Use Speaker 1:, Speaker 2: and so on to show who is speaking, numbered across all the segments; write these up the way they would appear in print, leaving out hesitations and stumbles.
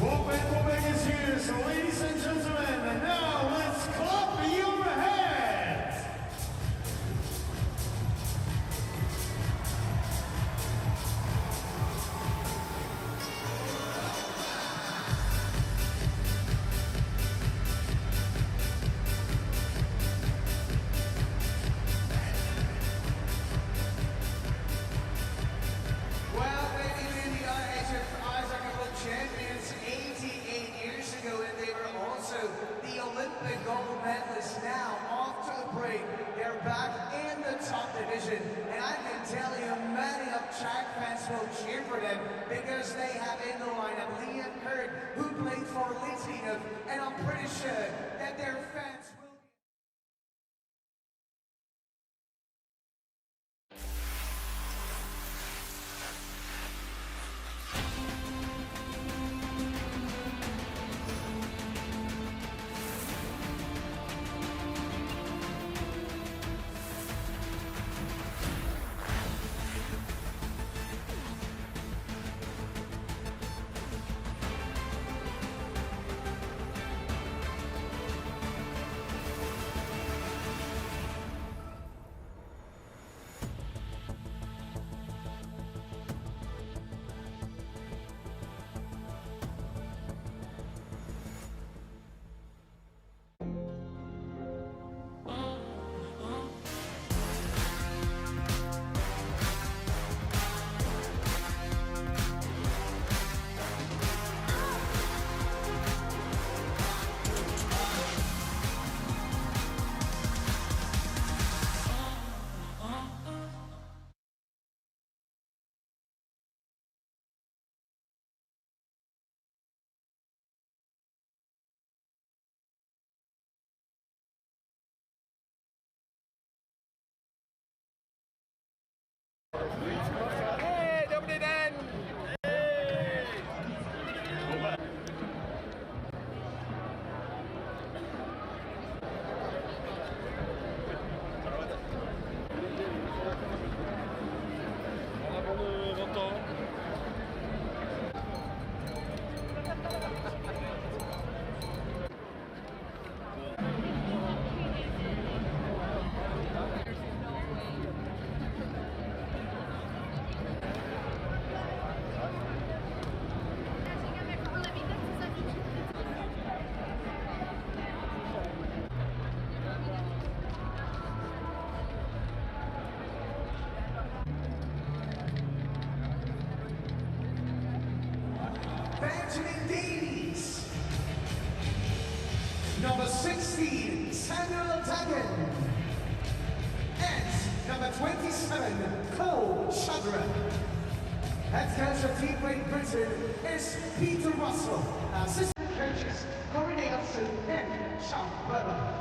Speaker 1: Open is here, so ladies and gentlemen, now let's clap your hands!
Speaker 2: Well, they became the IIHF champions 88 years ago, and they were also the Olympic gold medalists. Now, off to the break, they're back in the top division, and I can tell you many of track fans will cheer for them because they have in the lineup Liam Kirk, who played for Latino, and I'm pretty sure that their fans will be...
Speaker 3: Dobrý den!
Speaker 2: Number 16, Samuel Dagan. And number 27, Cole Shadra. Head coach of Team Great Britain is Peter Russell. Assistant coaches, Corey Nelson and Sean Weber.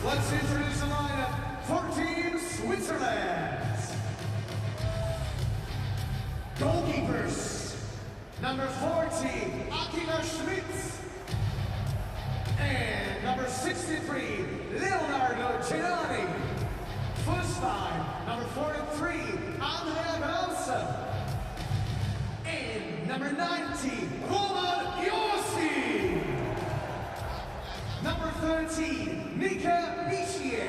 Speaker 1: Let's introduce the lineup for Team Switzerland. Goalkeepers, number 40, Akila Schmitz. And number 63, Leonardo Cenani. First time, number 43, Andrea Balsa. And number 90, Roman Yossi. Number 13,
Speaker 2: 19, Mika Michier.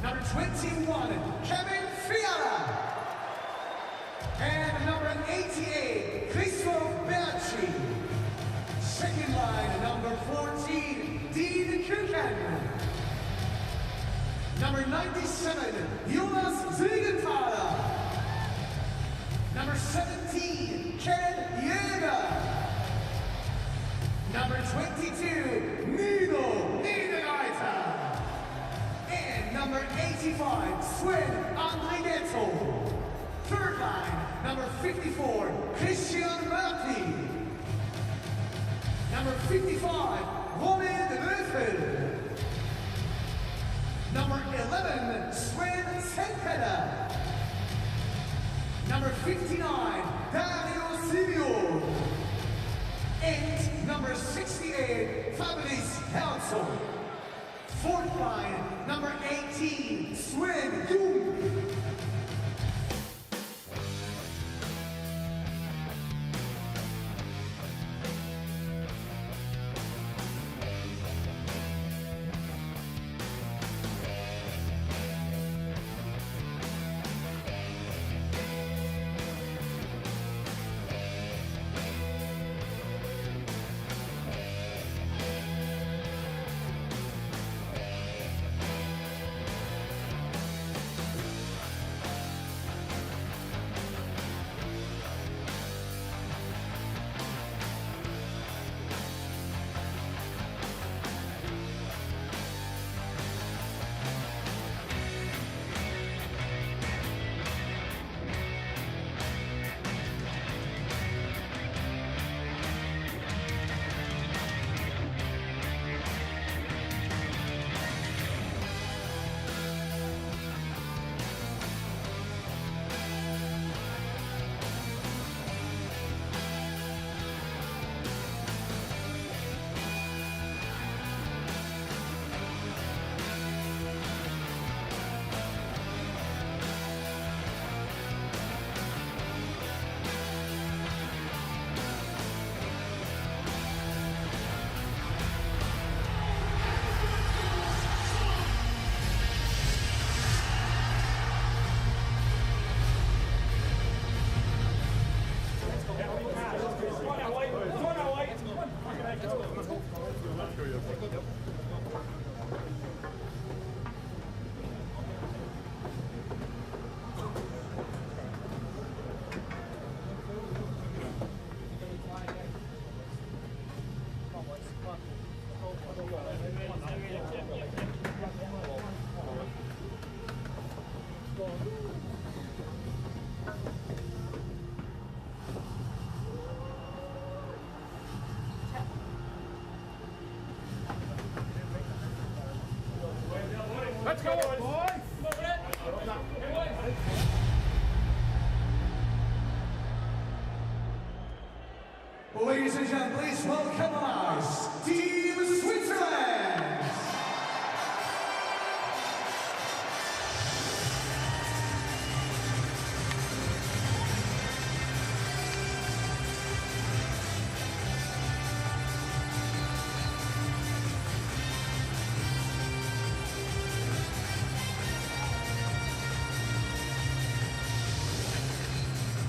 Speaker 2: Number 21, Kevin Fiala. And number 88, Christoph Belchi. Second line, number 14, Dean Kukan. Number 97, Jonas Ziegenthaler. Number 17, Ken Yeager. Number 22, Nino Niederreiter. And number 85, Sven Andrigetto. Third line, number 54, Christian Marti. Number 55, Roman Röfel. Number 11, Sven Senkada. Number 59, Dario Silvio. And number 68, Fabrice Herzog. Fourth line, number 18, Sven Jung.
Speaker 3: Let's go, boys!
Speaker 2: Ladies and gentlemen, please welcome us, Team Switzerland!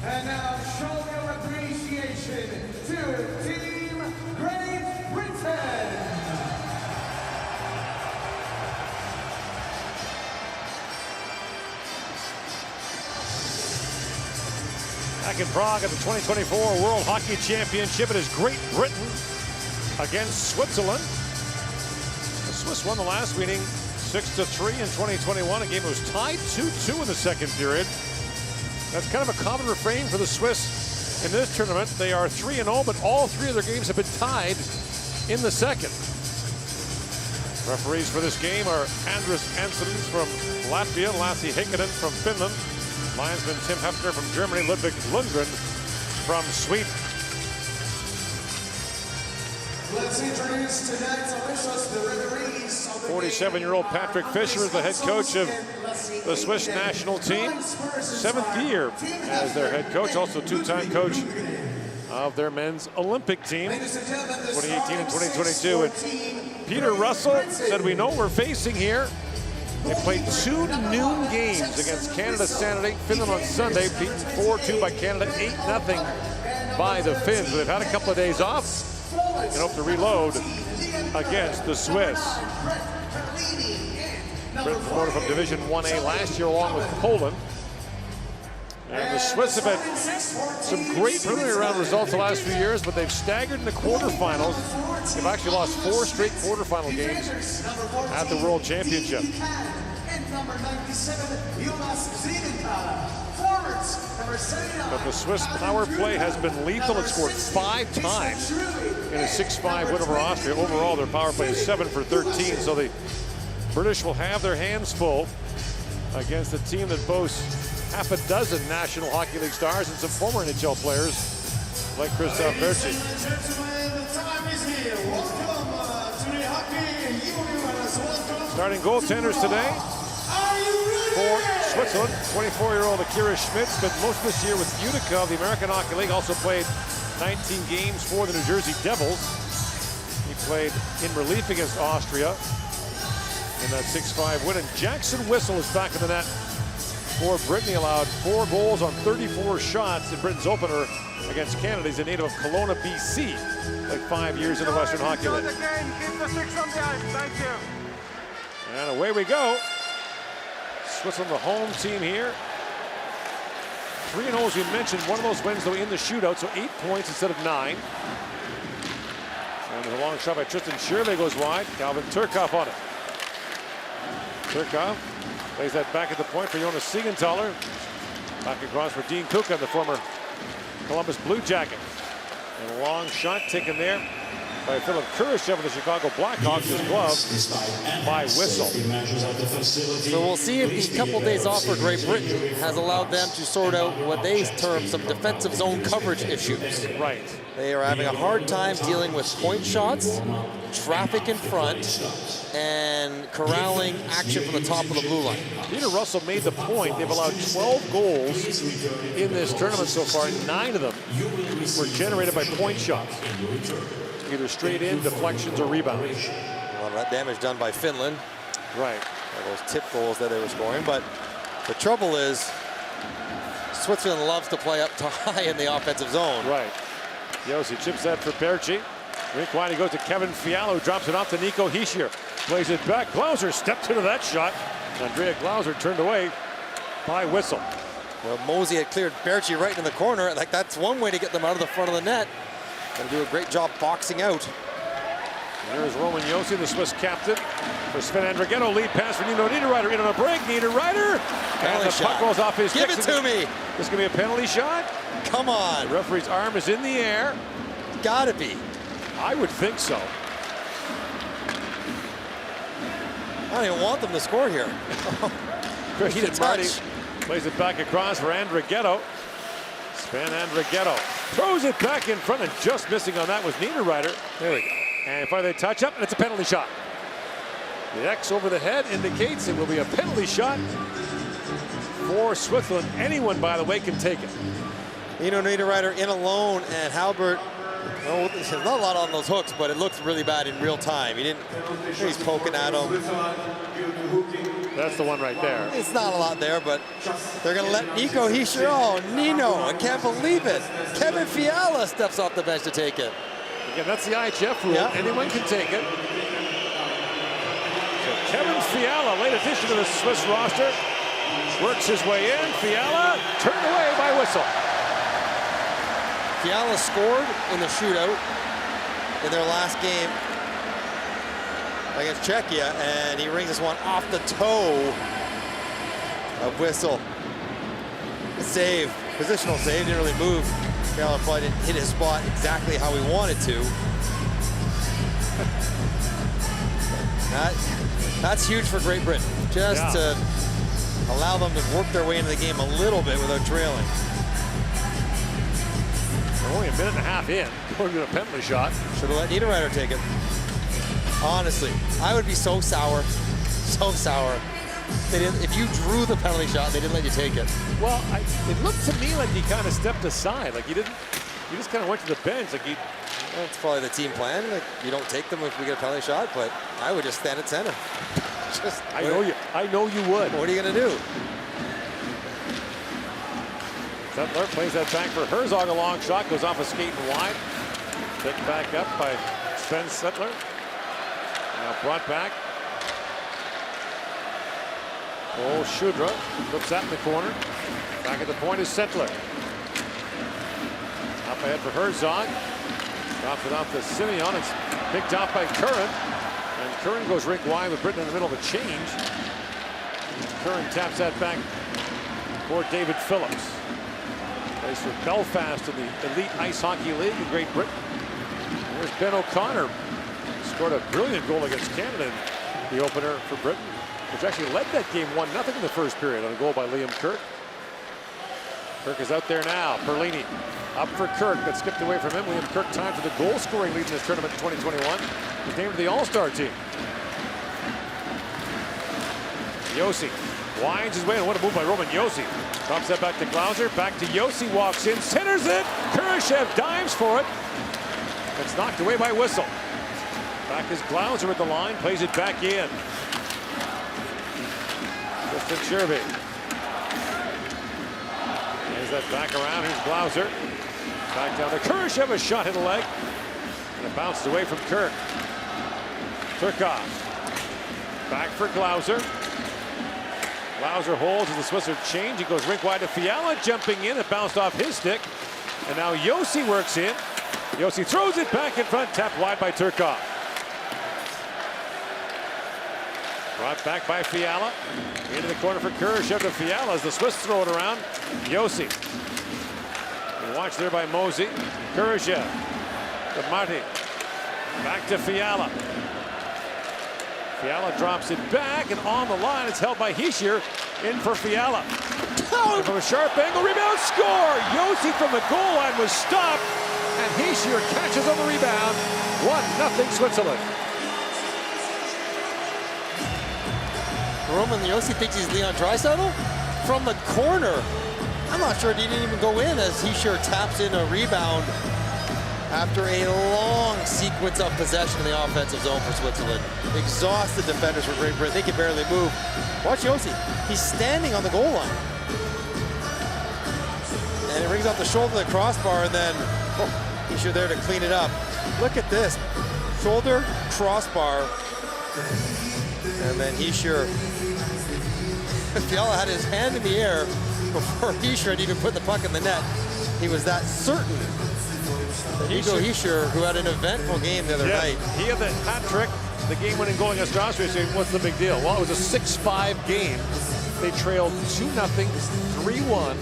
Speaker 2: And now show your appreciation to Team Great Britain.
Speaker 4: Back in Prague at the 2024 World Hockey Championship, it is Great Britain against Switzerland. The Swiss won the last meeting 6-3 in 2021. A game that was tied 2-2 in the second period. That's kind of a common refrain for the Swiss in this tournament. They are 3-0, but all three of their games have been tied in the second. Referees for this game are Andris Ansons from Latvia, Lassi Heikkinen from Finland, linesman Tim Hefner from Germany, Ludwig Lundgren from Sweden.
Speaker 2: Let's introduce tonight's officials, the referees.
Speaker 4: 47-year-old Patrick Fischer is the head coach of the Swiss national team. 7th year as their head coach, also two-time coach of their men's Olympic team, 2018 and 2022. And Peter Russell said, we know we're facing here. They played 2 noon games against Canada Saturday, Finland on Sunday, beaten 4-2 by Canada, 8-0 by the Finns. But they've had a couple of days off and hope to reload against the Swiss. Britain promoted from Division 1A last year along with Poland. And the Swiss have had some great preliminary round results the last few years, but they've staggered in the quarterfinals. They've actually lost 4 straight quarterfinal games at the World Championship. But the Swiss power play has been lethal. It scored 5 times in a 6-5 win over Austria. Overall, their power play is 7 for 13, so the British will have their hands full against a team that boasts half a dozen National Hockey League stars and some former NHL players like Christophe Berchi. Starting goaltenders today for Switzerland, 24-year-old Akira Schmidt spent most of this year with Utica of the American Hockey League, also played 19 games for the New Jersey Devils. He played in relief against Austria in that 6-5 win, and Jackson Whistle is back in the net for Britain. He allowed 4 goals on 34 shots in Britain's opener against Canada. He's a native of Kelowna, BC, like 5 years in the Western Hockey League. And away we go. Switzerland, the home team here. 3-0, as we mentioned. One of those wins, though, in the shootout, so 8 points instead of 9. And a long shot by Tristan Shirley goes wide. Calvin Turcoff on it. Turcoff plays that back at the point for Jonas Siegenthaler. Back across for Dean Kukan, the former Columbus Blue Jacket. And a long shot taken there by Philip Kurashev of the Chicago Blackhawks, his glove by Whistle.
Speaker 5: So we'll see if the couple days off for Great Britain has allowed them to sort out what they term some defensive zone coverage issues.
Speaker 4: Right.
Speaker 5: They are having a hard time dealing with point shots, traffic in front, and corralling action from the top of the blue line.
Speaker 4: Peter Russell made the point. They've allowed 12 goals in this tournament so far. 9 of them were generated by point shots, either straight in, deflections, or rebounds.
Speaker 5: A lot of that damage done by Finland.
Speaker 4: Right.
Speaker 5: Those tip goals that they were scoring. But the trouble is, Switzerland loves to play up high in the offensive zone.
Speaker 4: Right. Yossi chips that for Berchi. Rink wide, he goes to Kevin Fiala, who drops it off to Nico Hischier. Plays it back. Glauser stepped into that shot. Andrea Glauser turned away by Whistle.
Speaker 5: Well, Mosey had cleared Berchi right in the corner. Like, that's one way to get them out of the front of the net. Gonna do a great job boxing out.
Speaker 4: And there's Roman Yossi, the Swiss captain, for Sven Andrighetto. Lead pass for Nino Niederreiter. In on a break. Niederreiter. And the puck rolls off his
Speaker 5: stick. Give it to me.
Speaker 4: This is going to be a penalty shot.
Speaker 5: Come on.
Speaker 4: The referee's arm is in the air.
Speaker 5: Gotta be.
Speaker 4: I would think so.
Speaker 5: I don't even want them to score here.
Speaker 4: Christian Marty plays it back across for Andrighetto. Sven Andrighetto throws it back in front, and just missing on that was Niederreiter. There we go. And finally they touch up, and it's a penalty shot. The X over the head indicates it will be a penalty shot for Switzerland. Anyone, by the way, can take it.
Speaker 5: Nino Niederreiter in alone, and Halbert, oh, there's not a lot on those hooks, but it looks really bad in real time. He's poking at him.
Speaker 4: That's the one right there.
Speaker 5: It's not a lot there, but they're going to let Nico Hischier. Oh, Nino, I can't believe it. Kevin Fiala steps off the bench to take it.
Speaker 4: Again, that's the IIHF rule. Yeah. Anyone can take it. So Kevin Fiala, late addition to the Swiss roster, works his way in. Fiala turned away by Whistle.
Speaker 5: Fiala scored in the shootout in their last game against Czechia, and he rings this one off the toe of Whistle. Save, positional save, didn't really move. Fiala probably didn't hit his spot exactly how he wanted to. That's huge for Great Britain, just to allow them to work their way into the game a little bit without trailing.
Speaker 4: They're only a minute and a half in. We're doing a penalty shot.
Speaker 5: Should have let Niederreiter take it. Honestly, I would be so sour, so sour. They didn't, if you drew the penalty shot, they didn't let you take it.
Speaker 4: Well, it looked to me like he kind of stepped aside, like you he just kind of went to the bench. Like
Speaker 5: That's probably the team plan. Like, you don't take them if we get a penalty shot, but I would just stand at center.
Speaker 4: I know you would.
Speaker 5: What are you going to do?
Speaker 4: Settler plays that back for Herzog. A long shot goes off a skate and wide. Picked back up by Sven Settler. Now brought back. Oh, Shudra looks that in the corner. Back at the point is Settler. Up ahead for Herzog. Drops it off to Simeon. It's picked off by Curran. And Curran goes rink wide with Britain in the middle of a change. Curran taps that back for David Phillips. Plays for Belfast in the Elite Ice Hockey League in Great Britain. There's Ben O'Connor. Scored a brilliant goal against Canada in the opener for Britain, which actually led that game 1-0 in the first period on a goal by Liam Kirk. Kirk is out there now. Perlini up for Kirk, but skipped away from him. Liam Kirk tied for the goal-scoring lead in this tournament in 2021. He's named to the All-Star team. Yossi winds his way, and what a move by Roman Yossi. Drops that back to Glauser, back to Yossi, walks in, centers it. Kurashev dives for it. It's knocked away by whistle. Back is Glauser at the line, plays it back in. Tristan Sherby. There's that back around, here's Glauser. Back down to Kurashev, a shot in the leg. And it bounced away from Kirk. Turkov. Back for Glauser. Glauser holds as the Swiss are changed. He goes rink wide to Fiala, jumping in. It bounced off his stick. And now Yossi works in. Yossi throws it back in front, tapped wide by Turkov. Brought back by Fiala. Into the corner for Kurashev to Fiala as the Swiss throw it around. Yossi. And watched there by Mosey. Kurashev to Marty. Back to Fiala. Fiala drops it back, and on the line it's held by Hischier. In for Fiala. From a sharp angle, rebound, score! Yossi from the goal line was stopped, and Hischier catches on the rebound. 1-0 Switzerland.
Speaker 5: Roman Yossi thinks he's Leon Draisaitl from the corner. I'm not sure he didn't even go in as Hischier taps in a rebound after a long sequence of possession in the offensive zone for Switzerland. Exhausted defenders for Great Britain. They can barely move. Watch Yossi. He's standing on the goal line. And it rings off the shoulder of the crossbar, and then Hischier there to clean it up. Look at this. Shoulder, crossbar, and then Hischier. Fiala had his hand in the air before Hischier had even put the puck in the net. He was that certain. Hugo Hischier, who had an eventful game the other night.
Speaker 4: He had the hat trick, the game-winning goal against Austria. So what's the big deal? Well, it was a 6-5 game. They trailed 2-0, 3-1.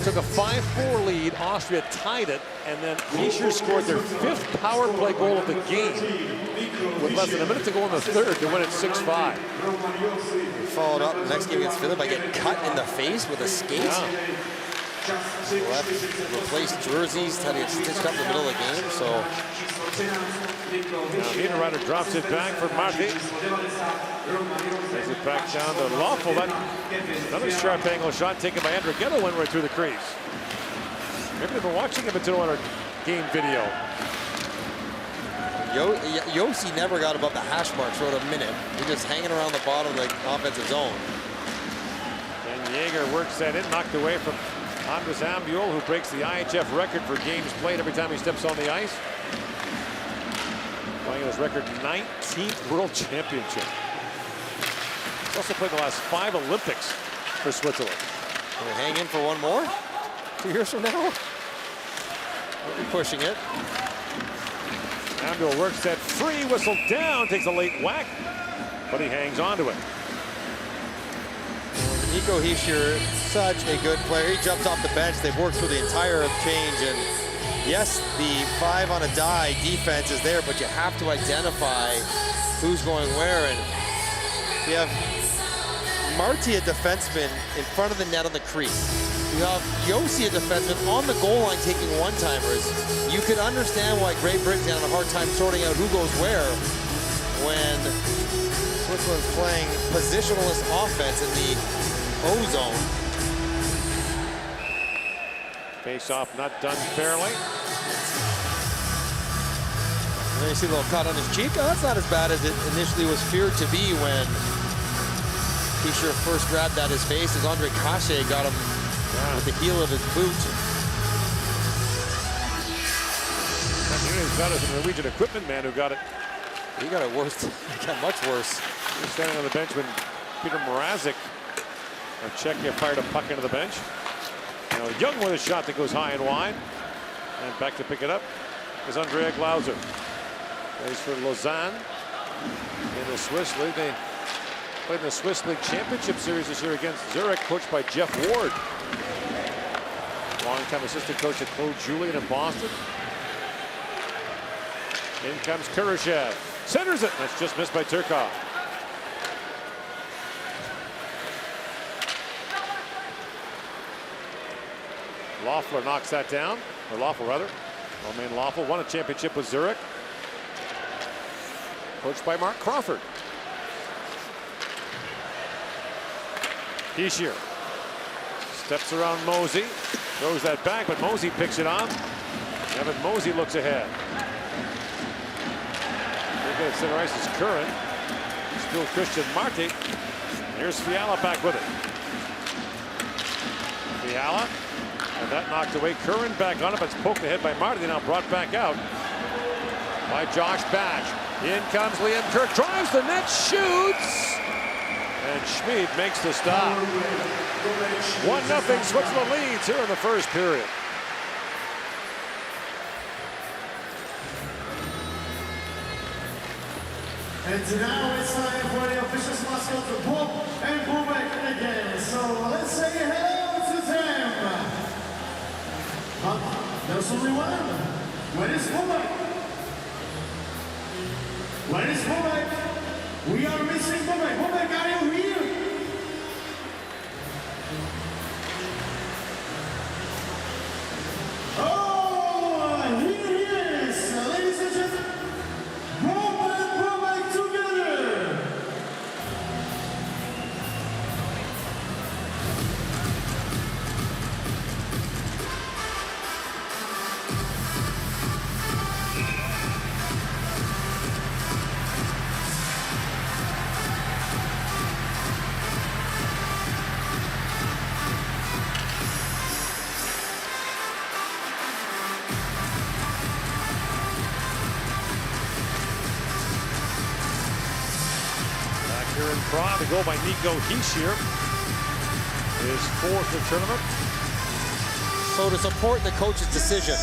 Speaker 4: Took a 5-4 lead. Austria tied it, and then Hischier scored their 5th power play goal of the game with less than a minute to go in the third to win it 6-5.
Speaker 5: Followed up the next game against Finland by getting cut in the face with a skate.
Speaker 4: Yeah.
Speaker 5: Left, replaced jerseys, had to get stitched up in the middle of the game, so.
Speaker 4: Now Niederreiter drops it back for Marty. Takes it back down to Lawful. That another sharp angle shot taken by Andrighetto went right through the crease. Maybe they've been watching him until on our game video.
Speaker 5: Yossi never got above the hash mark for a minute. He was hanging around the bottom of the offensive zone.
Speaker 4: And Jaeger works that in, knocked away from Andres Ambuel, who breaks the IIHF record for games played every time he steps on the ice. Playing his record 19th World Championship. He's also played the last 5 Olympics for Switzerland.
Speaker 5: Can we hang in for one more? 2 years from now? We'll be pushing it.
Speaker 4: Ambuel works that free, whistle down, takes a late whack, but he hangs on to it.
Speaker 5: Nico Hischier, such a good player. He jumps off the bench. They've worked through the entire change, and yes, the 5 on a die defense is there, but you have to identify who's going where. And you have Marty, a defenseman, in front of the net on the crease. You have Yossi, a defenseman, on the goal line taking one-timers. You could understand why Great Britain's had a hard time sorting out who goes where when Switzerland's playing positionless offense in the O-zone.
Speaker 4: Face-off not done fairly.
Speaker 5: And then you see a little cut on his cheek. Oh, that's not as bad as it initially was feared to be when Fischer first grabbed at his face as Andre Cachet got him with the heel of his boot.
Speaker 4: He's got it, the Norwegian equipment man who got it.
Speaker 5: He got it worse. He got much worse.
Speaker 4: He was standing on the bench when Peter Mrazek of Czechia fired a puck into the bench. Now Young with a shot that goes high and wide. And back to pick it up is Andrea Glauser. Plays for Lausanne in the Swiss League. They played in the Swiss League Championship Series this year against Zurich, coached by Jeff Ward. Longtime assistant coach at Claude Julien in Boston. In comes Kurashev. Centers it. That's just missed by Turkov. Loeffler knocks that down. Or Loeffel, rather. Romain Loeffel won a championship with Zurich. Coached by Mark Crawford. Fischer steps around Mosey. Throws that back, but Mosey picks it on. Evan Mosey looks ahead. Good at center ice is Curran. Still Christian Marte. Here's Fiala back with it. Fiala. And that knocked away. Curran back on it, but it's poked ahead by Marte. Now brought back out by Josh Bash. In comes Liam Kirk. Drives the net. Shoots. And Schmid makes the stop. 1-0 Switzerland leads here in the first period.
Speaker 1: And now it's time for the officials mascots, Bob and Bobek again. So let's say hello to them. But there's only one. Where is Bobek? Where is Bobek? We are missing Bobek. Bobek, are you here? Oh, here he is, ladies and gentlemen.
Speaker 4: Here in Prague, the goal by Nico Hischier, his fourth in the tournament.
Speaker 5: So to support the coach's decision,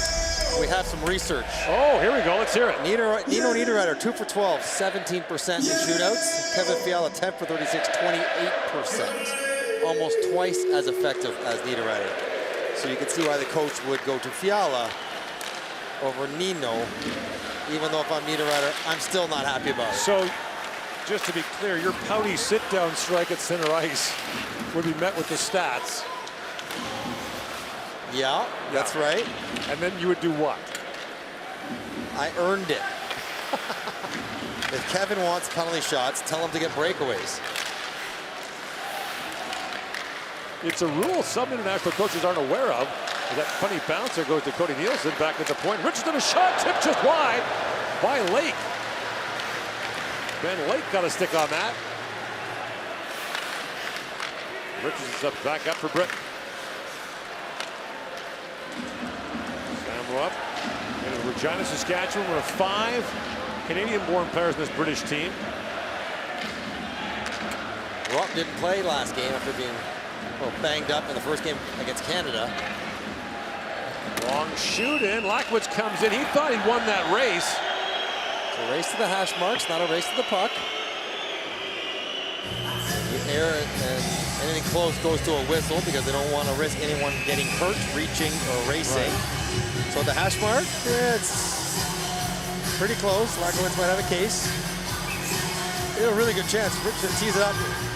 Speaker 5: we have some research.
Speaker 4: Oh, here we go. Let's hear it.
Speaker 5: Nino Niederreiter, 2 for 12, 17% in shootouts. Kevin Fiala, 10 for 36, 28%. Almost twice as effective as Niederreiter. So you can see why the coach would go to Fiala over Nino, even though if I'm Niederreiter, I'm still not happy about it.
Speaker 4: So, just to be clear, your pouty sit-down strike at center ice would be met with the stats.
Speaker 5: Yeah, that's right.
Speaker 4: And then you would do what?
Speaker 5: I earned it. If Kevin wants penalty shots, tell him to get breakaways.
Speaker 4: It's a rule some international coaches aren't aware of. That funny bouncer goes to Cody Nielsen back at the point. Richardson, a shot tipped just wide by Lake. Ben Lake got a stick on that. Richardson's up, back up for Britain. Samuel up in Regina, Saskatchewan, one of 5 Canadian-born players in this British team.
Speaker 5: Rupp didn't play last game after being banged up in the first game against Canada.
Speaker 4: Long shoot in. Lackwitz comes in. He thought he won that race.
Speaker 5: It's a race to the hash marks, not a race to the puck. The air and anything close goes to a whistle because they don't want to risk anyone getting hurt, reaching, or racing. Right. So the hash mark, it's pretty close. Lackwitz might have a case. They have a really good chance. Richardson tees it up,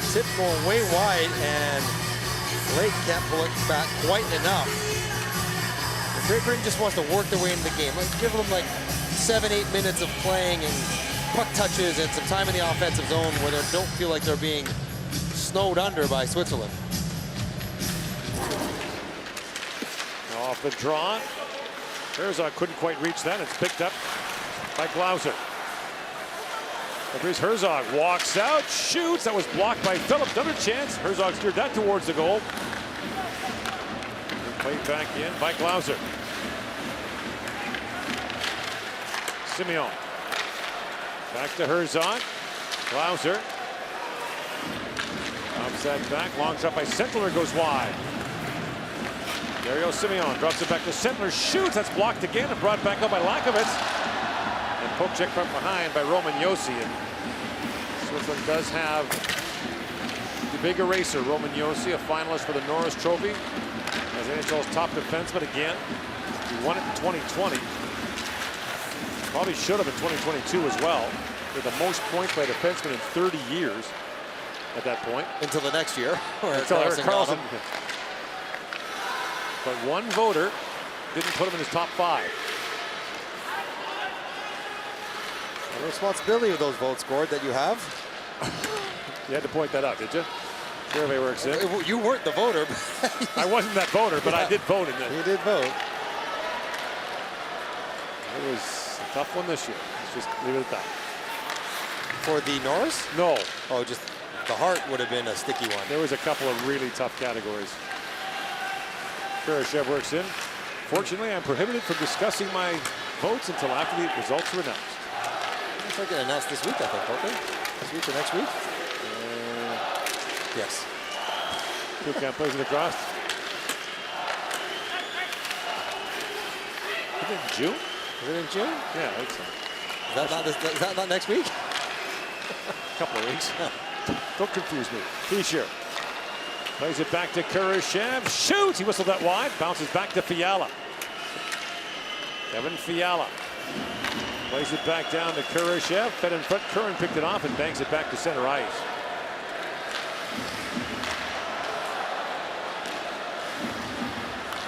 Speaker 5: tip going way wide, and Lake can't pull it back quite enough. Great Britain just wants to work their way into the game. Like, give them like 7-8 minutes of playing and puck touches and some time in the offensive zone where they don't feel like they're being snowed under by Switzerland.
Speaker 4: Now Off the draw. Herzog couldn't quite reach that. It's picked up by Glauser. Here's Herzog, walks out, shoots. That was blocked by Phillips. Another chance. Herzog steered that towards the goal. Played back in by Glauser. Simeon. Back to Herzog. Glauser. Drops that back. Long shot by Sentler goes wide. Dario Simeon drops it back to Sentler. Shoots. That's blocked again and brought back up by Lakovitz. And poke check from behind by Roman Josi. And Switzerland does have the big eraser, Roman Josi, a finalist for the Norris Trophy as NHL's top defenseman again. He won it in 2020. Probably should have in 2022 as well. With the most points by a defenseman in 30 years at that point.
Speaker 5: Until the next year.
Speaker 4: Until Erik Karlsson. But one voter didn't put him in his top 5.
Speaker 5: The responsibility of those votes, Gord, that you have.
Speaker 4: You had to point that out, did you? Survey works in.
Speaker 5: You weren't the voter.
Speaker 4: I wasn't that voter, but I did vote in that.
Speaker 5: You did vote.
Speaker 4: It was a tough one this year. Let's just leave it at that.
Speaker 5: For the Norris?
Speaker 4: No.
Speaker 5: Oh, just the Hart would have been a sticky one.
Speaker 4: There was a couple of really tough categories. Kurashev works in. Fortunately, I'm prohibited from discussing my votes until after the results are announced.
Speaker 5: They're going to announce this week, I think, won't they? This week or next week? Yes.
Speaker 4: Kukan plays it across. Is it in June?
Speaker 5: Is it in June?
Speaker 4: Yeah, I think so.
Speaker 5: Is that not next week?
Speaker 4: A couple of weeks. Don't confuse me. Fischer plays it back to Kurashev. Shoots! He whistled that wide. Bounces back to Fiala. Kevin Fiala. Plays it back down to Kurashev. Fed in front. Curran picked it off and bangs it back to center ice.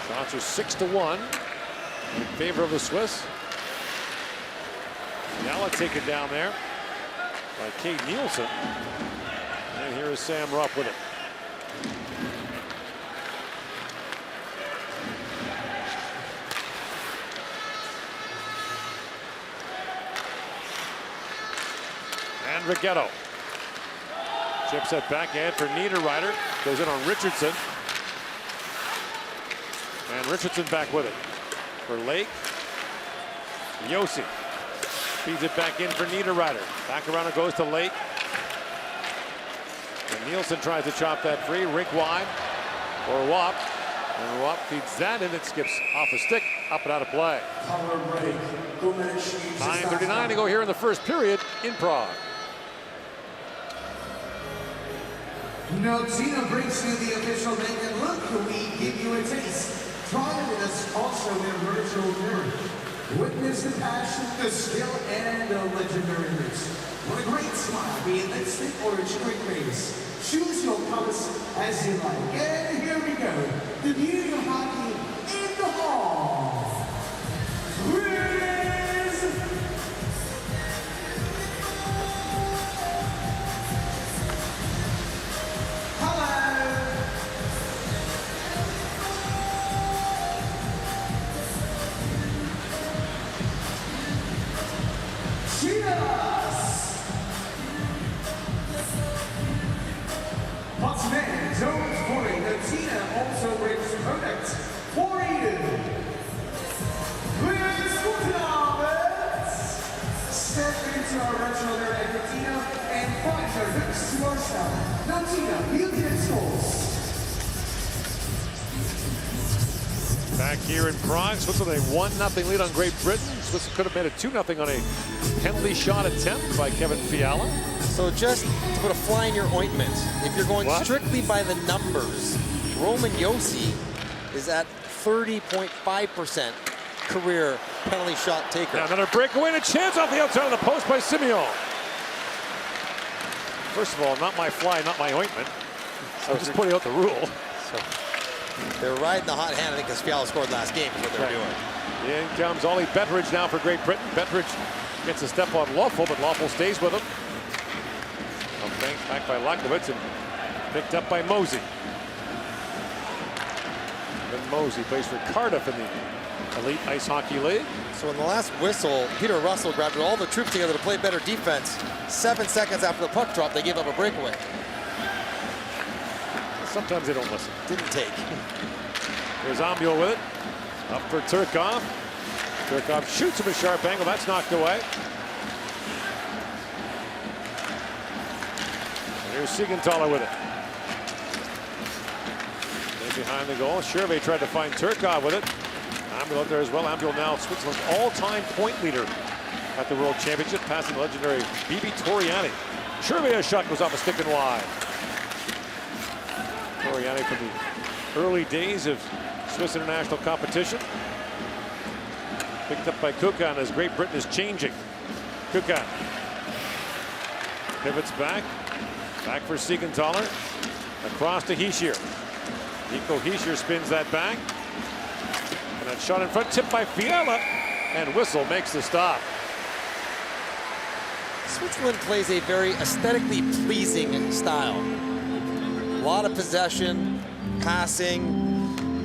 Speaker 4: Shots are 6-1 in favor of the Swiss. Fiala taken down there by Kate Nielsen. And here is Sam Rupp with it. And Rigetto. Chips it backhand for Niederreiter. Goes in on Richardson. And Richardson back with it. For Lake. Josi. Feeds it back in for Niederreiter. Back around it goes to Lake. And Nielsen tries to chop that free. Rink wide. Or Wap. And Wap feeds that in. It skips off the stick. Up and out of play. 9:39 to go here in the first period in Prague.
Speaker 2: Notina brings you the official make and look. We give you a taste. Try it with us also in virtual mirror. Witness the passion, the skill, and the legendary mix. What a great smile, be it lipstick or a chewing face. Choose your colors as you like. And here we go. The beauty of hockey in the hall. Also brings products for you. Please put it step into our virtual mirror at Notina and find your next to our style. Notina, beauty and souls.
Speaker 4: Back here in Prague, Switzerland a 1-0 lead on Great Britain. Switzerland could have made it 2-0 on a penalty shot attempt by Kevin Fiala.
Speaker 5: So just to put a fly in your ointment, if you're going strictly by the numbers, Roman Josi is at 30.5% career penalty shot taker.
Speaker 4: Now another breakaway and a chance off the outside of the post by Simeon. First of all, not my fly, not my ointment. So I'm just putting out the rule.
Speaker 5: So they're riding the hot hand, I think, because Fiala scored last game is what they're doing.
Speaker 4: In comes Ollie Betteridge now for Great Britain. Betteridge gets a step on Loeffel, but Loeffel stays with him. Banked back by Lakovitz and picked up by Mosey. Mosey plays for Cardiff in the Elite Ice Hockey League.
Speaker 5: So in the last whistle, Peter Russell grabbed all the troops together to play better defense. 7 seconds after the puck drop, they gave up a breakaway.
Speaker 4: Sometimes they don't listen.
Speaker 5: Didn't take.
Speaker 4: There's Ambiel with it. Up for Turkov. Turkov shoots from a sharp angle. That's knocked away. And here's Siegenthaler with it. And behind the goal, Shervey tried to find Turkov with it. Ambiel out there as well. Ambiel now Switzerland's all-time point leader at the World Championship, passing the legendary Bibi Toriani. Shervey, a shot goes off a stick and wide. Toriani from the early days of Swiss international competition. Picked up by Kukan as Great Britain is changing. Kukan pivots back. Back for Siegenthaler. Across to Hischier. Nico Hischier spins that back. And that shot in front, tipped by Fiala. And Whistle makes the stop.
Speaker 5: Switzerland plays a very aesthetically pleasing style. A lot of possession, passing,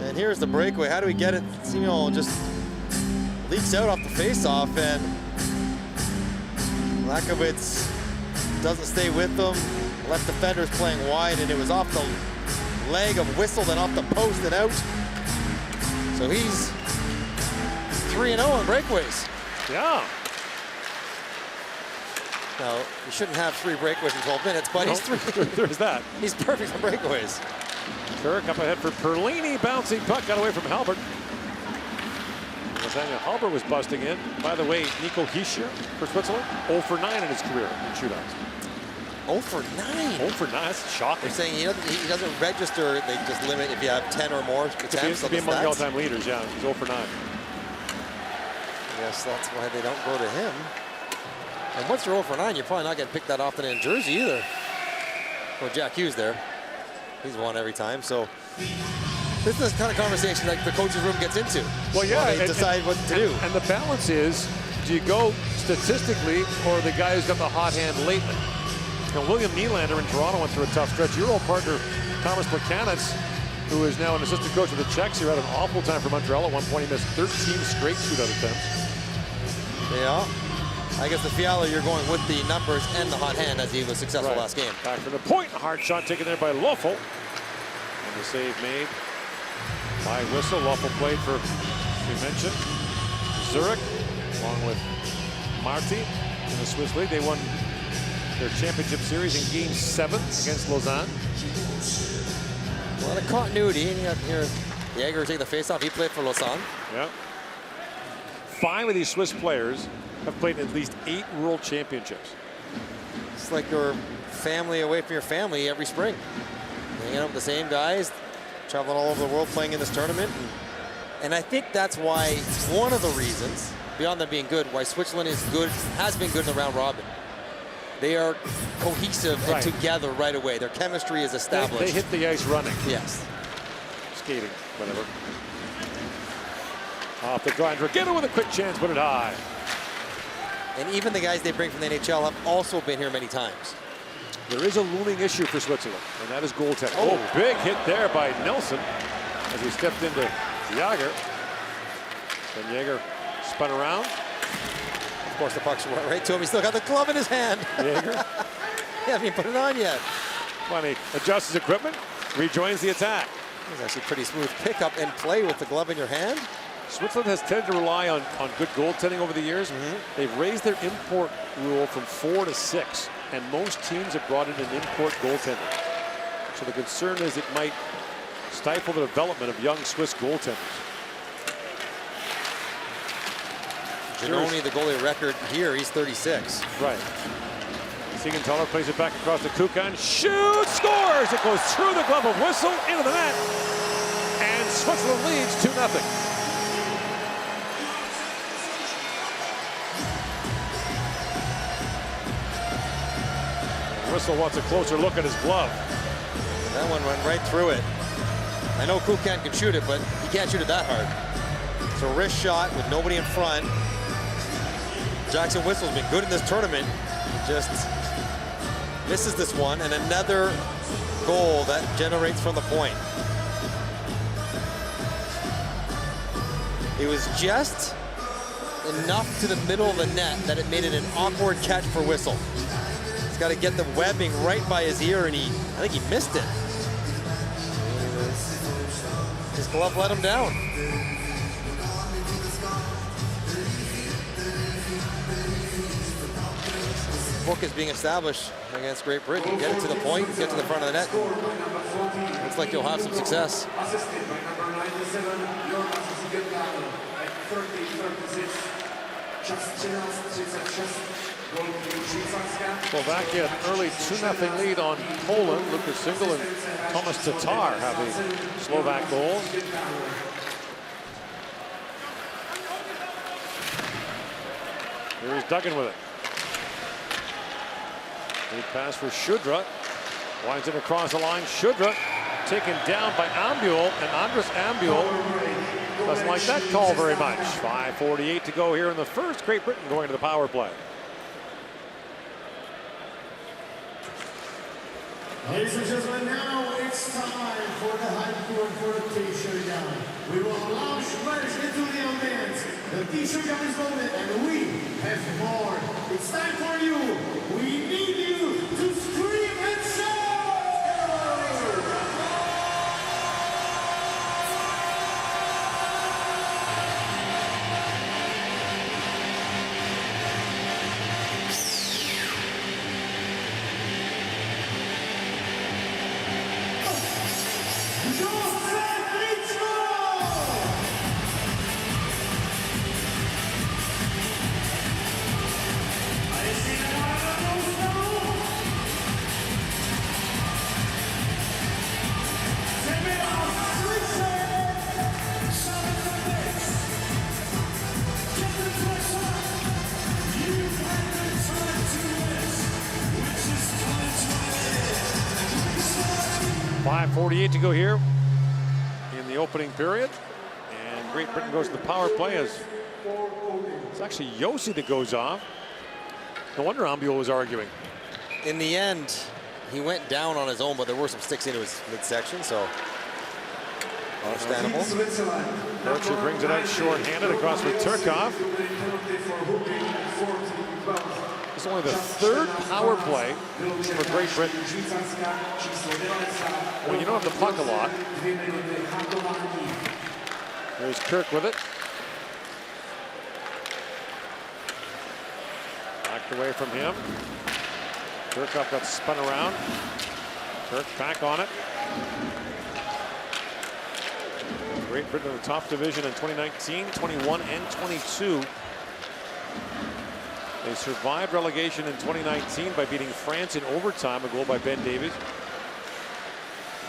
Speaker 5: and here's the breakaway. How do we get it? Simon just leaks out off the faceoff, and Lakovitz doesn't stay with them. Left defender's playing wide, and it was off the leg of Whistle, then off the post and out. So he's 3-0 on breakaways.
Speaker 4: Yeah.
Speaker 5: Now, you shouldn't have 3 breakaways in 12 minutes, but
Speaker 4: No,
Speaker 5: he's 3.
Speaker 4: There's that.
Speaker 5: He's perfect for breakaways.
Speaker 4: Kirk up ahead for Perlini. Bouncing puck got away from Halbert. Nathaniel Halbert was busting in. By the way, Nico Hischier for Switzerland, 0 for 9 in his career in shootouts.
Speaker 5: 0 for 9?
Speaker 4: 0 for 9, that's shocking.
Speaker 5: They're saying he doesn't register. They just limit if you have 10 or more attempts.
Speaker 4: To be among the all-time leaders, yeah. He's 0 for 9.
Speaker 5: Yes, that's why they don't go to him. And once you're 0 for 9, you're probably not getting picked that often in Jersey either. Well, Jack Hughes there. He's won every time. So this is the kind of conversation that the coach's room gets into.
Speaker 4: Well, yeah.
Speaker 5: They decide what to do.
Speaker 4: And the balance is, do you go statistically or the guy who's got the hot hand lately? Now, William Nylander in Toronto went through a tough stretch. Your old partner, Thomas Plekanec, who is now an assistant coach with the Czechs, who had an awful time for Montreal. At one point, he missed 13 straight shootout attempts.
Speaker 5: Yeah. I guess the Fiala, you're going with the numbers and the hot hand as he was successful last game.
Speaker 4: Back for the point. A hard shot taken there by Löffel. And the save made by Whistle. Löffel played for, we mentioned, Zurich, along with Marty in the Swiss League. They won their championship series in Game 7 against Lausanne.
Speaker 5: A lot of continuity. And you got here Jäger take the faceoff. He played for Lausanne.
Speaker 4: Yeah. 5 of these Swiss players have played in at least 8 World Championships.
Speaker 5: It's like your family away from your family every spring. Hanging out with the same guys, traveling all over the world playing in this tournament. And I think that's why, one of the reasons, beyond them being good, why Switzerland is good, has been good in the round robin. They are cohesive and together right away. Their chemistry is established.
Speaker 4: They hit the ice running.
Speaker 5: Yes.
Speaker 4: Skating, whatever. Off the grinder. Get it with a quick chance, put it high.
Speaker 5: And even the guys they bring from the NHL have also been here many times.
Speaker 4: There is a looming issue for Switzerland, and that is goaltending. Oh, big hit there by Nelson as he stepped into Jäger. Then Jäger spun around.
Speaker 5: Of course, the puck's right to him. He's still got the glove in his hand.
Speaker 4: Jäger.
Speaker 5: He hasn't even put it on yet.
Speaker 4: Funny, adjusts his equipment, rejoins the attack.
Speaker 5: It was actually pretty smooth pickup and play with the glove in your hand.
Speaker 4: Switzerland has tended to rely on good goaltending over the years. They've raised their import rule from 4 to 6, and most teams have brought in an import goaltender. So the concern is it might stifle the development of young Swiss goaltenders.
Speaker 5: Giannoni, the goalie record here, he's 36.
Speaker 4: Right. Siegenthaler plays it back across to Kukan. Shoots, scores! It goes through the glove of Whistle into the net. And Switzerland leads 2-0. Whistle wants a closer look at his glove.
Speaker 5: That one went right through it. I know Kukan can shoot it, but he can't shoot it that hard. It's a wrist shot with nobody in front. Jackson Whistle's been good in this tournament. Just misses this one, and another goal that generates from the point. It was just enough to the middle of the net that it made it an awkward catch for Whistle. He's got to get the webbing right by his ear, and I think he missed it. His glove let him down. Book is being established against Great Britain. Get it to the point, get to the front of the net. Looks like you'll have some success.
Speaker 4: Slovakia an early 2-0 lead on Poland. Lucas Single and Thomas Tatar have the Slovak goals. Here's Duggan with it. Lead pass for Shudra. Winds it across the line. Shudra taken down by Ambuel, and Andres Ambuel doesn't like that call very much. 5:48 to go here in the first. Great Britain going to the power play.
Speaker 1: Ladies and gentlemen, now it's time for the high court for the t-shirt down. We will launch first into the audience. The t-shirt down is loaded and we have more. It's time for you. We need you to scream and shout!
Speaker 4: 5:48 to go here in the opening period. And Great Britain goes to the power play as it's actually Yossi that goes off. No wonder Ambuel was arguing.
Speaker 5: In the end, he went down on his own, but there were some sticks into his midsection, so understandable.
Speaker 4: Archer brings it out short-handed across with Turkov. It's only the third power play for Great Britain. When you don't have the puck a lot. There's Kirk with it. Backed away from him. Turkov got spun around. Kirk back on it. Great Britain in the top division in 2019, 21, and 22. They survived relegation in 2019 by beating France in overtime, a goal by Ben Davies.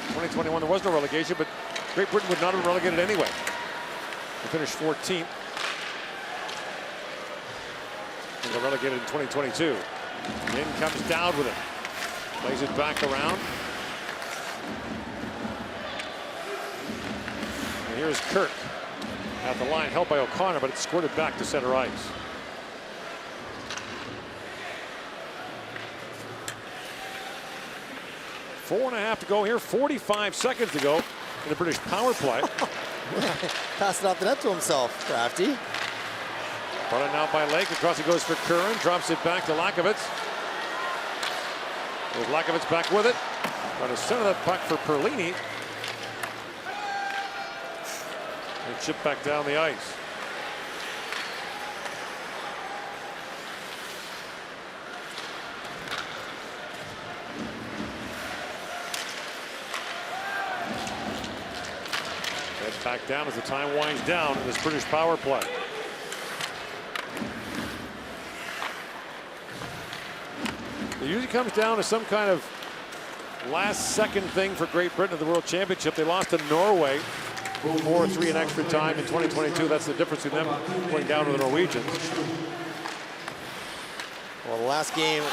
Speaker 4: 2021, there was no relegation, but Great Britain would not have been relegated anyway. They finished 14th. They got relegated in 2022. In comes Dowd with it. Plays it back around. And here's Kirk at the line, helped by O'Connor, but it's squirted back to center ice. Four and a half to go here, 45 seconds to go in the British power play.
Speaker 5: Passed it off the net to himself, crafty.
Speaker 4: Brought it now by Lake. Across it goes for Curran. Drops it back to Lakovitz. There's Lakovitz back with it. Trying to center that puck for Perlini. And chip back down the ice. Head back down as the time winds down in this British power play. It usually comes down to some kind of last-second thing for Great Britain at the World Championship. They lost to Norway 4-3 in extra time in 2022. That's the difference in them going down to the Norwegians.
Speaker 5: Well, the last game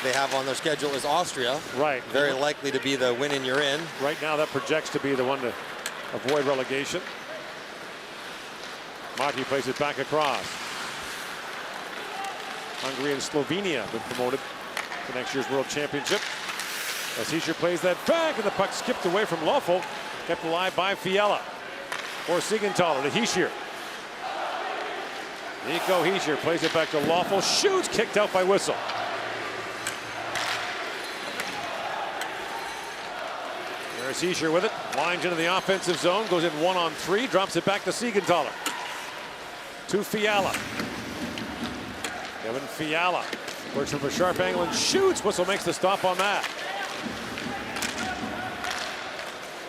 Speaker 5: they have on their schedule is Austria.
Speaker 4: Right.
Speaker 5: Very likely to be the win and you're in.
Speaker 4: Right now, that projects to be the one to avoid relegation. Marty plays it back across. Hungary and Slovenia have been promoted to next year's World Championship. As Hischier plays that back, and the puck skipped away from Loeffel, kept alive by Fiala. Or Siegenthaler to Hischier. Nico Hischier plays it back to Lawful. Shoots, kicked out by Whistle. There's Hischier with it. Winds into the offensive zone. Goes in 1-on-3. Drops it back to Siegenthaler. To Fiala. Kevin Fiala works from a sharp angle and shoots. Whistle makes the stop on that.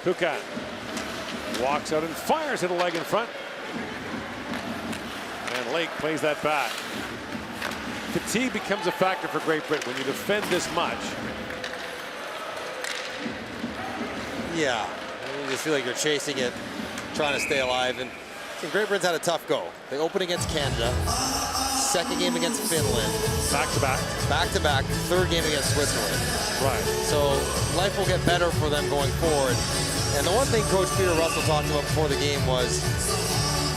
Speaker 4: Kukan walks out and fires at a leg in front. And Lake plays that back. Fatigue becomes a factor for Great Britain when you defend this much.
Speaker 5: Yeah, you just feel like you're chasing it, trying to stay alive. And Great Britain's had a tough go. They open against Canada, second game against Finland.
Speaker 4: Back-to-back.
Speaker 5: Back-to-back, third game against Switzerland.
Speaker 4: Right.
Speaker 5: So life will get better for them going forward. And the one thing Coach Peter Russell talked about before the game was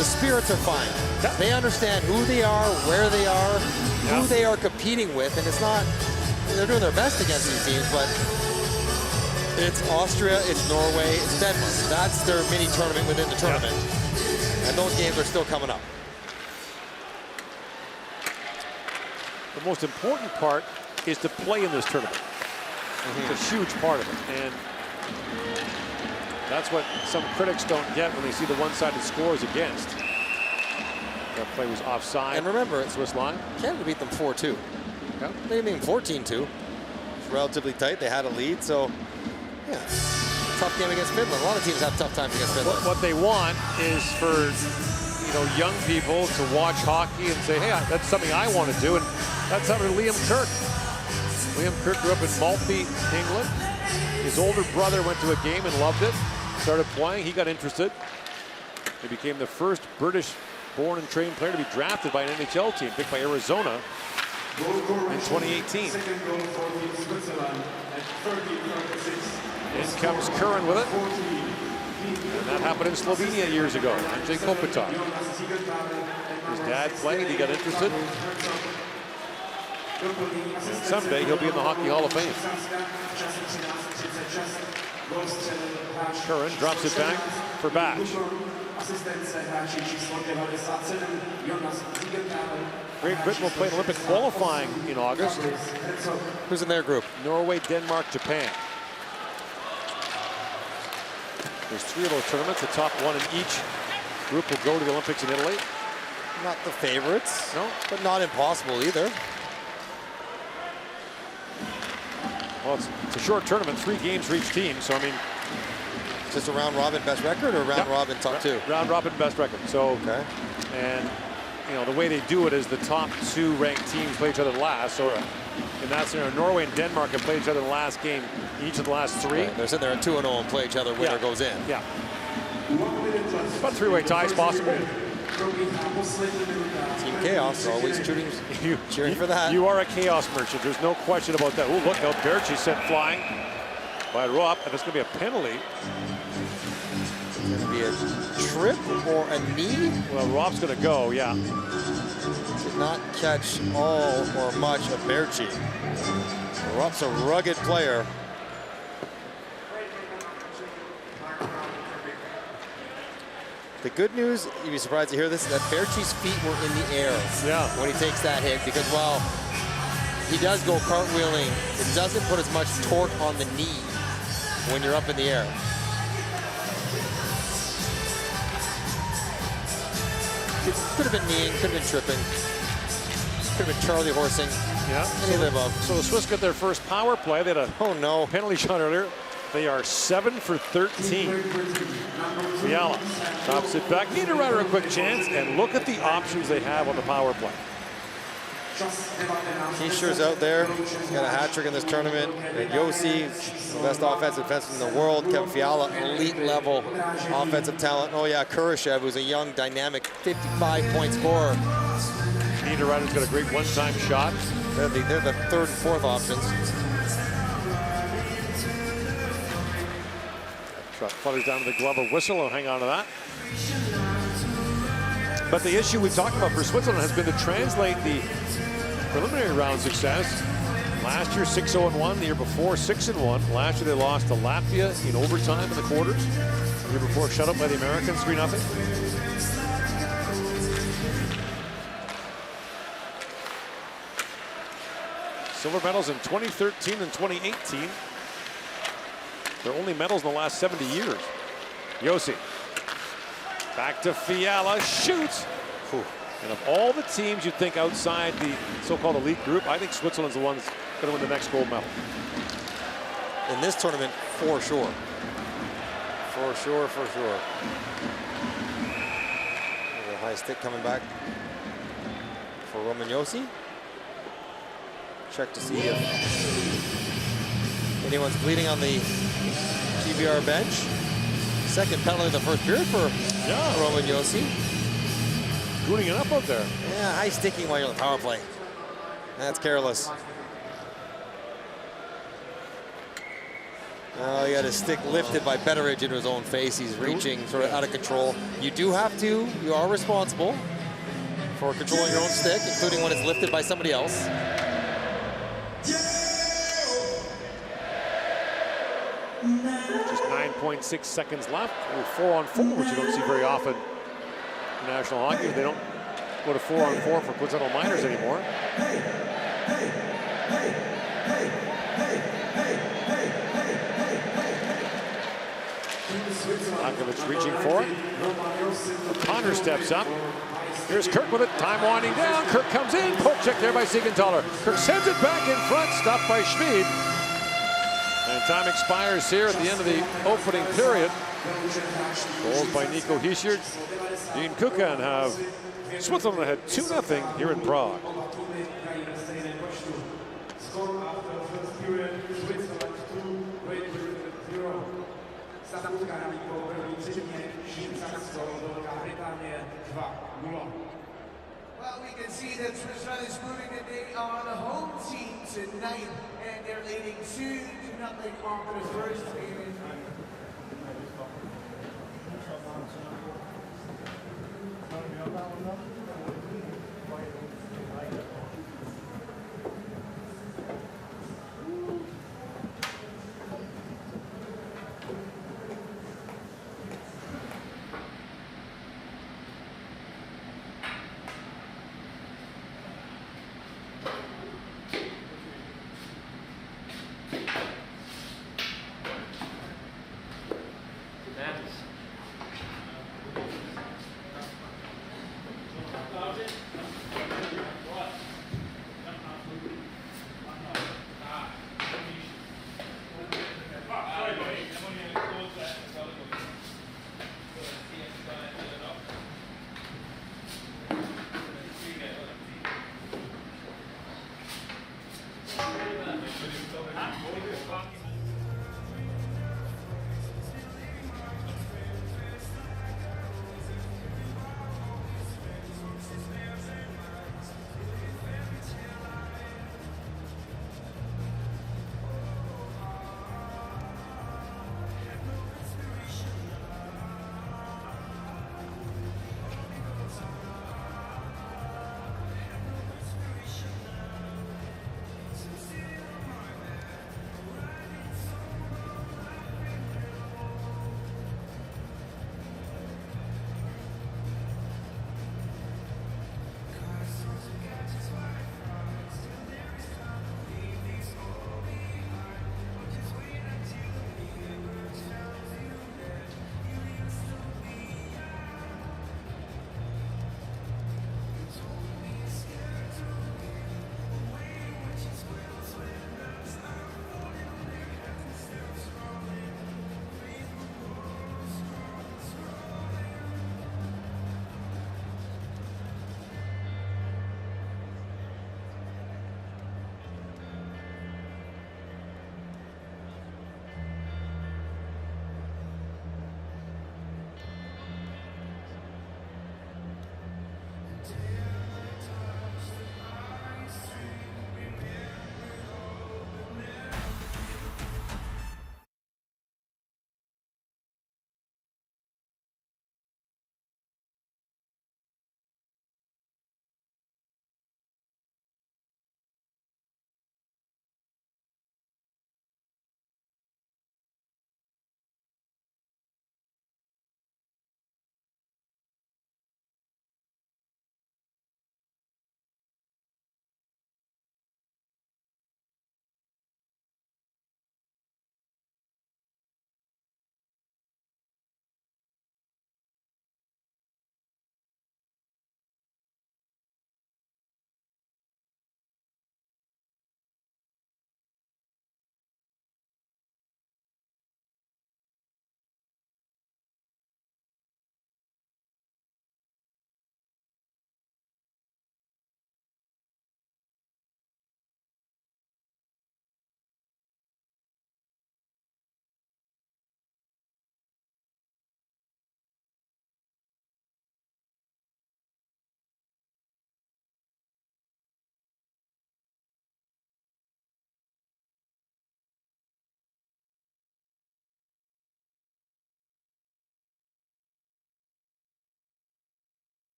Speaker 5: the spirits are fine.
Speaker 4: Yeah.
Speaker 5: They understand who they are, where they are,
Speaker 4: Yeah.
Speaker 5: who they are competing with. And it's not, they're doing their best against these teams, but it's Austria, it's Norway, it's Denmark. That's their mini tournament within the tournament. Yeah. And those games are still coming up.
Speaker 4: The most important part is to play in this tournament. It's a huge part of it. And that's what some critics don't get when they see the one-sided scores against. That play was offside.
Speaker 5: And remember,
Speaker 4: Swiss line.
Speaker 5: Canada beat them 4-2.
Speaker 4: Yeah.
Speaker 5: They beat them 14-2. It's relatively tight. They had a lead, so yeah. Tough game against Finland. A lot of teams have tough times against Finland.
Speaker 4: What they want is for young people to watch hockey and say, hey, that's something I want to do. And that's happened to Liam Kirk. Liam Kirk grew up in Maltby, England. His older brother went to a game and loved it. Started playing. He got interested. He became the first British-born and trained player to be drafted by an NHL team, picked by Arizona in 2018. In comes Curran with it. And that happened in Slovenia years ago. Andrzej Kopitar. His dad played. He got interested. And someday he'll be in the Hockey Hall of Fame. Curran drops it back for Batch. Great Britain will play an Olympic qualifying in August.
Speaker 5: Who's in their group?
Speaker 4: Norway, Denmark, Japan. There's 3 of those tournaments. The top one in each group will go to the Olympics in Italy.
Speaker 5: Not the favorites.
Speaker 4: No.
Speaker 5: But not impossible either.
Speaker 4: Well, it's a short tournament, 3 games for each team. So, I mean,
Speaker 5: just a round robin best record or round robin top 2?
Speaker 4: Round robin best record. So,
Speaker 5: okay.
Speaker 4: And, the way they do it is the top 2 ranked teams play each other last. So, in that scenario, Norway and Denmark have played each other in the last game, each of the last 3.
Speaker 5: Right. They're sitting there at 2-0 and play each other. Winner goes in.
Speaker 4: Yeah. But 3-way ties possible.
Speaker 5: Team Chaos, always cheering for that.
Speaker 4: You are a chaos merchant. There's no question about that. Oh, look out. Berchi sent flying by Rupp, and it's going to be a penalty.
Speaker 5: It's going to be a trip or a knee?
Speaker 4: Well, Rupp's going to go, yeah.
Speaker 5: Did not catch all or much of Berchi. Rupp's a rugged player. The good news, you'd be surprised to hear this, is that Berchi's feet were in the air when he takes that hit, because while he does go cartwheeling, it doesn't put as much torque on the knee when you're up in the air. Could have been kneeing, could have been tripping, could have been Charlie horsing.
Speaker 4: Yeah. So the Swiss get their first power play. They had a penalty shot earlier. They are 7 for 13. Fiala drops it back. Niederreiter a quick chance, and look at the options they have on the power play.
Speaker 5: Hischier's out there. He's got a hat trick in this tournament. And Yossi, the best offensive defenseman in the world. Kevin Fiala, elite level offensive talent. Oh yeah, Kurashev, who's a young, dynamic 55-point scorer.
Speaker 4: Niederreiter's got a great one-time shot.
Speaker 5: They're the 3rd and 4th options.
Speaker 4: Shot flutters down to the glove of Whistle. I'll hang on to that. But the issue we talked about for Switzerland has been to translate the preliminary round success. Last year 6-0-1, the year before 6-1. Last year they lost to Latvia in overtime in the quarters. The year before shut up by the Americans 3-0. Silver medals in 2013 and 2018. Their only medals in the last 70 years. Yossi. Back to Fiala, shoots. Whew. And of all the teams you'd think outside the so-called elite group, I think Switzerland's the one that's going to win the next gold medal.
Speaker 5: In this tournament, for sure. For sure, for sure. There's a high stick coming back for Roman Yossi. Check to see if anyone's bleeding on the GBR bench. Second penalty of the first period for Roman Yossi.
Speaker 4: Gooning it up out there.
Speaker 5: Yeah, high sticking while you're on the power play. That's careless. Oh, he had his stick lifted by Betteridge into his own face. He's reaching sort of out of control. You do have to, you are responsible for controlling your own stick, including when it's lifted by somebody else.
Speaker 4: Just 9.6 seconds left. 4-on-4, which you don't see very often in national hockey. They don't go to 4-on-4 for Quetzalcoatl Miners anymore. Lakovic reaching for it. Connor steps up. Here's Kirk with it. Time winding down. Kirk comes in. Poke check there by Siegenthaler. Kirk sends it back in front. Stopped by Schmid. And time expires here at the end of the opening period. Goals by Nico Hischier, Dean Kukan have Switzerland ahead 2-0 here in Prague.
Speaker 2: Well, we can see that Switzerland is moving today on the home team tonight, and they're leading 2-0 after the first period.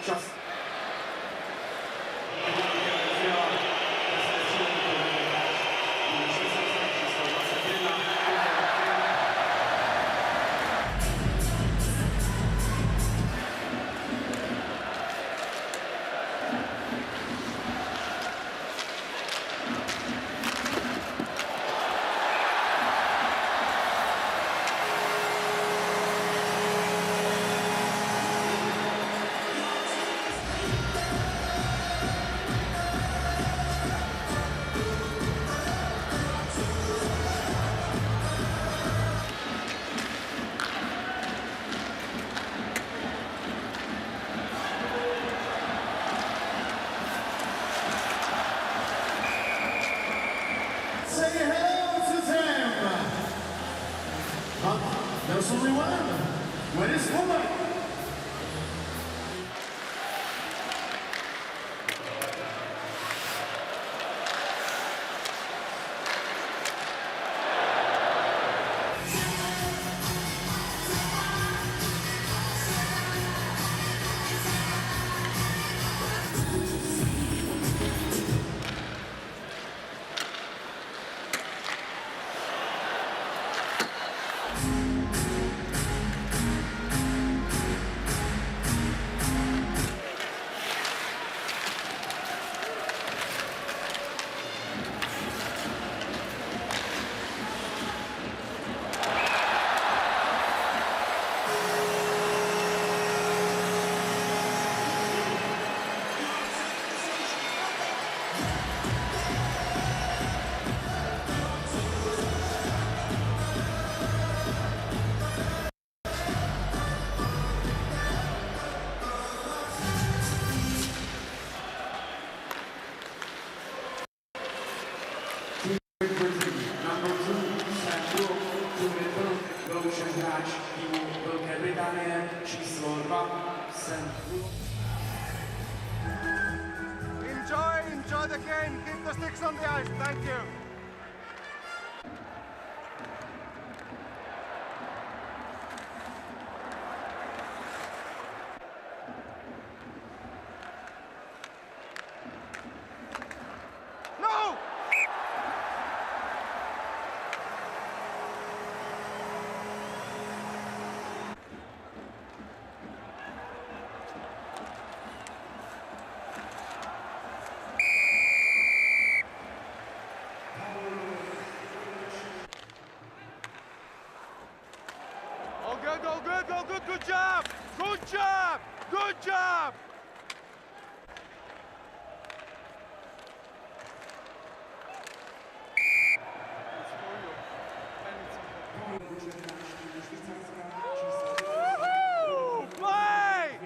Speaker 3: Čas.
Speaker 1: Say hello to them. There's only one. Where is woman?
Speaker 3: Number 2, Central, vyloučen hráč týmu Velké Británie, číslo 2, Central.
Speaker 6: Enjoy the game. Keep the sticks on the ice. Thank you. No! All good, good job! Good job! Good job! Woo! Play!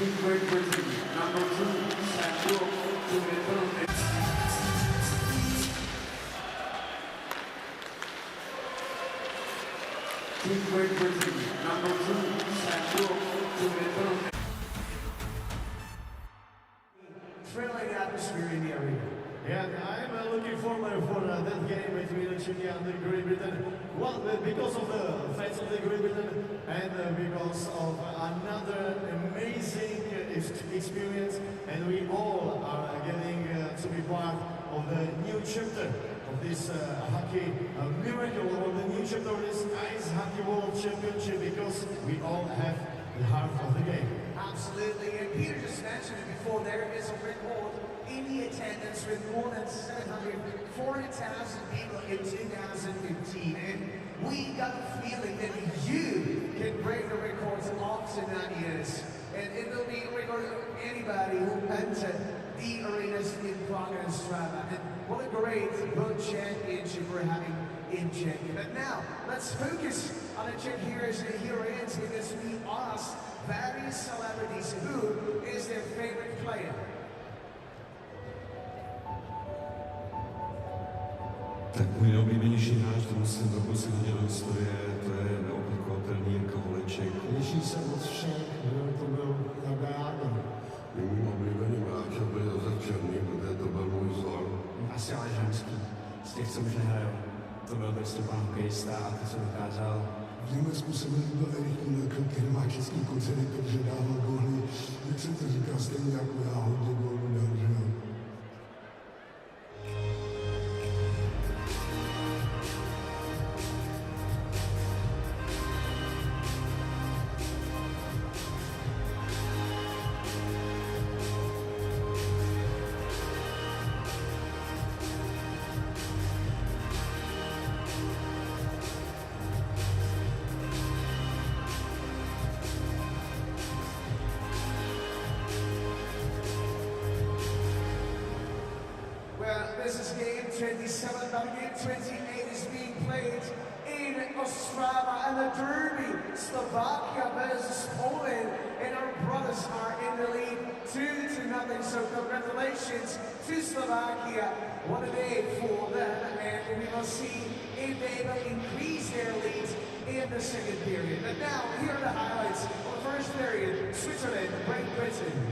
Speaker 3: Team Great Britain, number 2, Sandro, Team Great Britain, number 2, Sandro,
Speaker 2: Thrilling atmosphere in the arena.
Speaker 1: Yeah, I'm looking forward for that game between Chile and Great Britain. Well, because of the fans of the Great Britain and because of another amazing experience, and we all are getting to be part of the new chapter of this hockey miracle, or the new chapter of this Ice Hockey World Championship, because we all have the heart of the game.
Speaker 2: Absolutely, and Peter just mentioned it before, there is a record in the attendance with more than 740,000 people in 2015, and we got a feeling that you can break the records after 9 years, and it will be a record of anybody who entered the arenas in Prague and Ostrava. And what a great World Championship we're having in Czech. But now, let's focus on the Czech heroes and heroines, because we asked various celebrities who is their favorite player.
Speaker 7: Tak můj nejoblíbenější hráč, to musím dokonce hodit do historie, to je neoblikovatelný Jirka Holeček.
Speaker 1: Liší se od všech, kdo to byl Jagáka.
Speaker 8: Mým oblíbeným hráčem byl Josef Černý, protože to byl můj vzor.
Speaker 9: Asi ale ženský. Z těch, co už nehrajou. To byl prostě pan hokejista a to, co dokázal.
Speaker 8: V Německu se mi líbil Erich Kuhnelka, který má český koncert, protože dával góly. Jak jsem to říkal, stejně jako já, hodně gólů dal, že jo.
Speaker 2: This is game 27, but game 28 is being played in Ostrava, and the derby, Slovakia versus Poland, and our brothers are in the lead 2-0, so congratulations to Slovakia. What a day for them, and we will see if they will increase their lead in the second period. But now, here are the highlights of the first period: Switzerland, Great Britain.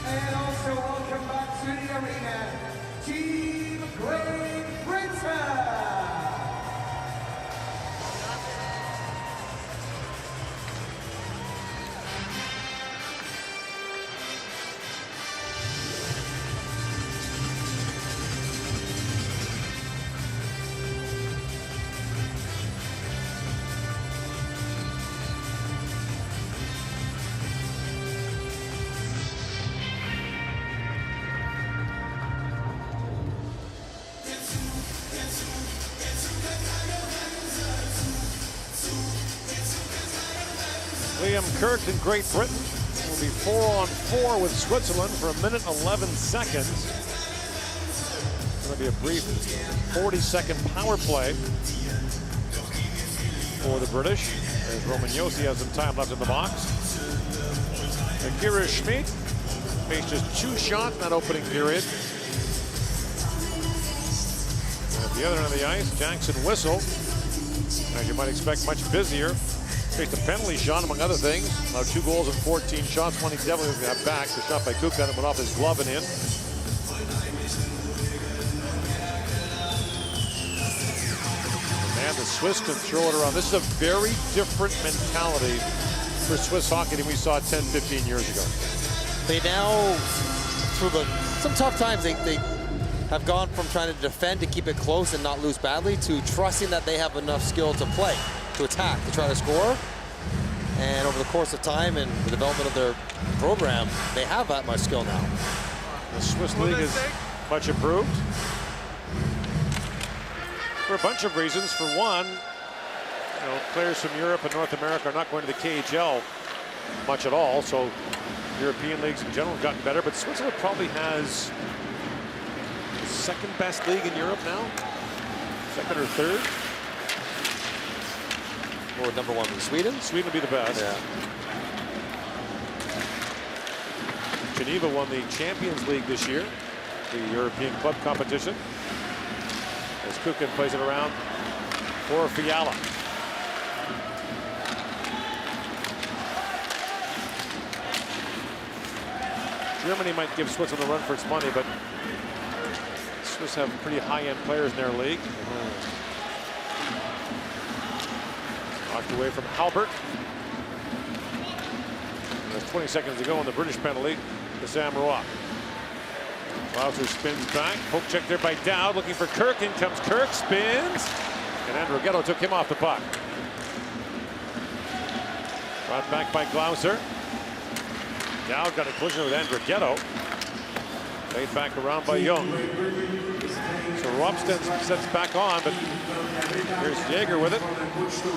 Speaker 2: And also welcome back to the arena, Team Great Britain!
Speaker 4: Liam Kirk in Great Britain will be 4-on-4 with Switzerland for 1 minute 11 seconds. And going to be a brief 40-second power play for the British, as Romagnosi has some time left in the box. Akira Schmid faced just 2 shots in that opening period. At the other end of the ice, Jackson Whistle, as you might expect, much busier. Faced a penalty shot, among other things. Allowed 2 goals and 14 shots. One he definitely got back. The shot by Kukan went off his glove and in. And the Swiss can throw it around. This is a very different mentality for Swiss hockey than we saw 10, 15 years ago.
Speaker 5: They now, through some tough times, they have gone from trying to defend to keep it close and not lose badly to trusting that they have enough skill to play, to attack, to try to score. And over the course of time and the development of their program, they have that much skill now.
Speaker 4: The Swiss league is much improved for a bunch of reasons. For one, players from Europe and North America are not going to the KHL much at all, so European leagues in general have gotten better, but Switzerland probably has the 2nd best league in Europe now, 2nd or 3rd.
Speaker 5: Or number 1 in Sweden?
Speaker 4: Sweden would be the best.
Speaker 5: Yeah.
Speaker 4: Geneva won the Champions League this year, the European club competition, as Kukan plays it around for Fiala. Germany might give Switzerland a run for its money, but Swiss have pretty high-end players in their league. Knocked away from Halbert. There's 20 seconds to go on the British penalty to Sam Roy. Klauser spins back. Poke check there by Dowd, looking for Kirk. In comes Kirk, spins. And Andrighetto took him off the puck. Brought back by Klauser. Dowd got a collision with Andrighetto. Laid back around by Young. So Ropsten sets back on, but here's Jaeger with it.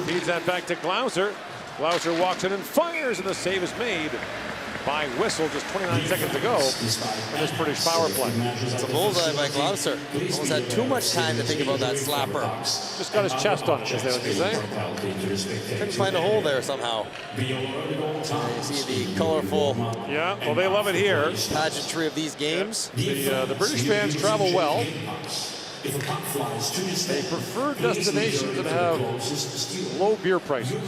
Speaker 4: Feeds that back to Klauser. Klauser walks in and fires, and the save is made by Whistle just 29 seconds ago in this British power play.
Speaker 5: It's a bullseye by Klauser. Almost had too much time to think about that slapper.
Speaker 4: Just got his chest on it, as they would say.
Speaker 5: Couldn't find a hole there somehow. You see the colorful,
Speaker 4: yeah, well, they love it here.
Speaker 5: Pageantry of these games.
Speaker 4: The British fans travel well. They prefer destinations that have low beer prices.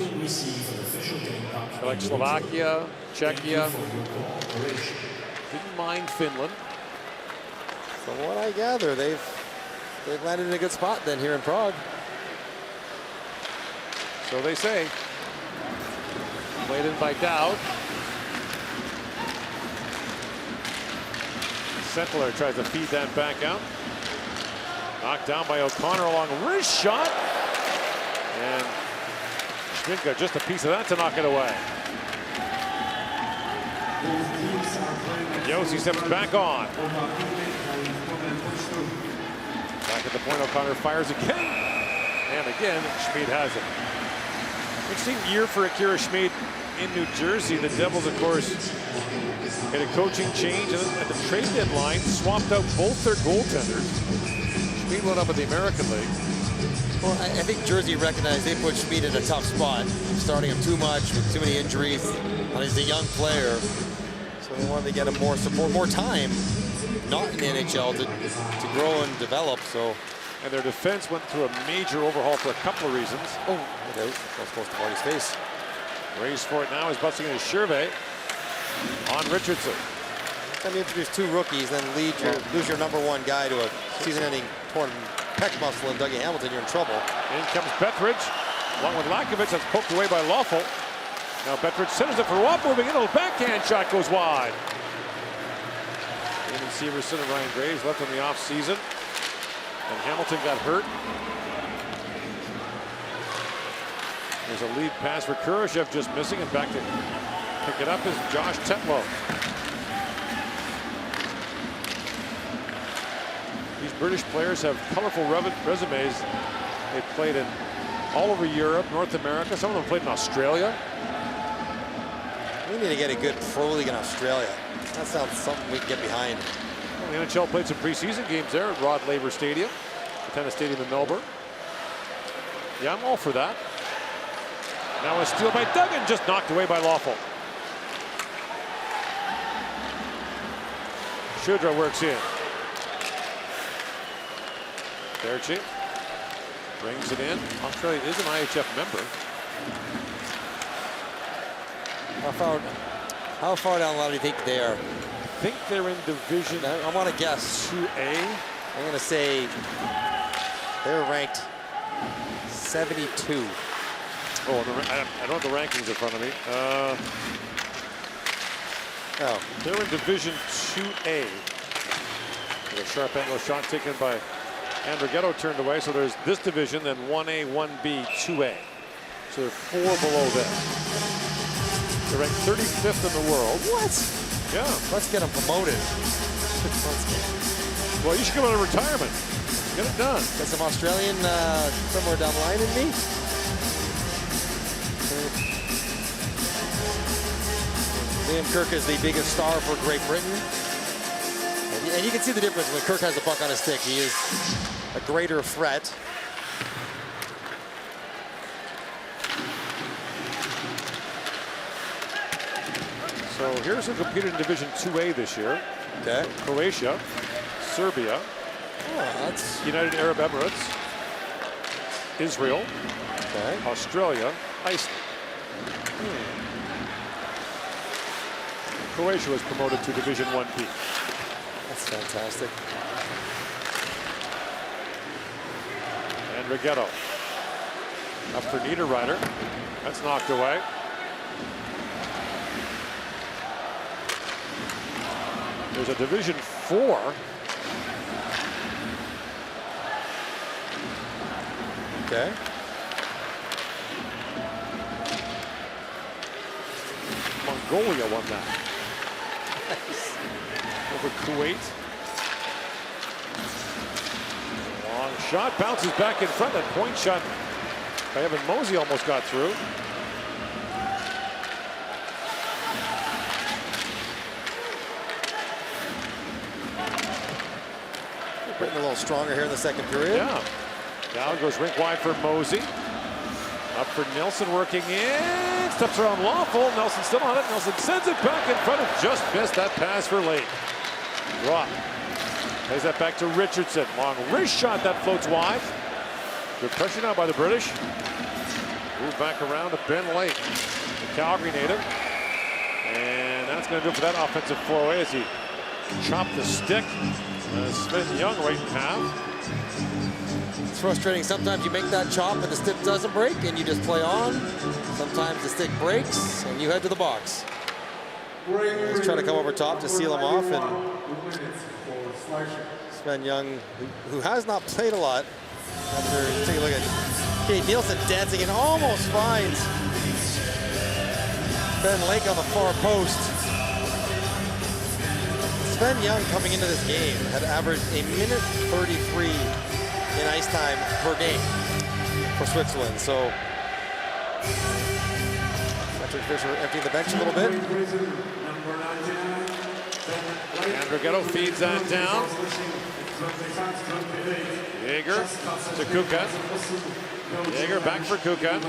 Speaker 4: Like Slovakia, Czechia. Didn't mind Finland.
Speaker 5: From what I gather, they've landed in a good spot then here in Prague.
Speaker 4: So they say. Played in by Dowd. Settler tries to feed that back out. Knocked down by O'Connor along wrist shot. And Schmid got just a piece of that to knock it away. Yossi steps back on. Back at the point, O'Connor fires again. And again, Schmid has it. Interesting year for Akira Schmid in New Jersey. The Devils, of course, had a coaching change and at the trade deadline swapped out both their goaltenders. Schmid went up at the American League.
Speaker 5: Well, I think Jersey recognized they put Schmid in a tough spot, starting him too much with too many injuries. And he's a young player, so they wanted to get him more support, more time, not in the NHL to grow and develop. So,
Speaker 4: and their defense went through a major overhaul for a couple of reasons.
Speaker 5: Oh, that was close to Marty's face.
Speaker 4: Raised for it now is busting into Shervay on Richardson.
Speaker 5: Then you introduce 2 rookies, then lose your number 1 guy to a season-ending torn pec muscle in Dougie Hamilton, you're in trouble.
Speaker 4: In comes Betridge, along with Lakovic. That's poked away by Lawful. Now Betridge centers it for Watt, moving in. A backhand shot goes wide. Damon Severson and Ryan Graves left in the offseason. And Hamilton got hurt. There's a lead pass for Kurashev, just missing, and back to pick it up is Josh Tetlow. These British players have colorful resumes. They've played in all over Europe, North America. Some of them played in Australia.
Speaker 5: We need to get a good pro league in Australia. That sounds something we can get behind.
Speaker 4: The NHL played some preseason games there at Rod Laver Stadium, the tennis stadium in Melbourne. Yeah, I'm all for that. Now a steal by Duggan, just knocked away by Lawful. Shudra works in. Berchi brings it in. Australia is an IIHF member.
Speaker 5: How far down the line do you think they are?
Speaker 4: I think they're in division.
Speaker 5: I want to guess
Speaker 4: 2A.
Speaker 5: I'm going to say they're ranked 72.
Speaker 4: Oh, I don't have the rankings in front of me.
Speaker 5: Oh,
Speaker 4: They're in Division 2A. With a sharp angle shot taken by Andrighetto turned away. So there's this division, then 1A, 1B, 2A. So they're 4 below them. They're ranked 35th in the world.
Speaker 5: what?
Speaker 4: Yeah.
Speaker 5: Let's get them promoted.
Speaker 4: Well, you should come out of retirement. Get it done.
Speaker 5: Get some Australian somewhere down the line in me. Liam Kirk is the biggest star for Great Britain. And you can see the difference when Kirk has the puck on his stick. He is a greater threat.
Speaker 4: So here's who competed in Division 2A this year.
Speaker 5: Okay.
Speaker 4: Croatia, Serbia,
Speaker 5: That's
Speaker 4: United Arab Emirates, Israel,
Speaker 5: okay.
Speaker 4: Australia, Iceland. Croatia was promoted to Division 1B.
Speaker 5: That's fantastic.
Speaker 4: And Rigetto up for Niederreiter. That's knocked away. There's a Division 4.
Speaker 5: Okay.
Speaker 4: Mongolia won that. Over Kuwait. Long shot, bounces back in front. That point shot by Evan Mosey almost got through.
Speaker 5: Getting a little stronger here in the second period.
Speaker 4: Yeah. Down goes rink wide for Mosey. Up for Nelson working in. Steps around Lawful. Nelson still on it. Nelson sends it back in front and just missed that pass for late. Rock plays that back to Richardson. Long wrist shot that floats wide. Good pressure now by the British. Move back around to Ben Lake, the Calgary native. And that's going to do it for that offensive foray as he chopped the stick. Smith Young right in half.
Speaker 5: It's frustrating. Sometimes you make that chop and the stick doesn't break and you just play on. Sometimes the stick breaks and you head to the box. He's trying to come over top to seal him off, and Sven Young, who has not played a lot. After take a look at Kate Nielsen dancing and almost finds Ben Lake on the far post. Sven Young coming into this game had averaged a minute 33 in ice time per game for Switzerland. So Patrick Fisher emptying the bench a little bit.
Speaker 4: Andrighetto feeds that down. Jaeger to Kuka. Jaeger back for Kuka.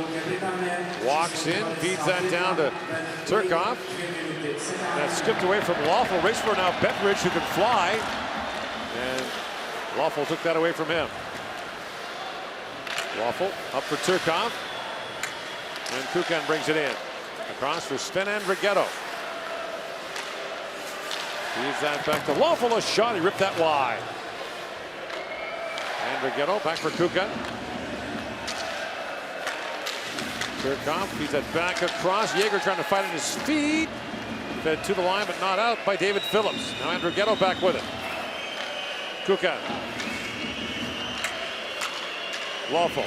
Speaker 4: Walks in, feeds that down to Turkov. That skipped away from Lawful. Race for now Petridge, who can fly. And Lawful took that away from him. Lawful up for Turkov. And Kukan brings it in. Across for Sven Andrighetto. Feeds that back to Lawful. A shot. He ripped that wide. Andrighetto back for Kukan. Turkov feeds that back across. Jaeger trying to fight on his feet. Fed to the line, but not out by David Phillips. Now Andrighetto back with it. Kukan. Lawful.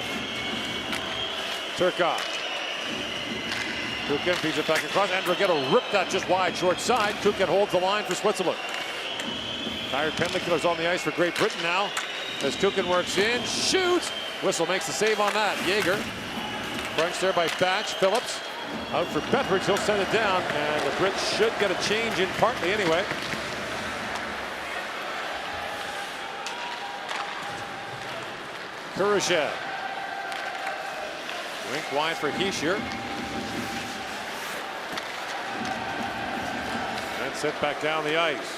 Speaker 4: Turkov. Kukan feeds it back across. Andrighetto ripped that just wide, short side. Kukan holds the line for Switzerland. Tired penalty killers on the ice for Great Britain now. As Kukan works in, shoots. Whistle makes the save on that. Jaeger. Crunched there by Batch. Phillips. Out for Petridge. He'll send it down. And the Brits should get a change in partly anyway. Kurashev. Wink wide for Hischier. And set back down the ice.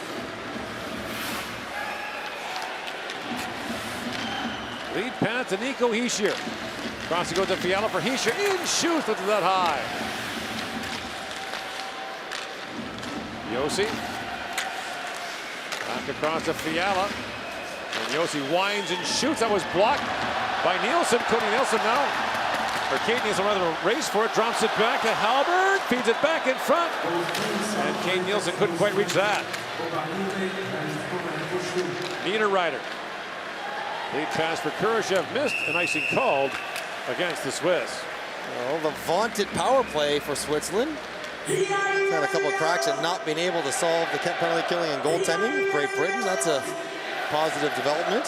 Speaker 4: Lead pass to Nico Hischier. Cross to go to Fiala for Hischier. In shoots, lifted that high. Yossi. Back across to Fiala. And Yossi winds and shoots. That was blocked by Nielsen. Cody Nielsen now. Or Kate Nielsen rather race for it. Drops it back to Halbert. Feeds it back in front. And Kate Nielsen couldn't quite reach that. Niederreiter. Lead pass for Kurashev missed, and icing called against the Swiss.
Speaker 5: Well, the vaunted power play for Switzerland. Had a couple of cracks and not been able to solve the penalty killing and goaltending. Great Britain, that's a positive development.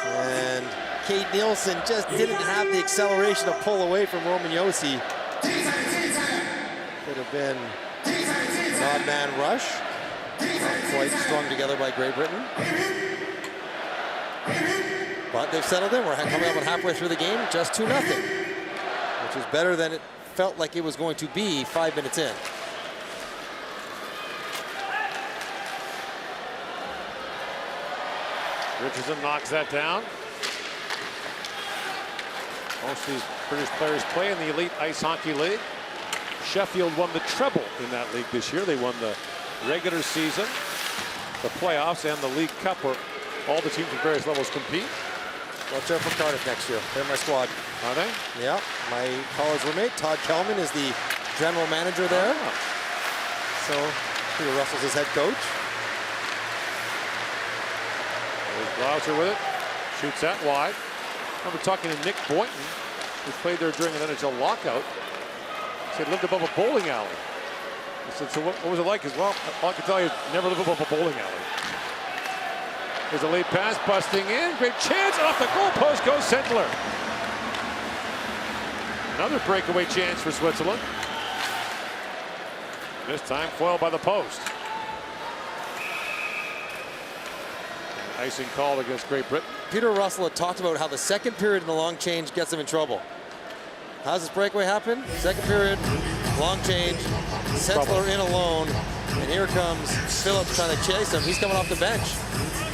Speaker 5: And Kate Nielsen just didn't have the acceleration to pull away from Roman Yossi. Could have been an odd man rush. Not quite strung together by Great Britain. But they've settled in. We're coming up halfway through the game, just 2-0, which is better than it felt like it was going to be 5 minutes in.
Speaker 4: Richardson knocks that down. Most of these British players play in the Elite Ice Hockey League. Sheffield won the treble in that league this year. They won the regular season, the playoffs, and the League Cup, where all the teams at various levels compete.
Speaker 5: Watch out for Cardiff next year. They're my squad.
Speaker 4: Are they?
Speaker 5: Yeah. My college roommate, Todd Kelman, is the general manager there.
Speaker 4: Oh.
Speaker 5: So Peter Russell's his head coach.
Speaker 4: There's Gloucester with it. Shoots that wide. I remember talking to Nick Boynton, who played there during an NHL lockout. He said he lived above a bowling alley. I said, so what was it like? He said, well, all I can tell you, never lived above a bowling alley. There's a late pass, busting in. Great chance. Off the goalpost goes Sentler. Another breakaway chance for Switzerland. This time foiled by the post. Icing called against Great Britain.
Speaker 5: Peter Russell had talked about how the second period in the long change gets him in trouble. How's this breakaway happen? Second period, long change, Sentler in alone, and here comes Phillips trying to chase him. He's coming off the bench.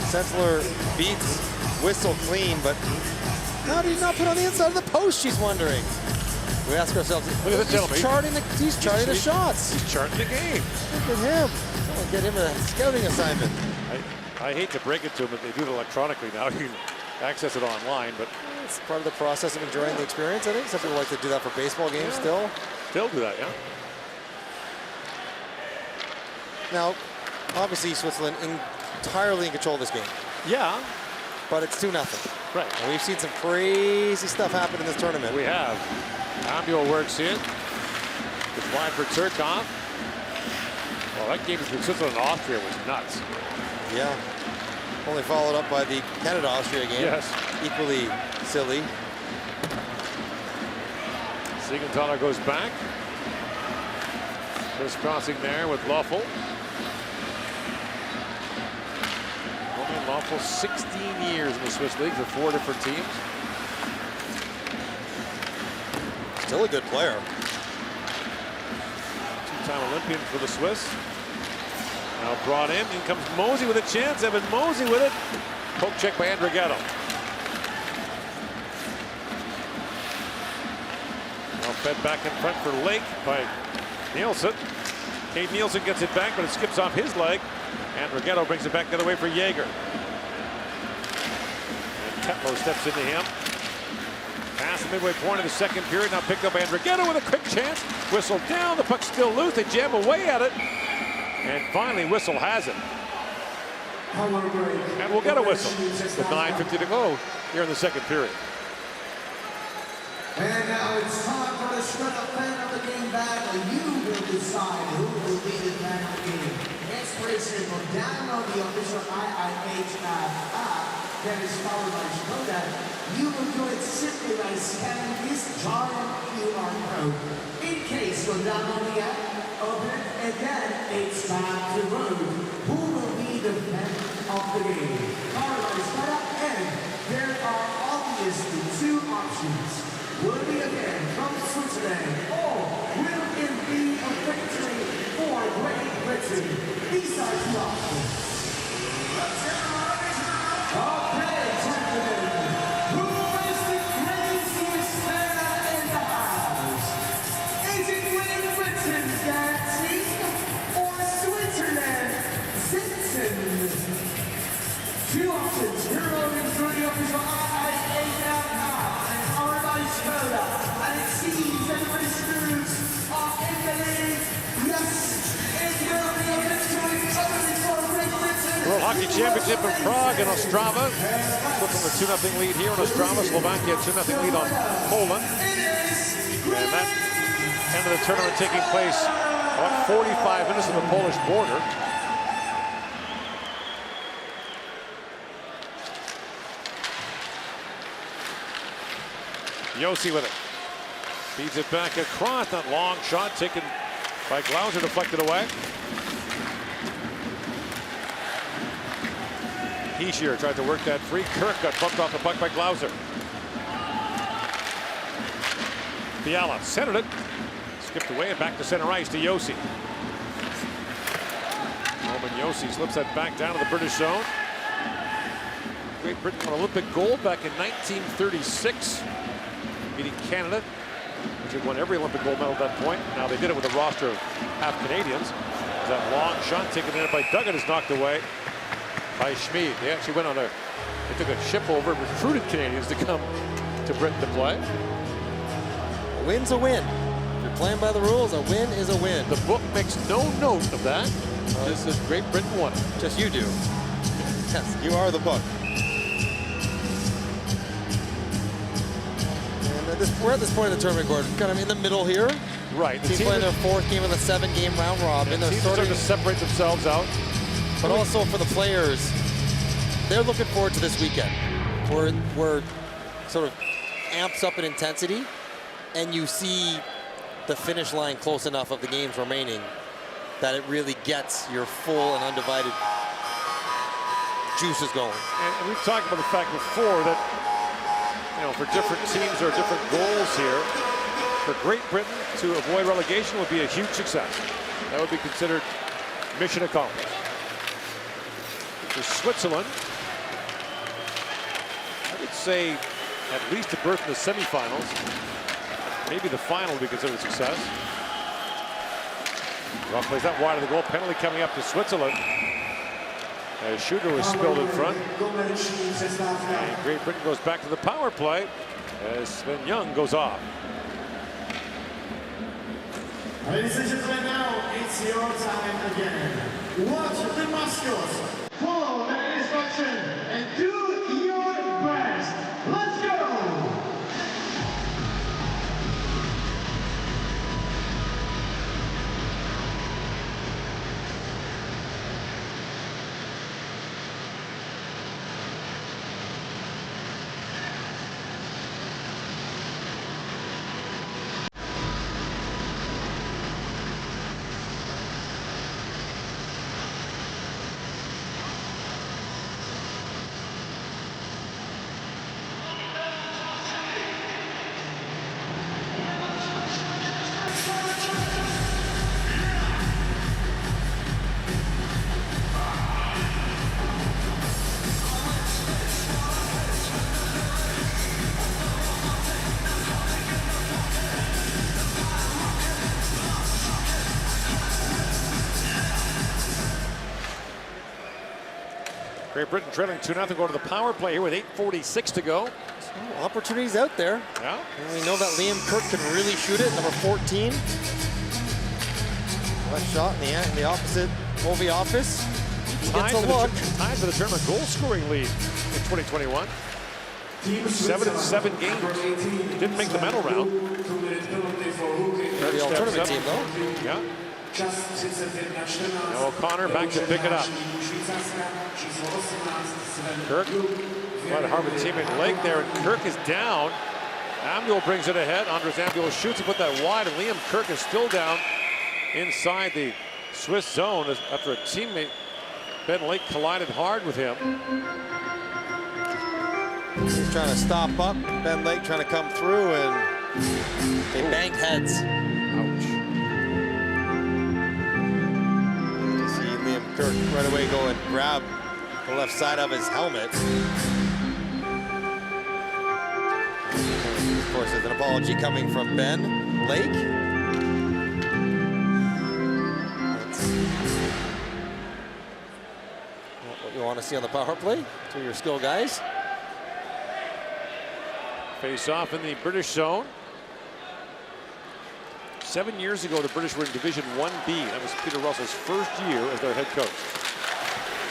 Speaker 5: Sentler beats Whistle clean, but how did he not put on the inside of the post, she's wondering. We ask ourselves,
Speaker 4: look at this gentleman.
Speaker 5: He's charting the shots.
Speaker 4: He's charting the game.
Speaker 5: Look at him. Someone get him a scouting assignment.
Speaker 4: I hate to break it to him, but they do it electronically now. You can access it online, but
Speaker 5: it's part of the process of enjoying the experience, I think. Some people like to do that for baseball games still.
Speaker 4: Still do that, yeah.
Speaker 5: Now, obviously, Switzerland entirely in control of this game.
Speaker 4: Yeah.
Speaker 5: But it's 2-0.
Speaker 4: Right.
Speaker 5: And we've seen some crazy stuff happen in this tournament.
Speaker 4: We have. Ambio works in. It's wide for Turkov. Well, that game between Switzerland and Austria was nuts.
Speaker 5: Yeah. Only followed up by the Canada-Austria game.
Speaker 4: Yes.
Speaker 5: Equally silly.
Speaker 4: Siegenthaler goes back. Crisscrossing there with Loeffel. Only Loeffel 16 years in the Swiss League for 4 different teams.
Speaker 5: Still a good player.
Speaker 4: Two-time Olympian for the Swiss. Now brought in comes Mosey with a chance. Evan Mosey with it. Poke check by Andrighetto. Now fed back in front for Lake by Nielsen. Kate Nielsen gets it back, but it skips off his leg. Andrighetto brings it back the other way for Jaeger. And Tetlow steps into him. Pass the midway point of the second period. Now picked up Andrighetto with a quick chance. Whistle down. The puck's still loose. They jam away at it. And finally, Whistle has it. And we'll get a whistle with 9:50 to go here in the second period.
Speaker 2: And now it's time for the shred of fan of the game battle. You will decide who will be the fan of the game. It's pretty simple. Download the official IIHF app that is powered by Skoda. You will do it simply by scanning this giant QR code. In case you download the app, open it, and then it's time to vote. Who will be the fan of the game? Powered by Skoda, and there are is the two options. Will it be again from Switzerland or will it be a victory for Great Britain? These are two options. Okay, gentlemen, who is the craziest fella in the house? Is it Great Britain dancing or Switzerland sitting? Two options. Here are the 30 options for IIHF and everybody's Skoda. And it seems everybody's screws are in the lead. Yes, it will be a victory totally for Great Britain.
Speaker 4: World Hockey Championship in Prague and Ostrava. Switzerland a 2-0 lead here in Ostrava. Slovakia 2-0 lead on Poland. And that end of the tournament taking place about 45 minutes from the Polish border. Josi with it. Feeds it back across. That long shot taken by Glauser, deflected away. Heischer tried to work that free. Kirk got bumped off the puck by Glauser. Fiala centered it. Skipped away and back to center ice to Josi. Roman Josi slips that back down to the British zone. Great Britain won Olympic gold back in 1936. Beating Canada, which had won every Olympic gold medal at that point. Now they did it with a roster of half Canadians. That long shot taken in by Duggan is knocked away by Schmid. They actually went on they took a ship over and recruited Canadians to come to Britain to play.
Speaker 5: A win's a win. If you're playing by the rules, a win is a win.
Speaker 4: The book makes no note of that. This is Great Britain won.
Speaker 5: Just you do. Yes, you are the book. We're at this point in the tournament, Gordon, kind of in the middle here.
Speaker 4: Right.
Speaker 5: Teams playing their 4th game of the 7-game round robin. They're
Speaker 4: starting to separate themselves out.
Speaker 5: But also for the players, they're looking forward to this weekend. We're sort of amps up in intensity, and you see the finish line close enough of the games remaining that it really gets your full and undivided juices going.
Speaker 4: And we've talked about the fact before that, you know, for different teams, there are different goals here. For Great Britain to avoid relegation would be a huge success. That would be considered mission accomplished. For Switzerland, I would say at least a berth in the semifinals. Maybe the final would be considered a success. Rock plays that wide of the goal. Penalty coming up to Switzerland. As Shooter was spilled in front. And Great Britain goes back to the power play as Sven Young goes off.
Speaker 1: Ladies and gentlemen, now it's your time again. Watch the mascots, follow the instruction, and do your best. Let's go!
Speaker 4: Great Britain trailing 2-0, go to the power play here with 8:46 to go.
Speaker 5: Oh, opportunities out there.
Speaker 4: Yeah.
Speaker 5: And we know that Liam Kirk can really shoot it, number 14. Left shot in the opposite Ovi office. Gets a look.
Speaker 4: Tied for the tournament goal scoring lead in 2021. 7-7 games. Didn't make the medal round.
Speaker 5: The alternative team, though.
Speaker 4: Yeah. Now O'Connor back to pick it up. Kirk, quite a Harvard teammate Lake there, and Kirk is down. Ambuel brings it ahead. Andres Ambuel shoots and put that wide, and Liam Kirk is still down inside the Swiss zone after a teammate, Ben Lake, collided hard with him.
Speaker 5: He's trying to stop up. Ben Lake trying to come through, and they banged heads.
Speaker 4: Ouch.
Speaker 5: You see Liam Kirk right away go and grab the left side of his helmet. Of course, there's an apology coming from Ben Lake. That's what you want to see on the power play to your skill guys.
Speaker 4: Face off in the British zone. 7 years ago, the British were in Division 1B. That was Peter Russell's first year as their head coach.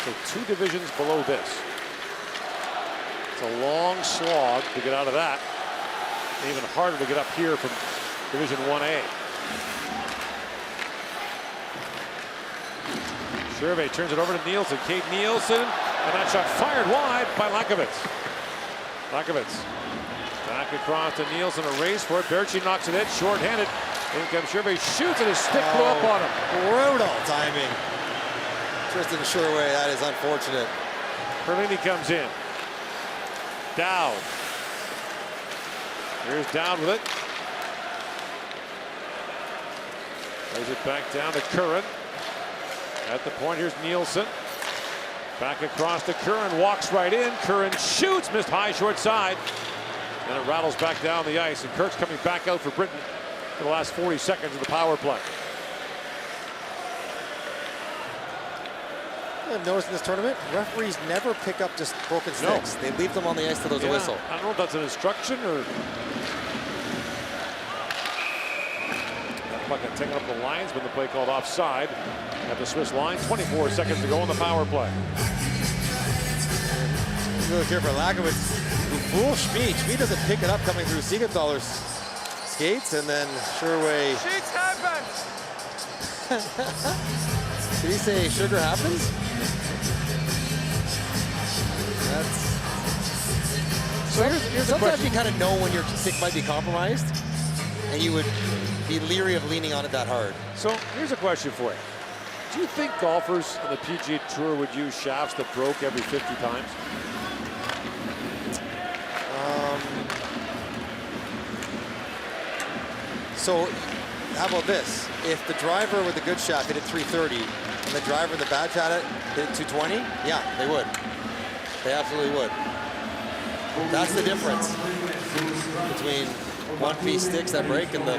Speaker 4: So 2 divisions below this. It's a long slog to get out of that. And even harder to get up here from Division 1A. Shervay turns it over to Nielsen. Kate Nielsen. And that shot fired wide by Lakovitz. Lakovitz. Back across to Nielsen, a race for it. Berchi knocks it in, short-handed. In comes Shervay, shoots, and his stick blew up on him.
Speaker 5: Brutal timing. Tristan Sherway, that is unfortunate.
Speaker 4: Perlini comes in. Dowd. Here's Dowd with it. Plays it back down to Curran. At the point, here's Nielsen. Back across to Curran, walks right in. Curran shoots, missed high, short side. And it rattles back down the ice, and Kirk's coming back out for Britain for the last 40 seconds of the power play.
Speaker 5: I've noticed in this tournament, referees never pick up just broken sticks. No. They leave them on the ice till there's a whistle.
Speaker 4: I don't know if that's an instruction or... That puck got taken up the lines when the play called offside at the Swiss line. 24 seconds to go on the power play.
Speaker 5: Really here for Lakovitz. Full Schmid. Schmid doesn't pick it up coming through Siegenthaler's skates, and then Sherway.
Speaker 6: Shit happens.
Speaker 5: Did he say sugar happens? That's. So here's sometimes you kind of know when your stick might be compromised, and you would be leery of leaning on it that hard.
Speaker 4: So here's a question for you. Do you think golfers on the PGA Tour would use shafts that broke every 50 times?
Speaker 5: So how about this? If the driver with the good shaft hit it 330 and the driver with the bad shaft hit it 220, yeah, they would. They absolutely would. That's the difference between one-piece sticks that break and the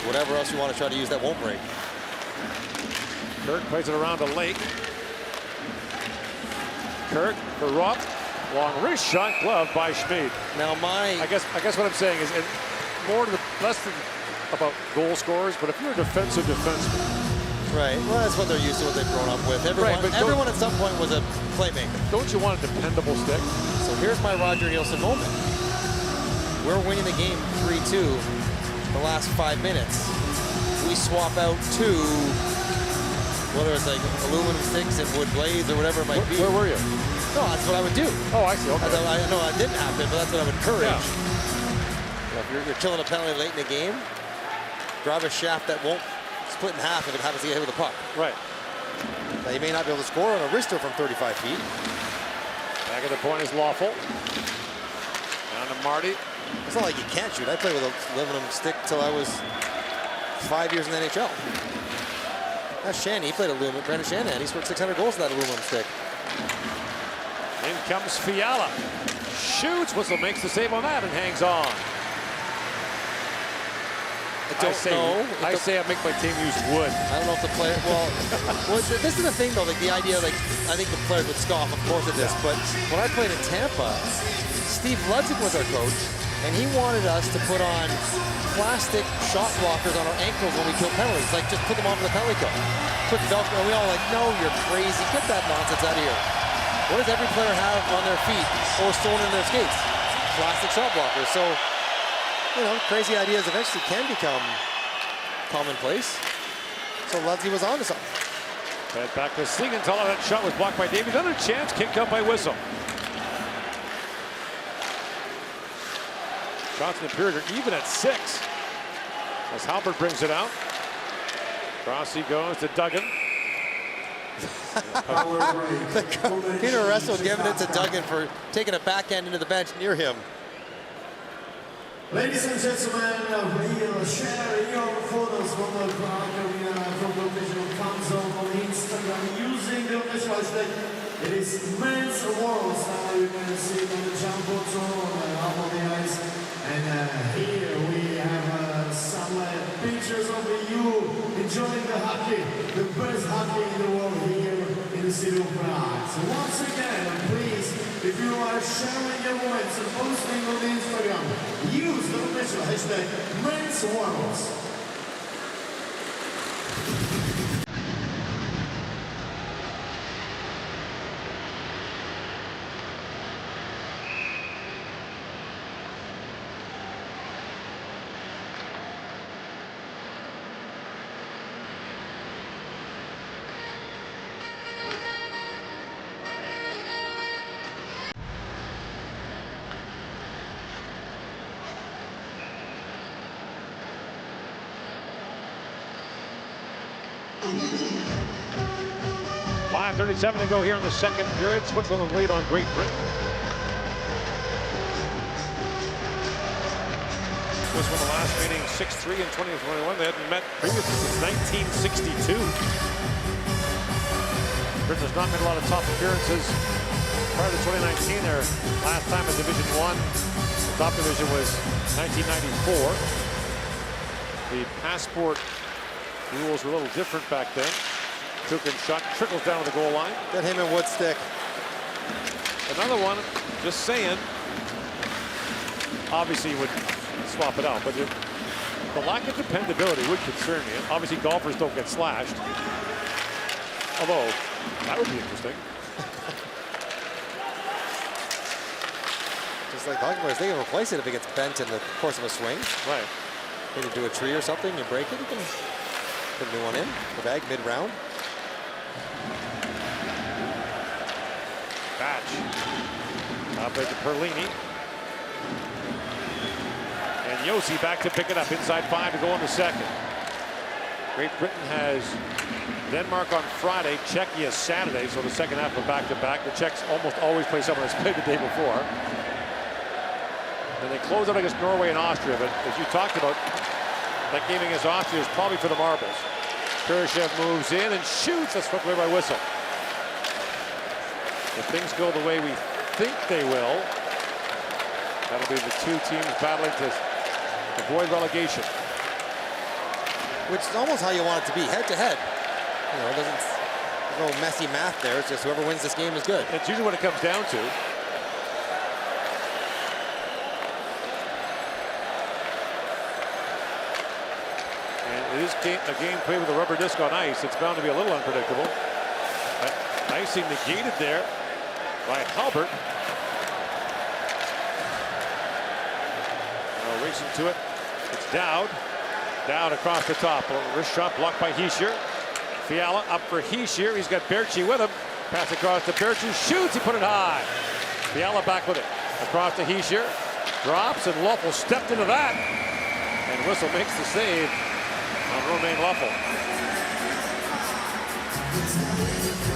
Speaker 5: whatever else you want to try to use that won't break.
Speaker 4: Kirk plays it around to Lake. Kirk for Rupp. Long wrist shot, glove by Schmid.
Speaker 5: Now
Speaker 4: I guess what I'm saying is, and more to the less than about goal scorers, but if you're a defensive defenseman,
Speaker 5: right? Well, that's what they're used to, what they've grown up with. Everyone at some point was a playmaker.
Speaker 4: Don't you want a dependable stick?
Speaker 5: So here's my Roger Nielsen moment. We're winning the game 3-2. The last 5 minutes, we swap out 2. Whether it's like aluminum sticks and wood blades or whatever it might be.
Speaker 4: Where were you?
Speaker 5: No, that's what I would do.
Speaker 4: Oh, I see. Okay.
Speaker 5: I know that didn't happen, but that's what I would encourage.
Speaker 4: Yeah.
Speaker 5: If you're killing a penalty late in the game, grab a shaft that won't split in half if it happens to get hit with a puck.
Speaker 4: Right.
Speaker 5: Now, you may not be able to score on a wrister from 35 feet.
Speaker 4: Back at the point is Lawful. Down to Marty.
Speaker 5: It's not like you can't shoot. I played with a aluminum stick till I was 5 years in the NHL. That's Shanny. He played aluminum. Brandon Shanahan. He scored 600 goals with that aluminum stick.
Speaker 4: In comes Fiala. Shoots. Whistle makes the save on that and hangs on. I say I make my team use wood.
Speaker 5: I don't know if the player. Well, this is the thing though. Like the idea, like I think the players would scoff, of course, at this. Yeah. But when I played in Tampa, Steve Ludzik was our coach, and he wanted us to put on plastic shot blockers on our ankles when we kill penalties. Like just put them on for the penalty kill. Put Velcro, and we all like, no, you're crazy. Get that nonsense out of here. What does every player have on their feet or sewn in their skates? Plastic shot blockers. So, you know, crazy ideas eventually can become commonplace. So Ludzik was on to something.
Speaker 4: Fed back to Siegenthaler. That shot was blocked by Davies. Another chance, kicked out by Whistle. Shots in the period are even at 6. As Halbert brings it out. Cross he goes to Duggan.
Speaker 5: Peter Russell giving it to Duggan for taking a backhand into the bench near him.
Speaker 1: Ladies and gentlemen, we'll share your photos from the Prague Arena from the official console on Instagram using the official hashtag. It is men's worlds. Now you can see it on the jumbotron up on the ice. And here we have some pictures of you enjoying the hockey, the best hockey in the world here in the city of Prague. So once again, please, if you are sharing your moments and posting on the Instagram, use the official hashtag men's worlds.
Speaker 4: .5:37 to go here in the second period. Switzerland lead on Great Britain. Swiss won the last meeting 6-3 in 2021. They hadn't met previously since 1962. Britain has not made a lot of top appearances prior to 2019. Their last time in Division 1, the top division was 1994. The passport rules were a little different back then. Tukin shot trickles down to the goal line.
Speaker 5: Get him in wood stick.
Speaker 4: Another one, just saying. Obviously, you would swap it out, but the lack of dependability would concern me. Obviously, golfers don't get slashed. Although, that would be interesting.
Speaker 5: Just like hockey players, they can replace it if it gets bent in the course of a swing.
Speaker 4: Right.
Speaker 5: Maybe do a tree or something, you break it, you can put a new one in the bag mid-round.
Speaker 4: Batch. Up to Perlini. And Yossi back to pick it up. Inside 5 to go in the second. Great Britain has Denmark on Friday, Czechia Saturday, so the second half of back-to-back. The Czechs almost always play someone that's played the day before. And they close out against Norway and Austria, but as you talked about, that game against Austria is probably for the marbles. Kurashev moves in and shoots. That's swept away by whistle. If things go the way we think they will, that'll be the two teams battling to avoid relegation.
Speaker 5: Which is almost how you want it to be, head-to-head. You know, there's no messy math there. It's just whoever wins this game is good.
Speaker 4: It's usually what it comes down to. And it is a game played with a rubber disc on ice. It's bound to be a little unpredictable. Icing negated there by Halbert. Now racing to it. It's Dowd. Dowd across the top. A wrist shot blocked by Hischier. Fiala up for Hischier. He's got Berchi with him. Pass across to Berchi. Shoots. He put it high. Fiala back with it. Across to Hischier. Drops, and Loeffel stepped into that. And Whistle makes the save on Romain Loeffel.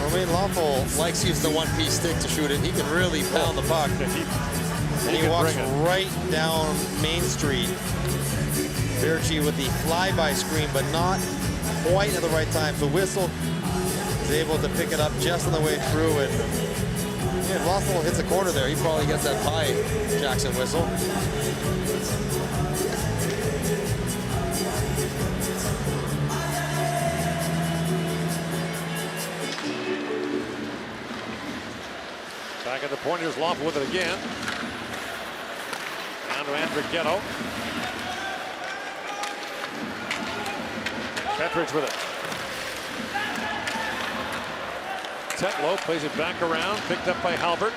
Speaker 5: Romain Loeffel likes to use the one-piece stick to shoot it. He can really pound the puck. And he walks right down Main Street. Berchi with the flyby screen, but not quite at the right time. So Whistle is able to pick it up just on the way through. And yeah, Loeffel hits a corner there. He probably gets that pie, Jackson Whistle.
Speaker 4: Back at the point, here's Loeffel with it again. Down to Andrighetto. Petridge with it. Tetlow plays it back around, picked up by Halbert.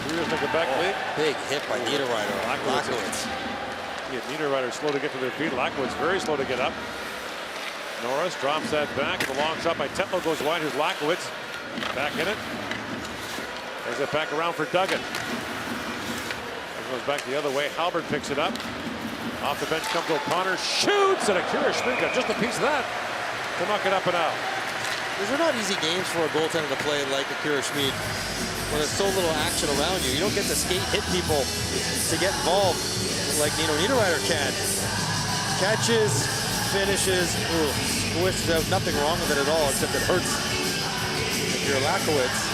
Speaker 4: Brewers make a back lead.
Speaker 5: Big hit by Niederreiter. Lackowitz.
Speaker 4: Yeah, Niederreiter slow to get to their feet. Lackowitz very slow to get up. Norris drops that back. The long shot by Tetlow goes wide. Here's Lackowitz. Back in it. Plays it back around for Duggan. It goes back the other way. Halbert picks it up. Off the bench comes O'Connor. Shoots, and Akira Schmid got just a piece of that. to knock it up and out.
Speaker 5: These are not easy games for a goaltender to play like Akira Schmid when there's so little action around you. You don't get to skate, hit people to get involved like Nino Niederreiter can. Catches, finishes, squishes out. Nothing wrong with it at all, except it hurts if you're Lakowitz.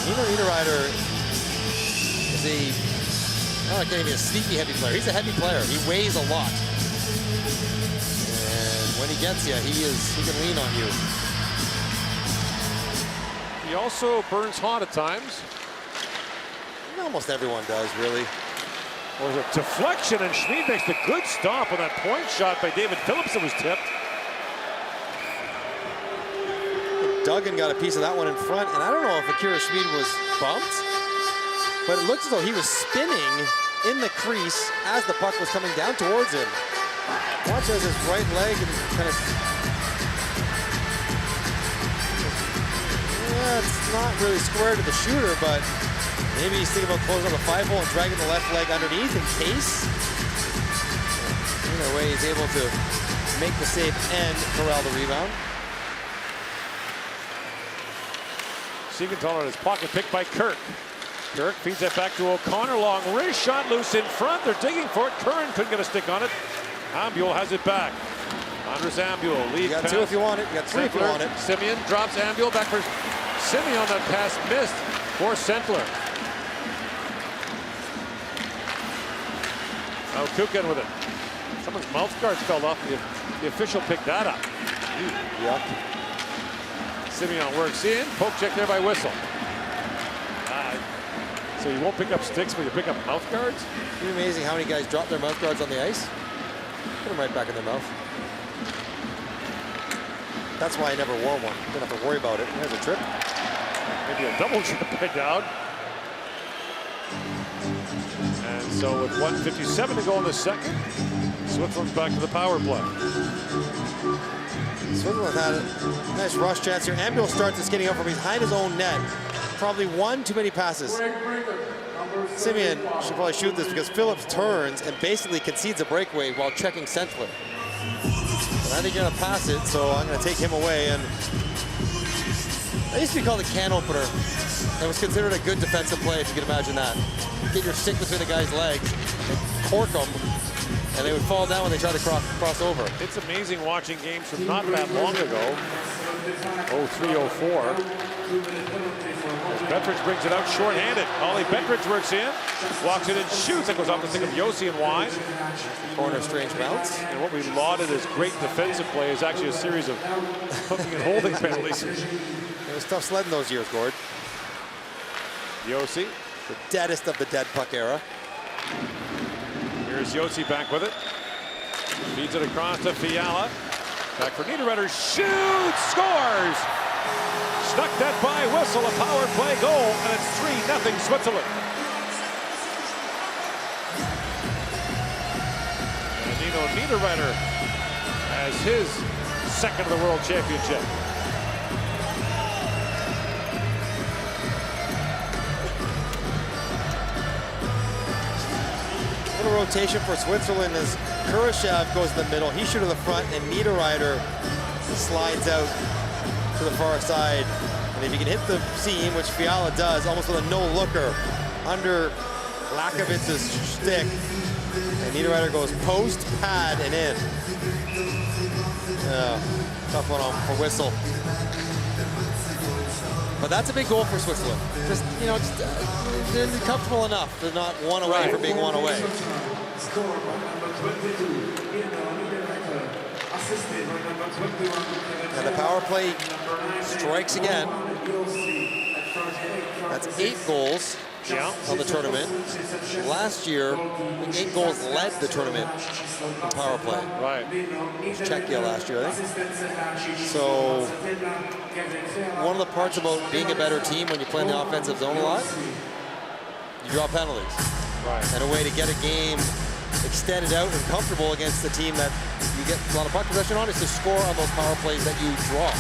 Speaker 5: Nino Niederreiter is I can't even a sneaky heavy player. He's a heavy player. He weighs a lot. And when he gets you, he can lean on you.
Speaker 4: He also burns hot at times.
Speaker 5: Almost everyone does, really.
Speaker 4: Well, there's a deflection, and Schmid makes the good stop on that point shot by David Phillips that was tipped.
Speaker 5: Duggan got a piece of that one in front, and I don't know if Akira Schmid was bumped, but it looks as though he was spinning in the crease as the puck was coming down towards him. Watch as his right leg and kind of... Yeah, it's not really square to the shooter, but maybe he's thinking about closing on the 5-hole and dragging the left leg underneath in case. Either way, he's able to make the save and corral the rebound.
Speaker 4: Siegenthaler in his pocket, picked by Kirk. Kirk feeds it back to O'Connor. Long wrist shot, loose in front. They're digging for it. Curran couldn't get a stick on it. Ambuel has it back. Andres Ambuel lead.
Speaker 5: You got
Speaker 4: pass.
Speaker 5: two if you want it. You got three if you want it.
Speaker 4: Simeon drops Ambuel back for Simeon. That pass missed for Sentler. Now Kukin with it. Someone's mouth guards fell off. The official picked that up.
Speaker 5: Yuck.
Speaker 4: Simeon works in. Poke check there by Whistle. So you won't pick up sticks, but you pick up mouth guards?
Speaker 5: It's amazing how many guys drop their mouth guards on the ice. Put them right back in their mouth. That's why I never wore one. Don't have to worry about it. There's a trip.
Speaker 4: Maybe a double trip by Dowd. And so with 1:57 to go in the second, Switzerland's back to the power play.
Speaker 5: Switzerland had a nice rush chance here. Ambuel starts skating out from behind his own net. Probably one too many passes. Simeon should probably shoot this because Phillips turns and basically concedes a breakaway while checking Sentler. And I think you're going to pass it, so I'm going to take him away. And that used to be called a can opener. It was considered a good defensive play, if you can imagine that. Get your stick between the guy's legs and cork them, and they would fall down when they try to cross over.
Speaker 4: It's amazing watching games from not that long ago. 03-04. As Bettridge brings it out short-handed. Ollie Bettridge works in, walks it and shoots. That goes off the stick of Yossi and wide.
Speaker 5: Corner strange bounce.
Speaker 4: And what we lauded as great defensive play is actually a series of hooking and holding penalties.
Speaker 5: It was tough sledding those years, Gord.
Speaker 4: Yossi.
Speaker 5: The deadest of the dead puck era.
Speaker 4: Here's Yossi back with it. Feeds it across to Fiala. Back for Niederreiter. Shoots! Scores! Snuck that by Whistle. A power play goal. And it's 3-0 Switzerland. And Nino Niederreiter has his second of the World Championship.
Speaker 5: Little rotation for Switzerland as Kurashev goes to the middle. He shoots to the front, and Niederreiter slides out to the far side. And if you can hit the seam, which Fiala does, almost with a no-looker under Lakovitz's stick, and Niederreiter goes post, pad, and in. Tough one for Whistle. But that's a big goal for Switzerland. Just, they're comfortable enough. They're not one away from being one away. And the power play strikes again. That's 8 goals on the tournament. Last year, 8 goals led the tournament in power play.
Speaker 4: Right.
Speaker 5: Czechia last year, I think. So, one of the parts about being a better team when you play in the offensive zone a lot, you draw penalties.
Speaker 4: Right.
Speaker 5: And a way to get a game extended out and comfortable against the team that you get a lot of puck possession on is to score on those power plays that you draw.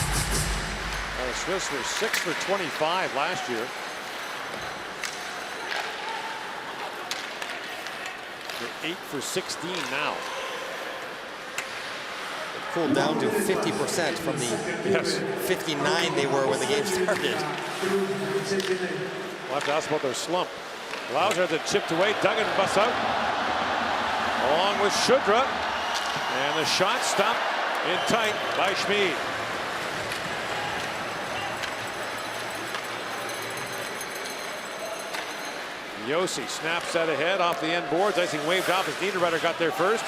Speaker 4: The Swiss were 6 for 25 last year. They're 8 for 16 now.
Speaker 5: cooled down to 50% from the 59 they were when the game started.
Speaker 4: We'll have to ask about their slump. Lauser has it chipped away. Duggan busts out. Along with Shudra. And the shot stopped in tight by Schmid. Yossi snaps that ahead off the end boards. Icing waved off as Niederreiter got there first.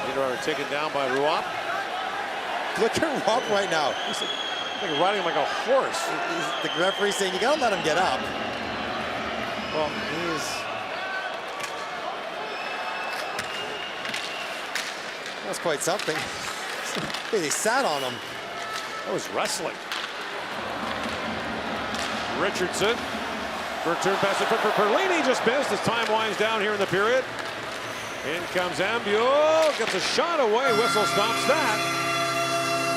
Speaker 4: Niederreiter taken down by Ruop.
Speaker 5: Look at Ruop right now.
Speaker 4: He's like riding like a horse.
Speaker 5: The referee saying you gotta let him get up.
Speaker 4: Well,
Speaker 5: that's quite something. They sat on him.
Speaker 4: That was wrestling. Richardson. Return pass it for Perlini, just missed as time winds down here in the period. In comes Ambuel, gets a shot away, whistle stops that.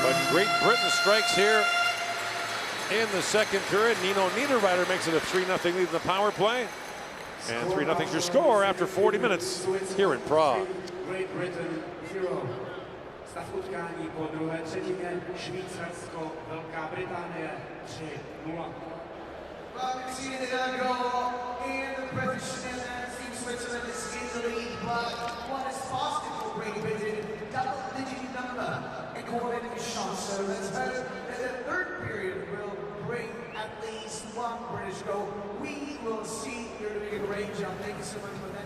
Speaker 4: But Great Britain strikes here in the second period. Nino Niederreiter makes it a 3-0 lead in the power play. And 3-0 is your score after 40 minutes here in Prague.
Speaker 9: Great Britain 0. Stav utkání po druhé třetině Švýcarsko, Velká Británie 3-0.
Speaker 2: We've seen it goal in the position and Team Switzerland is in the lead, but what is positive for Great Britain, double-digit number according to Sean. So let's hope that the third period will bring at least one British goal. We will see. You're doing a great job. Thank you so much for that.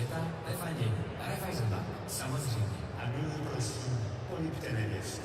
Speaker 10: světa ve fandění. Raiffeisenbank, samozřejmě. A nyní prosím, polípte nevěstu.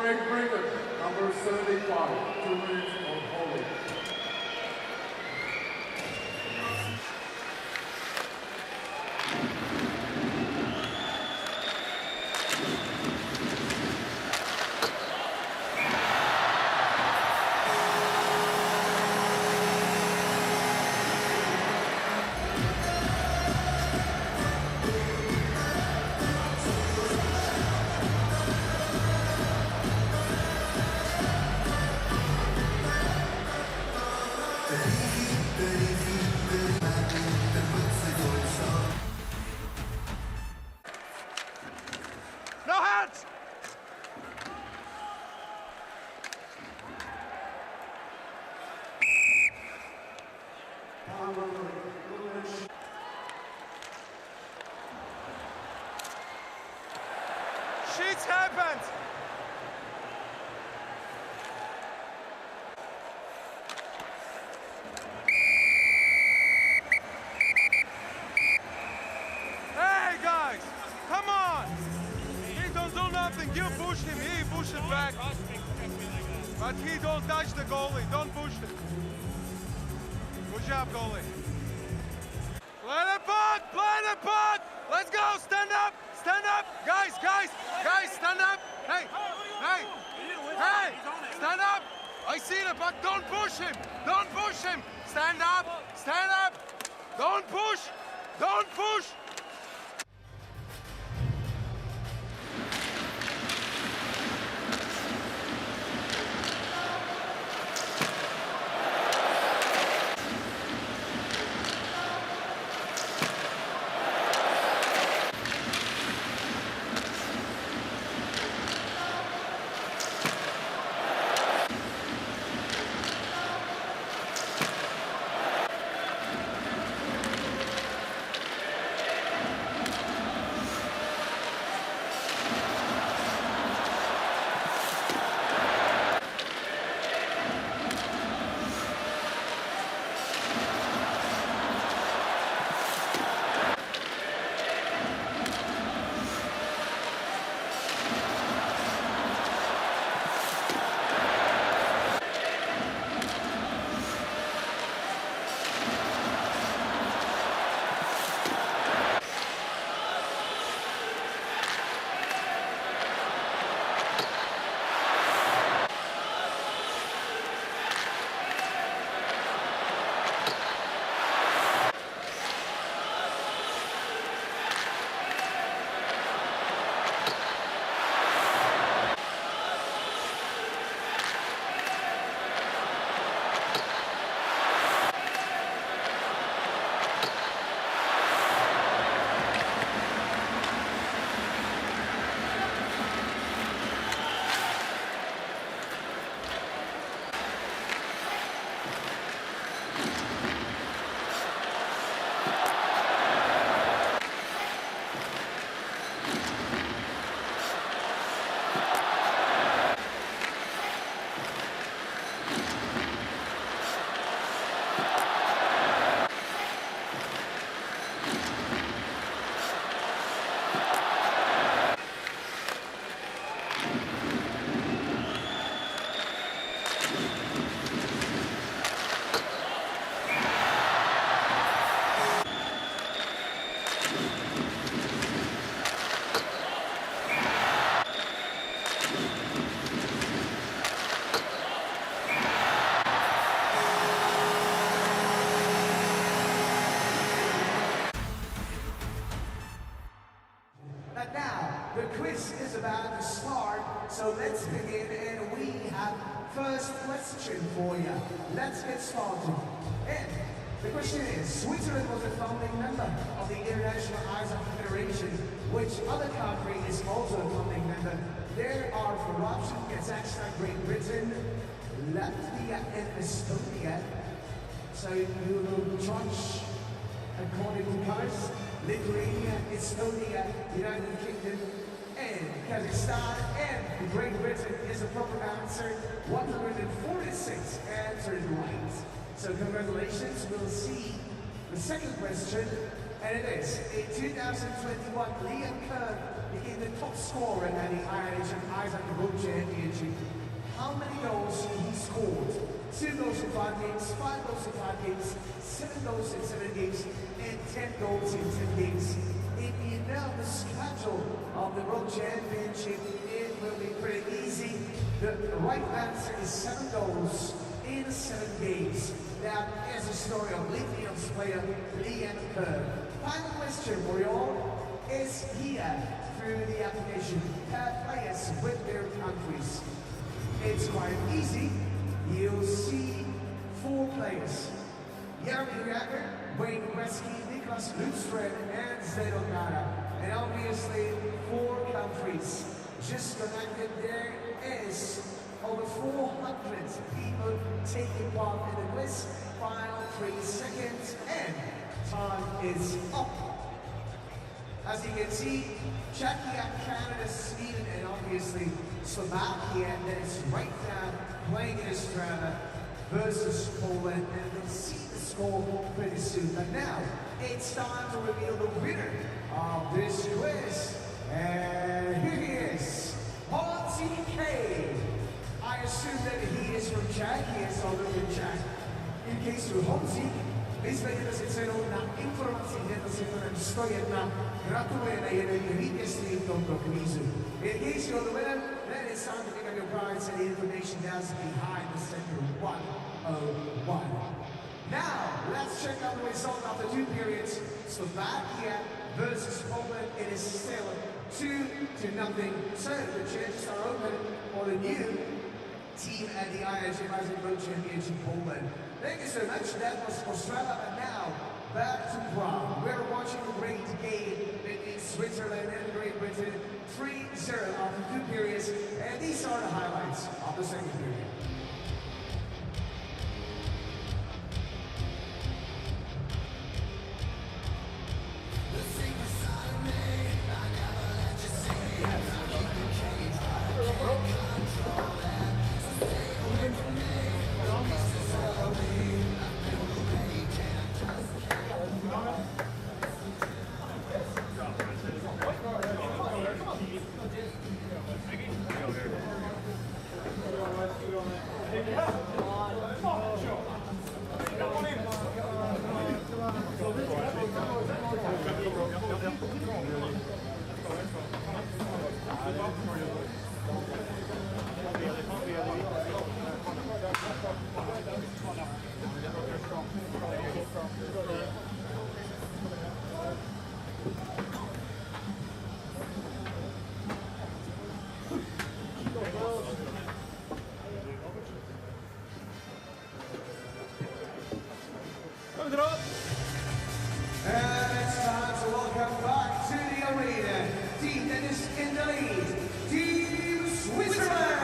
Speaker 3: Greg Brigham, number 75, 2 minutes of holding.
Speaker 6: No hands! Shit's happened! Hey guys, come on! He don't do nothing, you push him, he push it back. But he don't touch the goalie, don't push him. Good job, goalie. Play the puck! Let's go, stand up! Guys, stand up! Hey, stand up! I see the puck, don't push him! Stand up! Don't push!
Speaker 2: about to start, so let's begin, and we have first question for you. Let's get started. And the question is, Switzerland was a founding member of the International Ice Hockey Federation. Which other country is also a founding member? There are for Russia, Kazakhstan, Great Britain, Latvia, and Estonia. So you will judge according to colors. Lithuania, Estonia, United Kingdom, and Kazakhstan, and Great Britain is a proper answer. 146 answered right. So congratulations. We'll see the second question, and it is, in 2021, Liam Kerr became the top scorer at the IIHF Ice Hockey World Championship. How many goals he scored? 2 goals in 5 games, 5 goals in 5 games, 7 goals in 7 games, and 10 goals in 10 games. If you know the schedule of the World Championship, it will be pretty easy. The right answer is 7 goals in 7 games. That is the story of Lithuanian player Liam Kerr. Final question for you all is here through the application. Players with their countries. It's quite easy. You'll see 4 players. Jeremy Jagger, Wayne Gretzky, Niklas Lundström, and Zdeno Chara. And obviously 4 countries. Just connected, there is over 400 people taking part in the quiz. Final 3 seconds, and time is up. As you can see, Czechia, Canada, Sweden, and obviously Slovakia, that is right now playing in Australia versus Poland, and we'll see the score pretty soon. But now, it's time to reveal the winner of this quiz. And here he is, Honzi K. I assume that he is from Czech, he is already Czech. In case you're Honzi, vyzvedete si cenu na informací, kde si to 101. Gratuluji na jeden vítězství v tomto kvízu. In case you're the winner, then it's time to pick up your prize and the information down behind the center 101. Now, let's check out the result after 2 periods. Slovakia versus Poland. It is still 2-0. So the chances are open for the new team at the IIHF Ice Hockey World Championship Poland. Thank you so much. That was Australia, and now back to Prague. We're watching a great game between Switzerland and Great Britain. 3-0 after 2 periods, and these are the highlights of the second period. And it's time to welcome back to the arena. Team that is in the lead, Team Switzerland.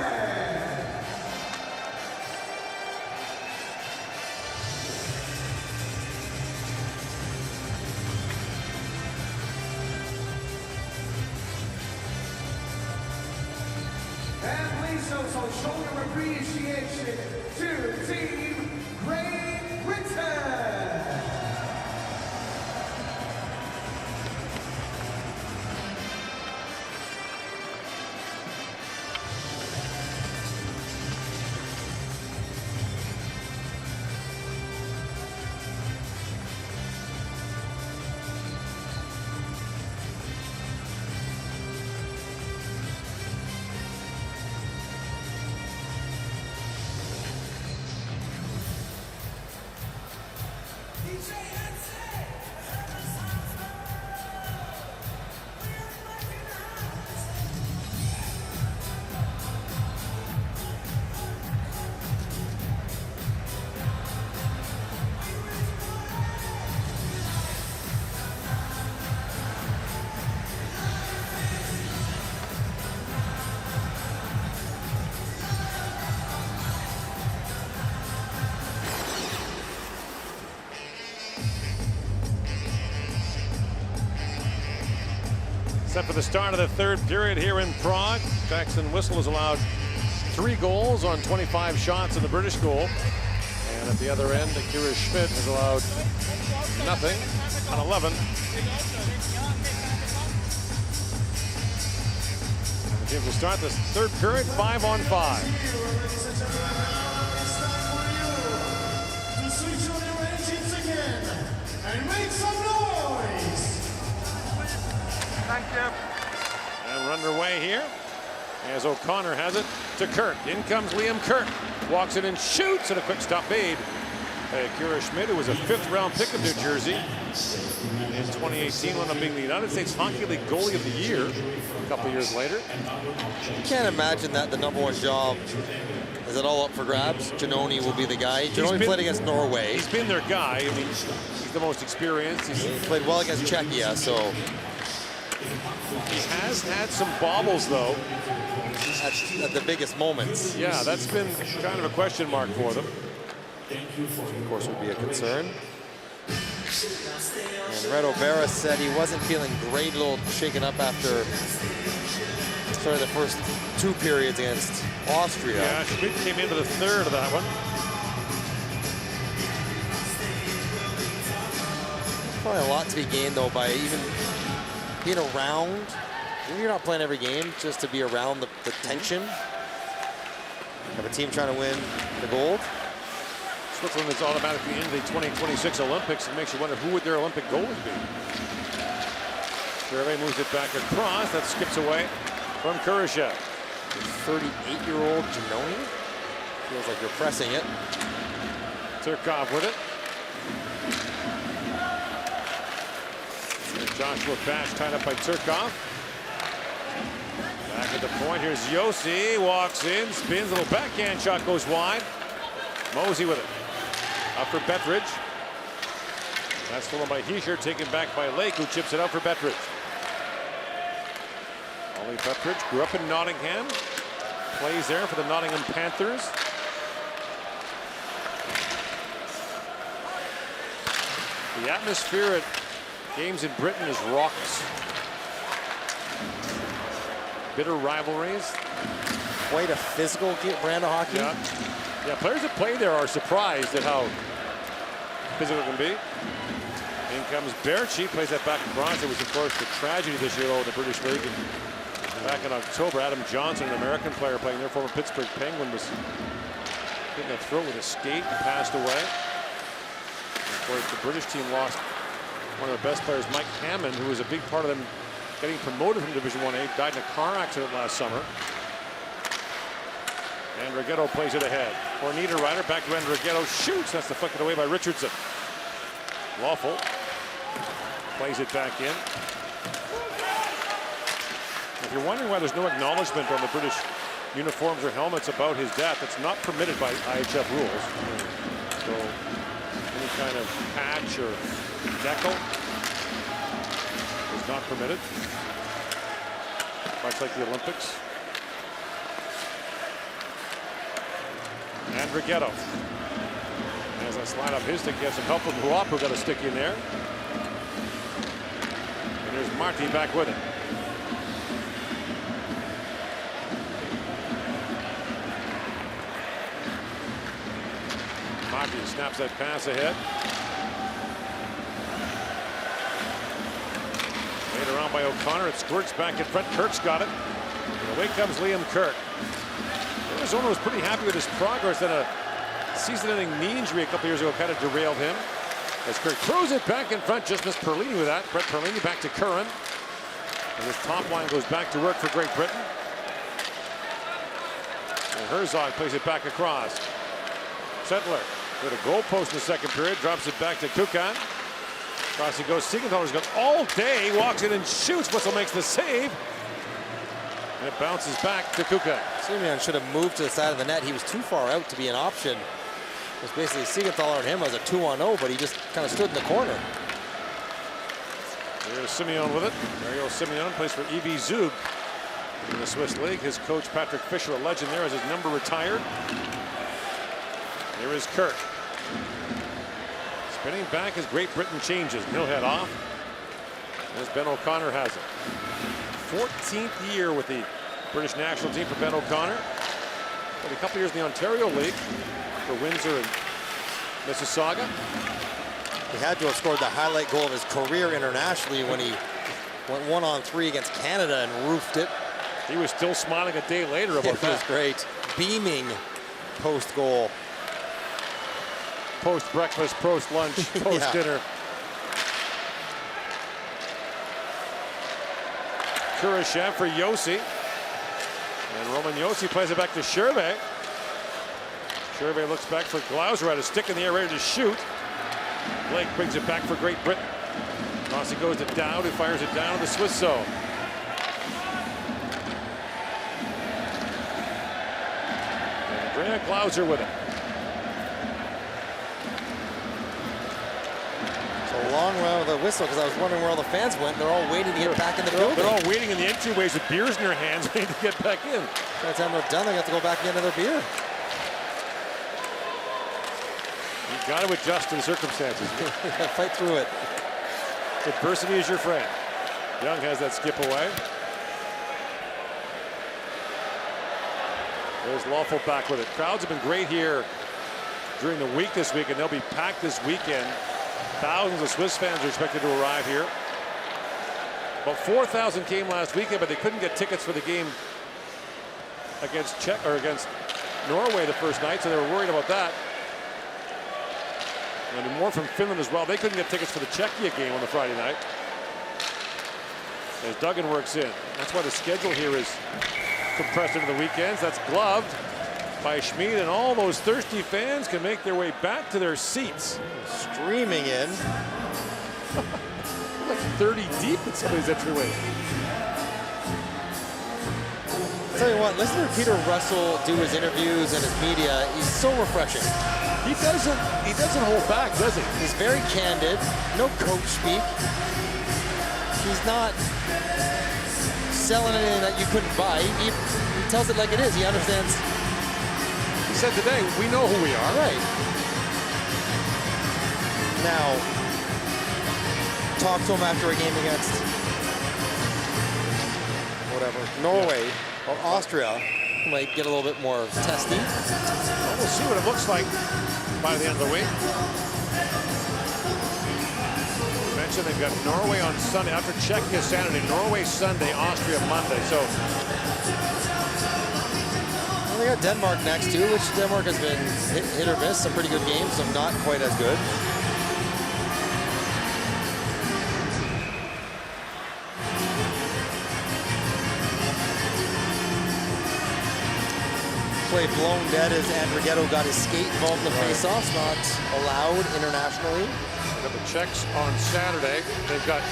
Speaker 2: And please also show your appreciation to Team Great Britain.
Speaker 4: Set for the start of the third period here in Prague. Jackson Whistle has allowed 3 goals on 25 shots in the British goal. And at the other end, Akira Schmidt has allowed nothing on 11. And the team will start this third period 5-on-5.
Speaker 1: And make some noise!
Speaker 6: Thank you.
Speaker 4: And we're underway here as O'Connor has it to Kirk. In comes Liam Kirk. Walks it and shoots, and a quick stop made by Akira Schmidt, who was a 5th-round pick of New Jersey in 2018, wound up being the United States Hockey League Goalie of the Year a couple years later.
Speaker 5: You can't imagine that the #1 job is it all up for grabs. Giannoni will be the guy. Giannoni played against Norway.
Speaker 4: He's been their guy. I mean, he's the most experienced.
Speaker 5: He played well against Czechia, so
Speaker 4: he has had some bobbles though
Speaker 5: at the biggest moments.
Speaker 4: Yeah, that's been kind of a question mark for them.
Speaker 5: Of course, would be a concern. And Reto Barras said he wasn't feeling great, a little shaken up after the first 2 periods against Austria.
Speaker 4: Yeah, Schmidt came into the third of that one.
Speaker 5: Probably a lot to be gained though by even being around. You're not playing every game just to be around the tension. Have a team trying to win the gold.
Speaker 4: Switzerland is automatically into the 2026 Olympics, and makes you wonder who would their Olympic goalie be. Gervais moves it back across. That skips away from Kurashev.
Speaker 5: 38-year-old Giannoni. Feels like you're pressing it.
Speaker 4: Turkov with it. And Joshua Bash tied up by Turkov. Back at the point. Here's Yossi. Walks in, spins. A little backhand shot goes wide. Mosey with it. Up for Bettridge. That's stolen by Heischer. Taken back by Lake, who chips it out for Bettridge. Ollie Bettridge grew up in Nottingham. Plays there for the Nottingham Panthers. The atmosphere at games in Britain is raucous. Bitter rivalries.
Speaker 5: Quite a physical brand of hockey.
Speaker 4: Yeah, players that play there are surprised at how physical it can be. In comes Berchi, plays that back across. It was, of course, the tragedy this year in the British League. And back in October, Adam Johnson, an American player playing there, former Pittsburgh Penguin, was hit in the throat with a skate and passed away. And of course, the British team lost one of their best players, Mike Hammond, who was a big part of them getting promoted from Division 1A, died in a car accident last summer. And Rigetto plays it ahead. For Niederreiter, back to Rigetto, shoots. That's deflected away by Richardson. Lawful plays it back in. If you're wondering why there's no acknowledgement on the British uniforms or helmets about his death, it's not permitted by IIHF rules. So any kind of patch or decal is not permitted, much like the Olympics. And Rigetto has a slide up his stick. He has some help from Huop, who got a stick in there. And there's Marty back with it. Marty snaps that pass ahead. Made around by O'Connor. It squirts back in front. Kirk's got it. And away comes Liam Kirk. Arizona was pretty happy with his progress. Then a season-ending knee injury a couple years ago kind of derailed him. As Kirk throws it back in front, just missed Perlini with that. Brett Perlini back to Curran. And his top line goes back to work for Great Britain. And Herzog plays it back across. Settler with a goal post in the second period, drops it back to Kukan. Across he goes. Siegenthaler's got all day, walks in and shoots. Whistle makes the save. And it bounces back to Kukan.
Speaker 5: Simeon should have moved to the side of the net. He was too far out to be an option. It was basically Siegenthaler and him as a 2-on-0, but he just kind of stood in the corner.
Speaker 4: Here's Simeon with it. Mario Simeon plays for EV Zug in the Swiss League. His coach, Patrick Fisher, a legend there, has his number retired. Here is Kirk. Spinning back as Great Britain changes. Millhead off. As Ben O'Connor has it. 14th year with the British national team for Ben O'Connor. But a couple years in the Ontario League for Windsor and Mississauga.
Speaker 5: He had to have scored the highlight goal of his career internationally when he went 1-on-3 against Canada and roofed it.
Speaker 4: He was still smiling a day later about that.
Speaker 5: It was great. Beaming post-goal.
Speaker 4: Post-breakfast, post-lunch, post-dinner. Kurashev for Yossi. And Roman Yossi plays it back to Shervay. Shervay looks back for Glauser, had a stick in the air ready to shoot. Blake brings it back for Great Britain. Rossi goes to Dowd, who fires it down to the Swiss zone. And Andrea Glauser with it.
Speaker 5: A long round of the whistle, because I was wondering where all the fans went. They're all waiting to get back in the building.
Speaker 4: They're all waiting in the entryways with beers in their hands, waiting to get back in.
Speaker 5: By the time they're done, they got to go back and get another beer.
Speaker 4: You've got to adjust to the circumstances.
Speaker 5: Fight through it.
Speaker 4: Adversity is your friend. Young has that skip away. There's Lawful back with it. Crowds have been great here during the week this week, and they'll be packed this weekend. Thousands of Swiss fans are expected to arrive here. About 4,000 came last weekend, but they couldn't get tickets for the game against against Norway the first night, so they were worried about that. And more from Finland as well. They couldn't get tickets for the Czechia game on the Friday night. As Duggan works in. That's why the schedule here is compressed into the weekends. That's gloved by Schmid, and all those thirsty fans can make their way back to their seats.
Speaker 5: Streaming in.
Speaker 4: Like 30 deep in some of these entryways.
Speaker 5: I'll tell you what, listen to Peter Russell do his interviews and his media. He's so refreshing.
Speaker 4: He doesn't hold back, does he?
Speaker 5: He's very candid. No coach speak. He's not selling anything that you couldn't buy. He tells it like it is. He understands.
Speaker 4: He said today, we know who we are.
Speaker 5: Right. Now, talk to him after a game against whatever, Norway or Austria. Might get a little bit more testy.
Speaker 4: Well, we'll see what it looks like by the end of the week. We mentioned they've got Norway on Sunday, after Czechia Saturday, Norway Sunday, Austria Monday. So
Speaker 5: well, they got Denmark next too, which Denmark has been hit or miss. Some pretty good games, some not quite as good. Play blown dead as Andrighetto got his skate involved in the face-offs, not allowed internationally.
Speaker 4: They've got the Czechs on Saturday. They've got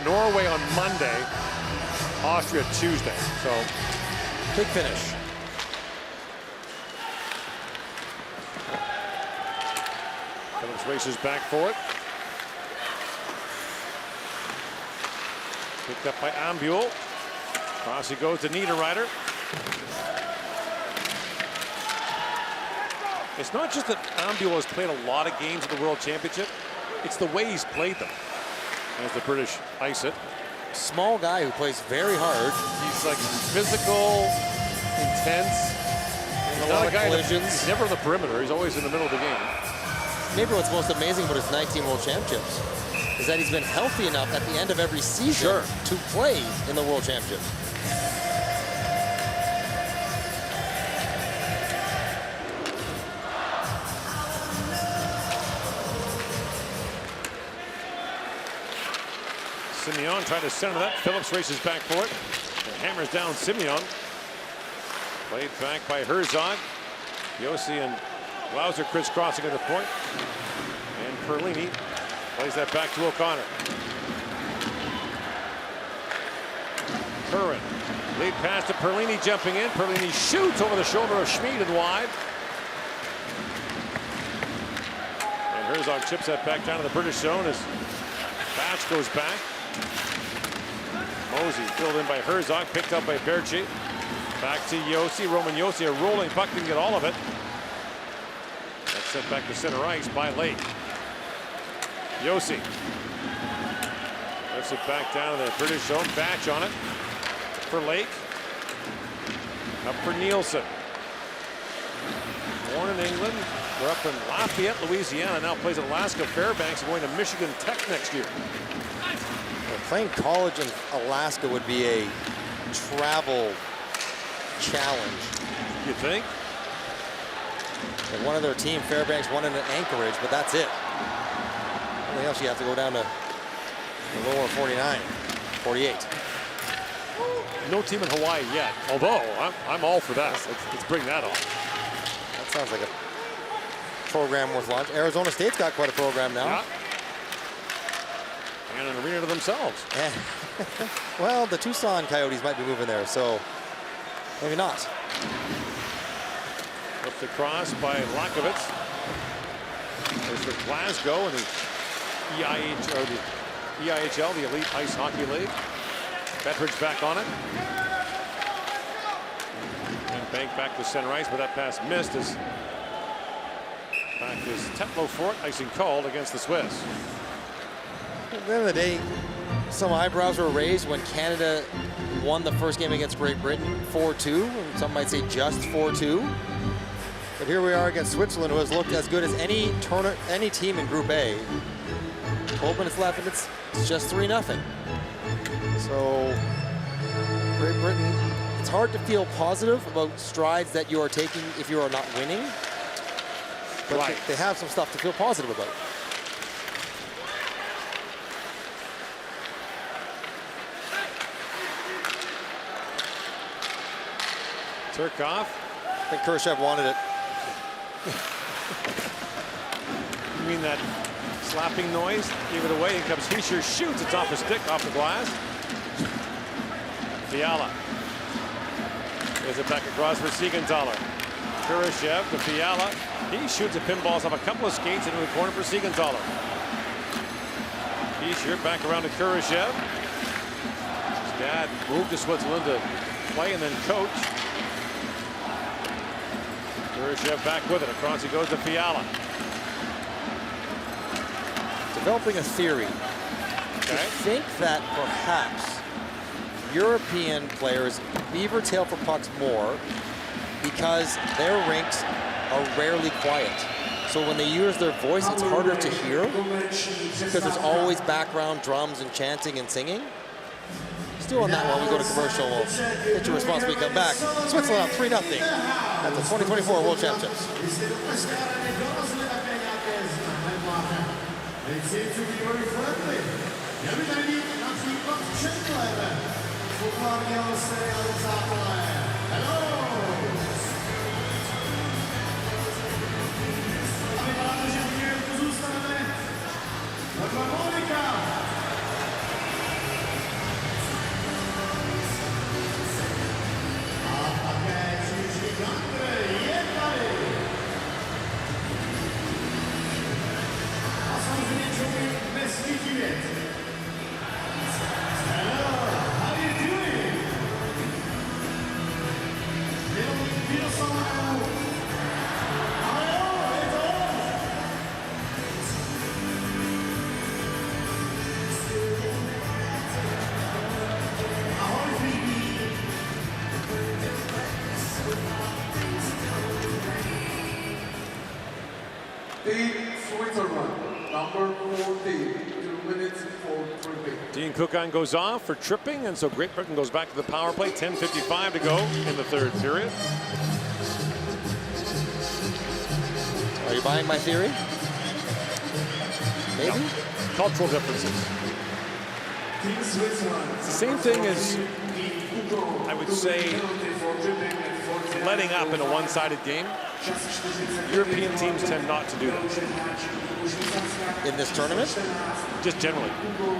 Speaker 4: Norway on Monday, Austria Tuesday. So
Speaker 5: big finish.
Speaker 4: Phillips races back for it. Picked up by Ambul. Across he goes to Niederreiter. It's not just that Ambul has played a lot of games at the World Championship. It's the way he's played them as the British ice it.
Speaker 5: Small guy who plays very hard.
Speaker 4: He's like physical, intense.
Speaker 5: A lot of collisions.
Speaker 4: He's never on the perimeter. He's always in the middle of the game.
Speaker 5: Maybe what's most amazing about his 19 World Championships is that he's been healthy enough at the end of every season to play in the World Championships.
Speaker 4: Simeon trying to center that. Phillips races back for it and hammers down Simeon. Played back by Herzog. Yossi and Glauser crisscrossing at the point. And Perlini plays that back to O'Connor. Curran. Lead pass to Perlini jumping in. Perlini shoots over the shoulder of Schmid and wide. And Herzog chips that back down to the British zone as Batch goes back. Mosey filled in by Herzog, picked up by Berchi. Back to Yossi. Roman Yossi, a rolling puck, didn't get all of it. That's sent back to center ice by Lake. Yossi lifts it back down to the British zone. Batch on it. for Lake. Up for Nielsen. Born in England, grew up in Lafayette, Louisiana, now plays at Alaska Fairbanks, going to Michigan Tech next year.
Speaker 5: Well, playing college in Alaska would be a travel challenge.
Speaker 4: You think?
Speaker 5: And one of their team, Fairbanks, won in Anchorage, but that's it. Anything else, you have to go down to the lower 49, 48.
Speaker 4: No team in Hawaii yet, although I'm all for that. Let's bring that on.
Speaker 5: That sounds like a program worth launching. Arizona State's got quite a program now.
Speaker 4: Yeah. And an arena to themselves.
Speaker 5: Well, the Tucson Coyotes might be moving there, so maybe not.
Speaker 4: Flipped across by Lakovitz. There's for Glasgow and the EIHL, the Elite Ice Hockey League. Betridge back on it. And Bank back to center ice, but that pass missed as back is Tetlow for it, icing called against the Swiss.
Speaker 5: At the end of the day, some eyebrows were raised when Canada won the first game against Great Britain 4-2, and some might say just 4-2. But here we are against Switzerland, who has looked as good as any team in Group A. 12 minutes left, and it's just 3-0. So, Great Britain, it's hard to feel positive about strides that you are taking if you are not winning. But
Speaker 4: right.
Speaker 5: they have some stuff to feel positive about.
Speaker 4: Turkoff.
Speaker 5: I think Khrushchev wanted it.
Speaker 4: You mean that slapping noise? Gave it away. Here comes Fischer, shoots. It's off the stick, off the glass. Fiala. There's it back across for Siegenthaler. Khrushchev to Fiala. He shoots a pinballs off a couple of skates into the corner for Siegenthaler. Fischer back around to Khrushchev. His dad moved to Switzerland to play and then coach. Khrushchev back with it. Across he goes to Fiala.
Speaker 5: Developing a theory.
Speaker 4: Okay.
Speaker 5: I think that perhaps European players beaver tail for pucks more because their rinks are rarely quiet. So when they use their voice, it's harder to hear because there's always background drums and chanting and singing. Still on that one, we go to commercial. We'll get your response when we come back. Switzerland up 3-0 at the 2024 World Championships.
Speaker 1: They seem to be very friendly. Everybody například Čekleve. Populárního seriálu Zápale. Hello! A vypadá to, že v Německu zůstaneme. Takhle Monika. A také příští country je tady. Hello, how you doing? Feel somehow. Hello, it's on. Ahoy, Phoebe.
Speaker 3: Team Switzerland, number 14, 2 minutes for tripping.
Speaker 4: Dean Cookon goes off for tripping, and so Great Britain goes back to the power play. 10:55 to go in the third period.
Speaker 5: Are you buying my theory? Maybe?
Speaker 4: No. Cultural differences. It's the same thing as, I would say, letting up in a one-sided game. European teams tend not to do that.
Speaker 5: In this tournament?
Speaker 4: Just generally,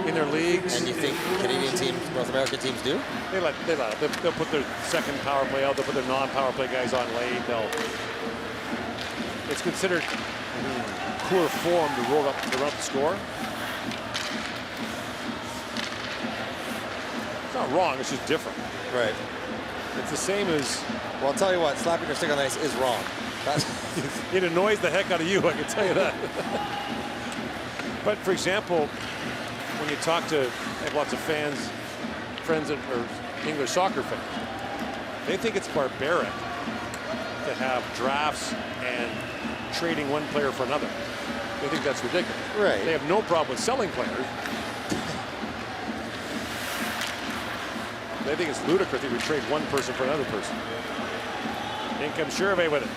Speaker 4: in their leagues.
Speaker 5: And you think Canadian teams, North American teams do?
Speaker 4: They let up. They'll put their second power play out. They'll put their non-power play guys on late. It's considered poor form to roll up the score. It's not wrong. It's just different.
Speaker 5: Right.
Speaker 4: It's the same as.
Speaker 5: Well, I'll tell you what. Slapping your stick on the ice is wrong.
Speaker 4: It annoys the heck out of you, I can tell you that. But for example, when you talk to, I have lots of friends that are English soccer fans. They think it's barbaric to have drafts and trading one player for another. They think that's ridiculous.
Speaker 5: Right.
Speaker 4: They have no problem with selling players. They think it's ludicrous that we trade one person for another person. In comes Shervay with it.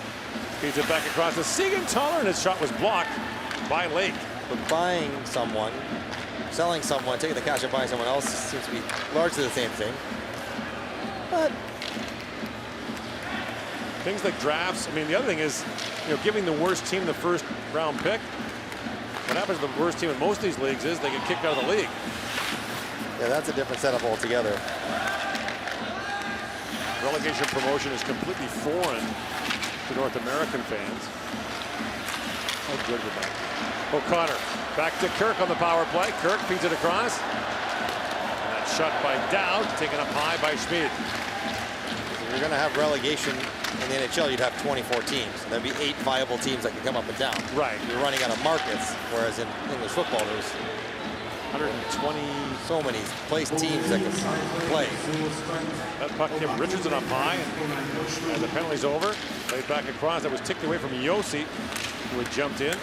Speaker 4: Feeds it back across to Siegenthaler, and his shot was blocked by Lake.
Speaker 5: But buying someone, selling someone, taking the cash and buying someone else seems to be largely the same thing. But
Speaker 4: things like drafts. I mean, the other thing is, giving the worst team the first round pick. What happens to the worst team in most of these leagues is they get kicked out of the league.
Speaker 5: Yeah, that's a different setup altogether.
Speaker 4: Relegation promotion is completely foreign to North American fans. How good with that. O'Connor back to Kirk on the power play. Kirk feeds it across. And that shot by Dowd, taken up high by Schmid.
Speaker 5: If you're going to have relegation in the NHL, you'd have 24 teams. And there'd be 8 viable teams that can come up and down.
Speaker 4: Right.
Speaker 5: You're running out of markets, whereas in English football, there's
Speaker 4: 120
Speaker 5: so many place teams that can play.
Speaker 4: That puck hit Richardson up high, and the penalty's over. Played back across. That was ticked away from Yossi, who had jumped in.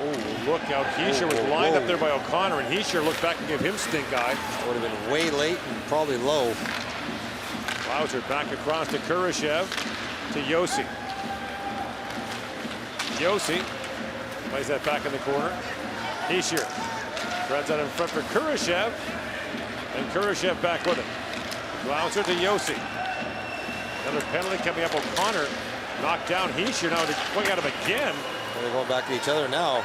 Speaker 4: Oh, look out. Heischer was lined up there by O'Connor, and Heischer looked back and gave him stink eye.
Speaker 5: Would have been way late and probably low.
Speaker 4: Wowzer back across to Kurashev, to Yossi. Yossi plays that back in the corner. Heischer threads out in front for Kurashev, and Kurashev back with it. Wowzer to Yossi. Another penalty coming up. O'Connor knocked down Heischer. Now going at him again.
Speaker 5: Well, they're going back to each other now.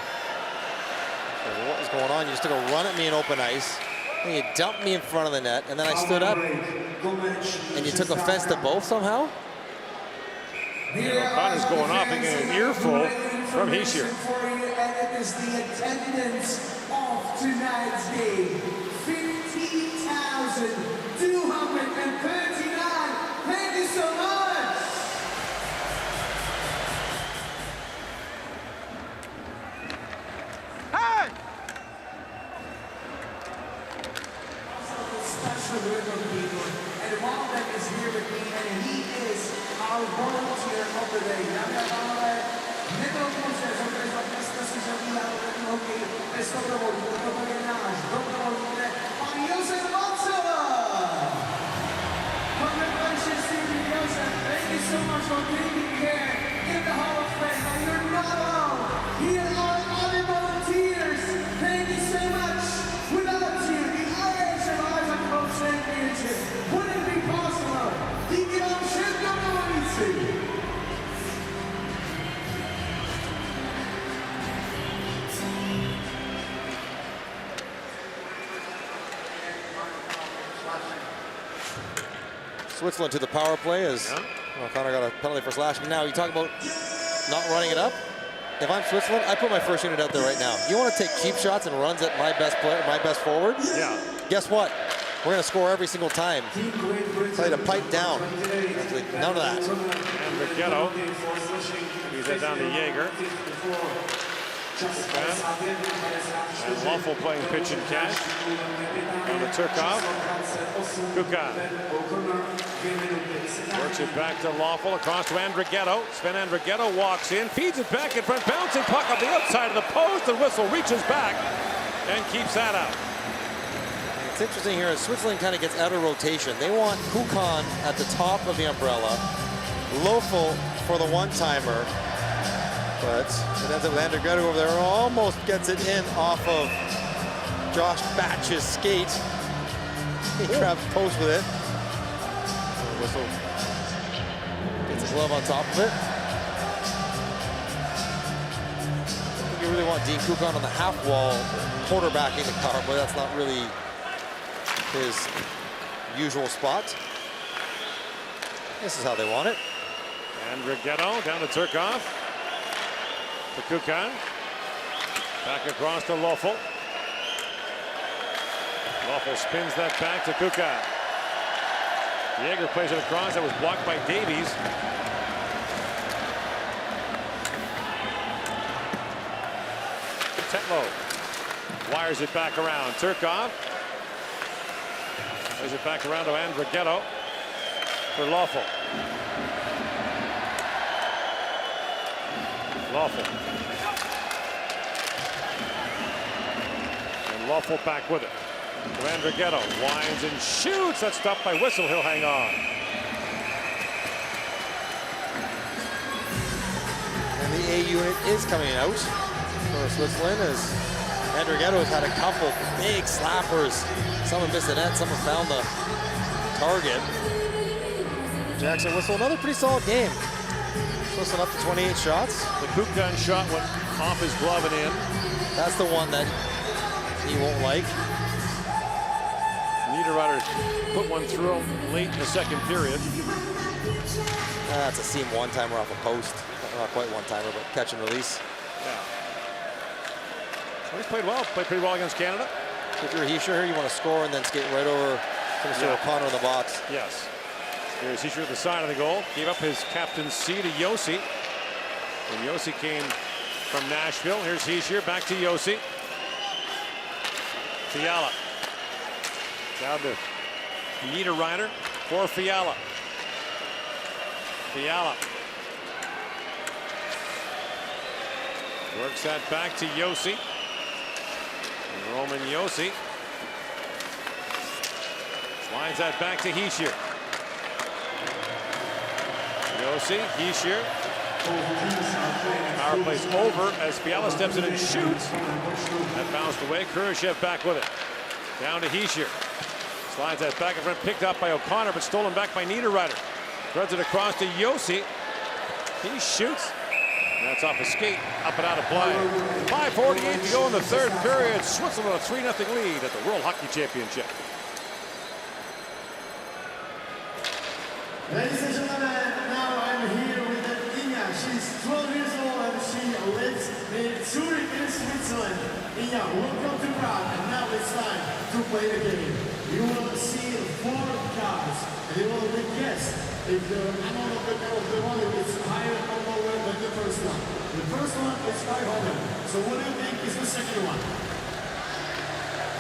Speaker 5: So what was going on? You just took a run at me in open ice, and you dumped me in front of the net, and then I stood up, and you took offense to both somehow?
Speaker 4: O'Connor's going off and getting an earful from Heischer.
Speaker 2: And it is the attendance of tonight's game. 50,239. Thank you so much.
Speaker 6: Hey!
Speaker 2: Special group of people, and one of them is here with me, and he is our volunteer of the day. Congratulations to you, Joseph. Thank you so much for being here in the Hall of Fame. And you're not alone. Here are other volunteers. Thank you so much. Without you, the IIHF Championship wouldn't be possible. Díky vám všem domovíci.
Speaker 5: Switzerland to the power play as O'Connor got a penalty for slashing. Now you talk about not running it up. If I'm Switzerland, I put my first unit out there right now. You want to take cheap shots and runs at my best player, my best forward?
Speaker 4: Yeah.
Speaker 5: Guess what? We're going to score every single time. Play to pipe down. None of that.
Speaker 4: And Rigetto. He's it down to Jaeger. And Loeffel playing pitch and catch. On the Turkov. Kukan. Works it back to Loeffel, across to Andrighetto. Sven Andrighetto walks in, feeds it back in front, bouncing puck on the outside of the post, and Whistle reaches back and keeps that out.
Speaker 5: It's interesting here as Switzerland kind of gets out of rotation. They want Kukan at the top of the umbrella, Loeffel for the one-timer, but it ends up with Andrighetto over there, almost gets it in off of Josh Batch's skate. He grabs post with it. Whistle gets his glove on top of it. I think you really want Dean Kukan on the half wall quarterbacking the power play. That's not really his usual spot. This is how they want it.
Speaker 4: And Rigetto down to Turkov. To Kukan. Back across to Loeffel. Loeffel spins that back to Kukan. Jaeger plays it across. That was blocked by Davies. Tetlow Wires it back around. Turkov. Plays it back around to Andrighetto for Lawful. Lawful. And Lawful back with it. To Andrighetto. Winds and shoots. That's stopped by Whistle. He'll hang on.
Speaker 5: And the A unit is coming out for Switzerland as Andrighetto has had a couple big slappers. Some have missed the net, some have found the target. Jackson Whistle, another pretty solid game. Switzerland up to 28 shots.
Speaker 4: The Coop gun shot went off his glove and in.
Speaker 5: That's the one that he won't like.
Speaker 4: Niederreiter put one through him late in the second period.
Speaker 5: That's a seam one-timer off a post. Not quite one-timer, but catch and release.
Speaker 4: Yeah. Well, he played well. Played pretty well against Canada.
Speaker 5: If you're Hischier here, you want to score and then skate right over to Mr. O'Connor in the box.
Speaker 4: Yes. Here's Hischier at the side of the goal. Gave up his captain's C to Josi. And Josi came from Nashville. Here's Hischier back to Josi. Fiala. Down to Niederreiter for Fiala. Fiala. Works that back to Josi. Roman Josi. Lines that back to Hischier. Josi, Hischier. Power plays over as Fiala steps in and shoots. That bounced away. Kurashev back with it. Down to Hischier. Slides that back in front, picked up by O'Connor, but stolen back by Niederreiter. Threads it across to Josi. He shoots. That's off a skate, up and out of play. 5:48 to go in the third period. Switzerland a 3-0 lead at the World Hockey Championship.
Speaker 1: Ladies and gentlemen, now I'm here with Inga. She's 12 years old and she lives in Zurich in Switzerland. Inga, welcome to Prague, and now it's time to play the game. You will see 4 cards, and you will guess if the amount of the volume is higher or lower than the first one. The first one is 500. So what do you think is the second one?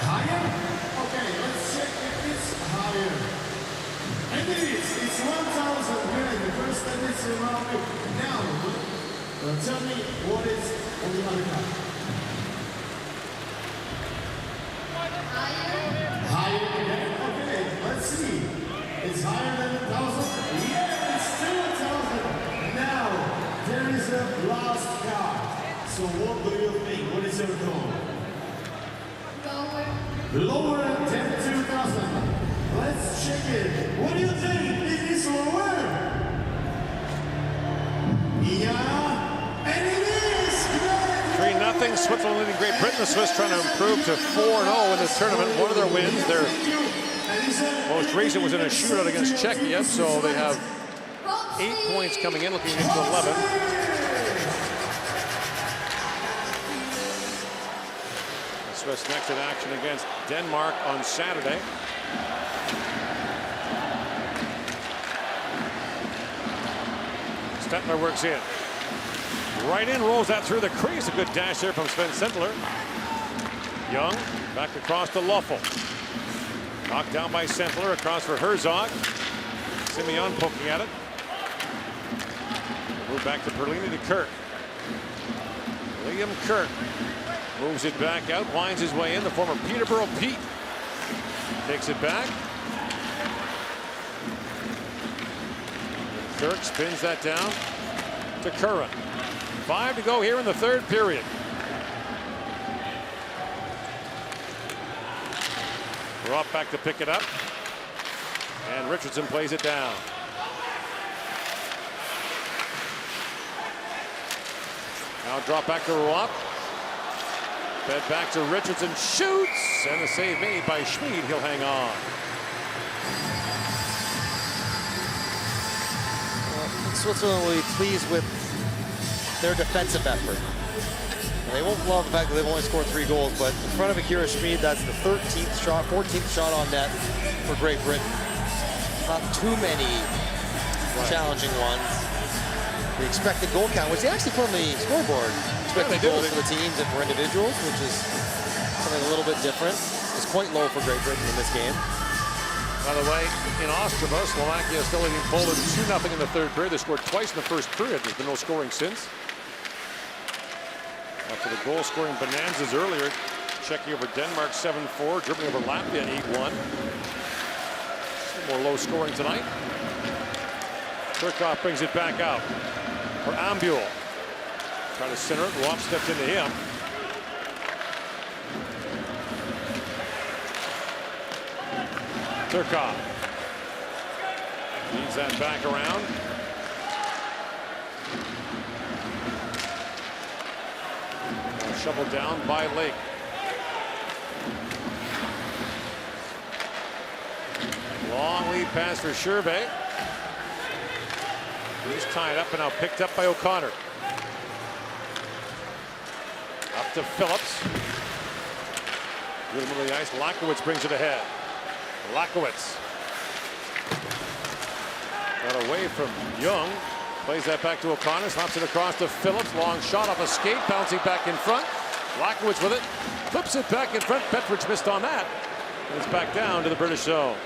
Speaker 1: Higher? Okay, let's check if it's higher. And it is. It's 1,000. Great. The first time it's around. Now, tell me what is on the other card. Higher. Okay, let's see. It's higher than 1,000. Yeah, it's still 1,000. Now, there is a last card. So what do you think? What is your goal? Lower than 2,000. Let's check it. What do you think? It is lower. Yeah, and it is.
Speaker 4: 3-0. Switzerland leading Great Britain. The Swiss trying to improve to 4-0 in this tournament. One of their wins, their most recent, was in a shootout against Czechia, so they have 8 points coming in, looking into 11. The Swiss next in action against Denmark on Saturday. Stettler works in. Right in, rolls that through the crease. A good dash there from Sven Sentler. Young back across to Loeffel. Knocked down by Sentler, across for Herzog. Simeon poking at it. Move back to Perlini to Kirk. Liam Kirk moves it back out, winds his way in. The former Peterborough Pete takes it back. Kirk spins that down to Curran. 5 to go here in the third period. Roth back to pick it up. And Richardson plays it down. Now drop back to Roth. Fed back to Richardson. Shoots! And a save made by Schmid. He'll hang on.
Speaker 5: Switzerland will be pleased with their defensive effort. They won't love the fact that they've only scored 3 goals, but in front of Akira Schmid, that's the 13th shot, 14th shot on net for Great Britain. Not too many challenging ones. The expected goal count, which they actually put on the scoreboard. Expected goals for the teams and for individuals, which is something something a little bit different. It's quite low for Great Britain in this game.
Speaker 4: By the way, in Ostrava, Slovakia is still leading Poland 2-0 in the third period. They scored twice in the first period. There's been no scoring since. After the goal-scoring bonanzas earlier, Czechia over Denmark 7-4, Germany over Latvia 8-1. More low scoring tonight. Turkov brings it back out for Ambul. Trying to center it. Wop stepped into him. Turkov needs that back around. Shoveled down by Lake. Long lead pass for Shervay. He's tied up and now picked up by O'Connor. Up to Phillips. Good middle of the ice. Lakowitz brings it ahead. Lakowitz. Got away from Young. Plays that back to O'Connor. Slaps it across to Phillips. Long shot off a skate. Bouncing back in front. Lakowitz with it. Flips it back in front. Petrovich missed on that. And it's back down to the British zone.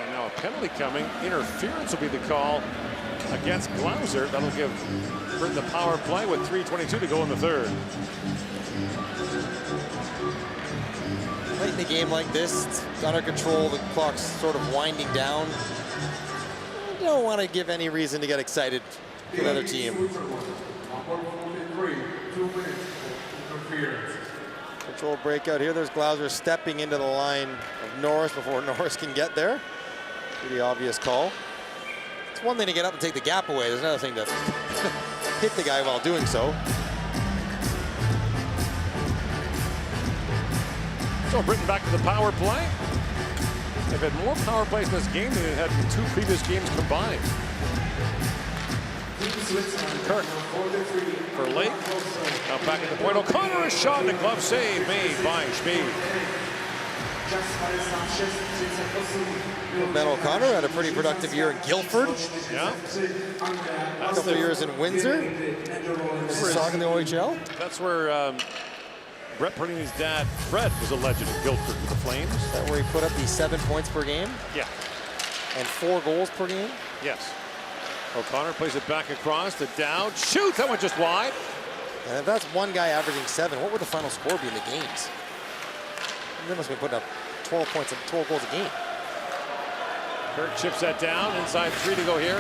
Speaker 4: And now a penalty coming. Interference will be the call against Glauser. That'll give Britain the power play with 3:22 to go in the third.
Speaker 5: Late in the game like this, it's under control. The clock's sort of winding down. You don't want to give any reason to get excited for the other team. Control breakout here. There's Glauser stepping into the line of Norris before Norris can get there. Pretty obvious call. It's one thing to get up and take the gap away. There's another thing to hit the guy while doing so.
Speaker 4: So Britain back to the power play. They've had more power plays in this game than they had in 2 previous games combined. Kirk for Lake. Now back at the point. O'Connor, a shot and a glove save made by Schmid.
Speaker 5: Ben O'Connor had a pretty productive year in Guildford.
Speaker 4: Yeah.
Speaker 5: A couple of years in Windsor. Mississauga in the OHL.
Speaker 4: That's where Brett Purdy's dad, Fred, was a legend in Guildford with the Flames.
Speaker 5: Is that where he put up these 7 points per game?
Speaker 4: Yeah.
Speaker 5: And 4 goals per game?
Speaker 4: Yes. O'Connor plays it back across to Dowd. Shoot, that went just wide.
Speaker 5: And if that's one guy averaging 7, what would the final score be in the games? They must have been putting up 12 points and 12 goals a game.
Speaker 4: Kirk chips that down. Inside 3 to go here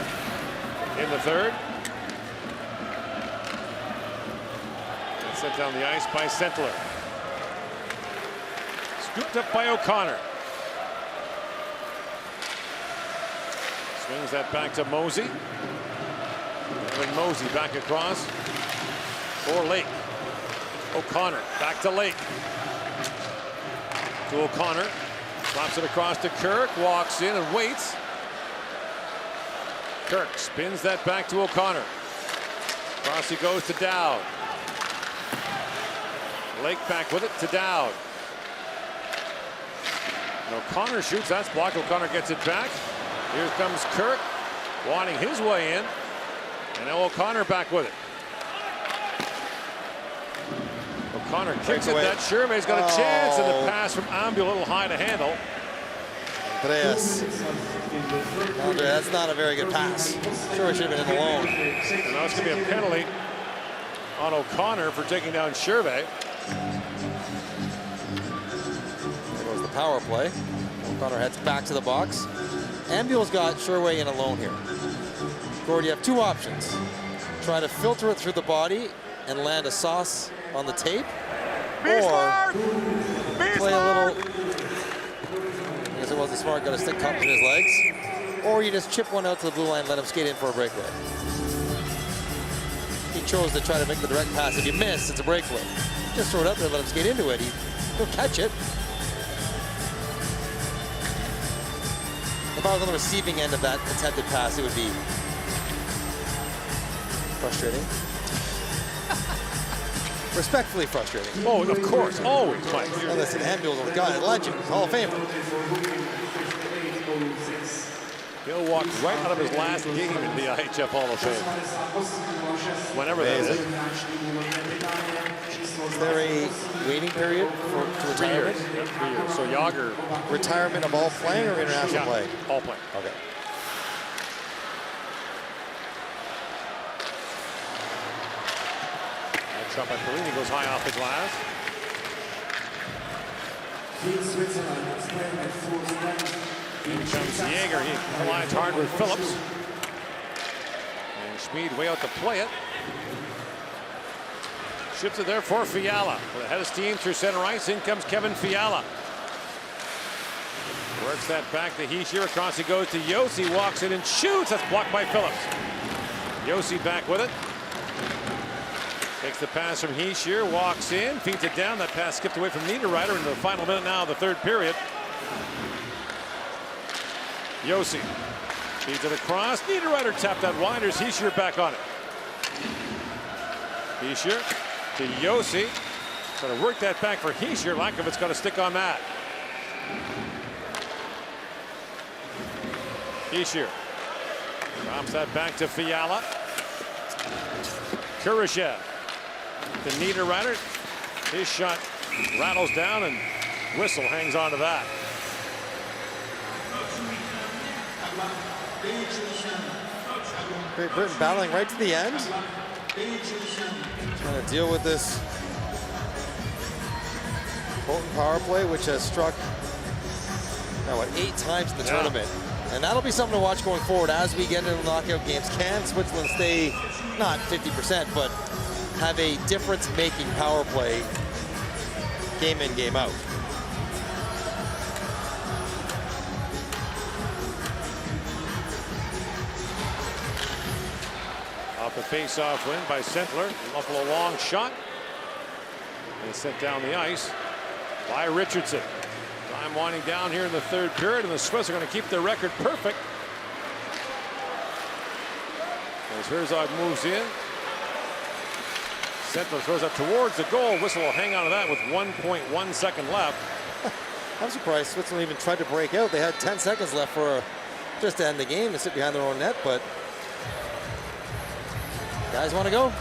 Speaker 4: in the third. Sent down the ice by Sentler. Scooped up by O'Connor. Swings that back to Mosey. And Mosey back across for Lake. O'Connor back to Lake. To O'Connor. Slaps it across to Kirk. Walks in and waits. Kirk spins that back to O'Connor. Across he goes to Dowd. Lake back with it to Dowd. And O'Connor shoots. That's blocked. O'Connor gets it back. Here comes Kirk, wanting his way in. And now O'Connor back with it. O'Connor kicks it. That Shermay's got a chance. And the pass from Ambul a little high to handle.
Speaker 5: Andreas. Andre, that's not a very good pass. Sure, it should have been in alone.
Speaker 4: And now it's going to be a penalty on O'Connor for taking down Shervay.
Speaker 5: There goes the power play. O'Connor heads back to the box. Ambul's got Sherway in alone here. Gord, you have 2 options. Try to filter it through the body and land a sauce on the tape. Or play a little... I guess it wasn't smart, got a stick caught between his legs. Or you just chip one out to the blue line, let him skate in for a breakaway. He chose to try to make the direct pass. If you miss, it's a breakaway. Just throw it out there, let him skate into it. He'll catch it. If I was on the receiving end of that attempted pass, it would be frustrating. Respectfully frustrating.
Speaker 4: Oh, of course, always, Mike.
Speaker 5: Well, listen, Ambul's a legend, Hall of Famer.
Speaker 4: He'll walk right out of his last game in the IIHF Hall of Fame. Whenever that is.
Speaker 5: Is there a waiting period for retirement?
Speaker 4: 3 years. 3 years. So Yager.
Speaker 5: Retirement of all playing or international play?
Speaker 4: All playing.
Speaker 5: Okay.
Speaker 4: And shot by Perlini goes high off the glass. Here comes Jaeger. He collides hard with Phillips. And Schmid way out to play it. Ships it there for Fiala. With a head of steam through center ice. In comes Kevin Fiala. Works that back to Hischier. Across he goes to Yossi. Walks in and shoots. That's blocked by Phillips. Yossi back with it. Takes the pass from Hischier. Walks in. Feeds it down. That pass skipped away from Niederreiter in the final minute now of the third period. Yossi feeds it across. Niederreiter tapped that wide. There's Hischier back on it. Hischier to Yossi. Going to work that back for Hischier. Lankovit's got to stick on that. Hischier drops that back to Fiala. Kurashev to Niederreiter. His shot rattles down and Whistle hangs on to that.
Speaker 5: Great Britain battling right to the end. Trying to deal with this potent power play, which has struck now, 8 times in the tournament. And that'll be something to watch going forward as we get into the knockout games. Can Switzerland stay, not 50%, but have a difference-making power play game in, game out?
Speaker 4: Off the face-off win by Sentler. Buffalo long shot. And sent down the ice by Richardson. Time winding down here in the third period, and the Swiss are going to keep their record perfect. As Herzog moves in. Sentler throws up towards the goal. Whistle will hang on to that with 1.1 second left.
Speaker 5: I'm surprised Switzerland even tried to break out. They had 10 seconds left for just to end the game and sit behind their own net, but guys want to go.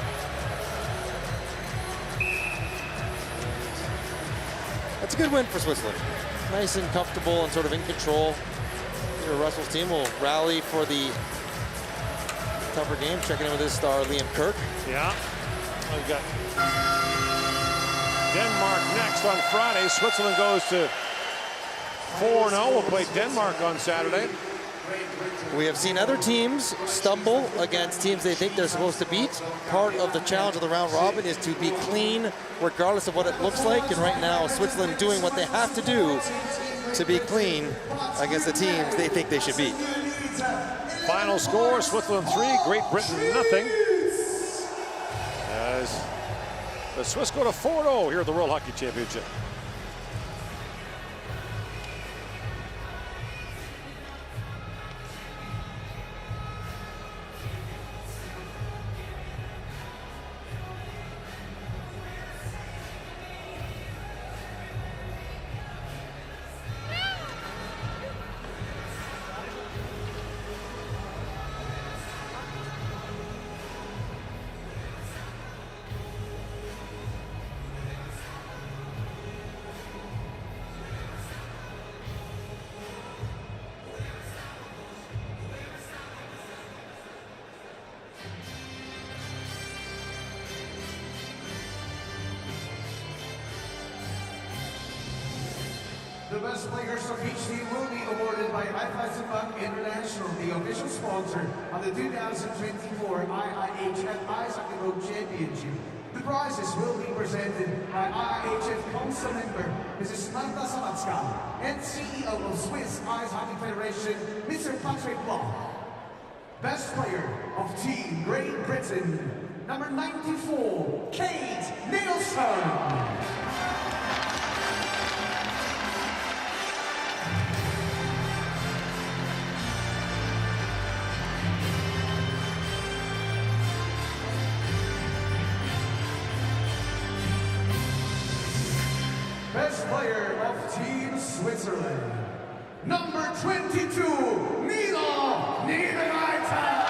Speaker 5: That's a good win for Switzerland. Nice and comfortable and sort of in control. Peter Russell's team will rally for the tougher game. Checking in with his star, Liam Kirk.
Speaker 4: Yeah. We've got Denmark next on Friday. Switzerland goes to 4-0. We'll play Denmark on Saturday.
Speaker 5: We have seen other teams stumble against teams they think they're supposed to beat. Part of the challenge of the round robin is to be clean regardless of what it looks like. And right now, Switzerland doing what they have to do to be clean against the teams they think they should beat.
Speaker 4: Final score, Switzerland 3, Great Britain nothing. As the Swiss go to 4-0 here at the World Hockey Championship.
Speaker 2: The best players of each team will be awarded by IIHF International, the official sponsor of the 2024 IIHF Ice Hockey World Championship. The prizes will be presented by IIHF Council member Mrs. Marta Sabatska and CEO of Swiss Ice Hockey Federation, Mr. Patrick Bloch. Best player of Team Great Britain, number 94, Kate Nielsen. Best player of Team Switzerland, number 22, Milo Niederreiter.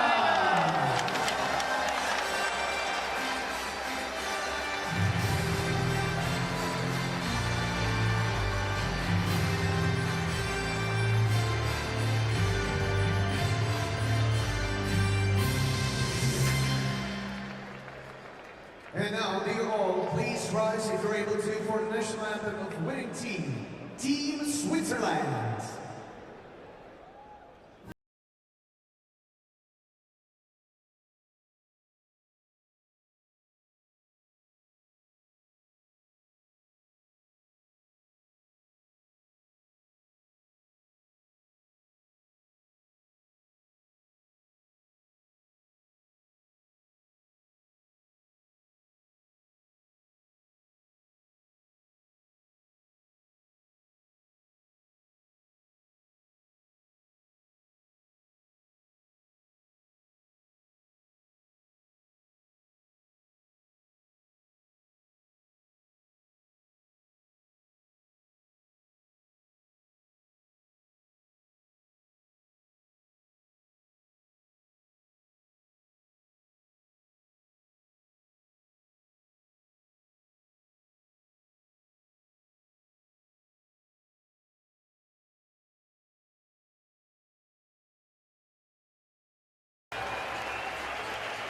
Speaker 2: And now, dear all, please rise if you're able to for the national anthem of winning team, Team Switzerland.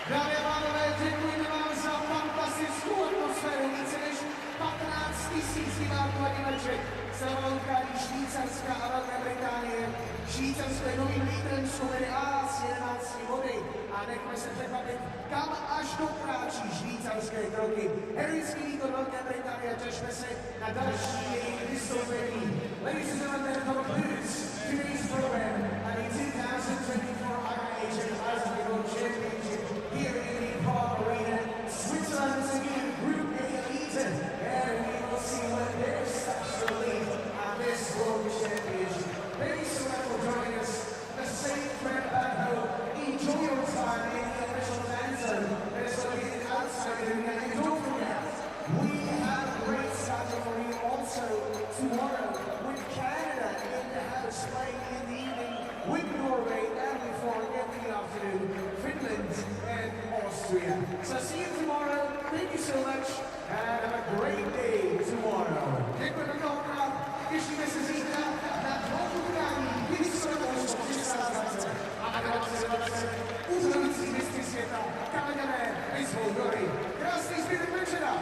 Speaker 2: Dámy a pánové, děkujeme vám za fantastickou atmosféru. Více než 15 000 diváků a divaček se utkání Švýcarska a Velké Británie. Švýcarsko je novým lídrem skupiny A s 11 body. A nechme se překvapit, kam až dokráčí švýcarské kroky. Heroický výkon Velké Británie a těšme se na další jejich vystoupení. Ladies and gentlemen, that concludes today's program at the 2024 IIHF World Championship here in the Prague Arena. Switzerland is again Group A elite, and we will see what their special lead at this World Championship. Thank you so much for joining us. A safe trip back home. Enjoy your time in the official fan zone that is located outside the arena. And don't forget, we have a great schedule for you also tomorrow with Canada in the house playing in the evening with Norway, and before in the afternoon, Finland and Austria. So see you tomorrow. Thank you so much, and have a great day tomorrow. Děkujeme mnohokrát, těšíme se zítra na dvou utkání vysokého 16 a 2020 úřadující mistry světa Kanaďané vyzvou Dory. Krásný zbytek večera.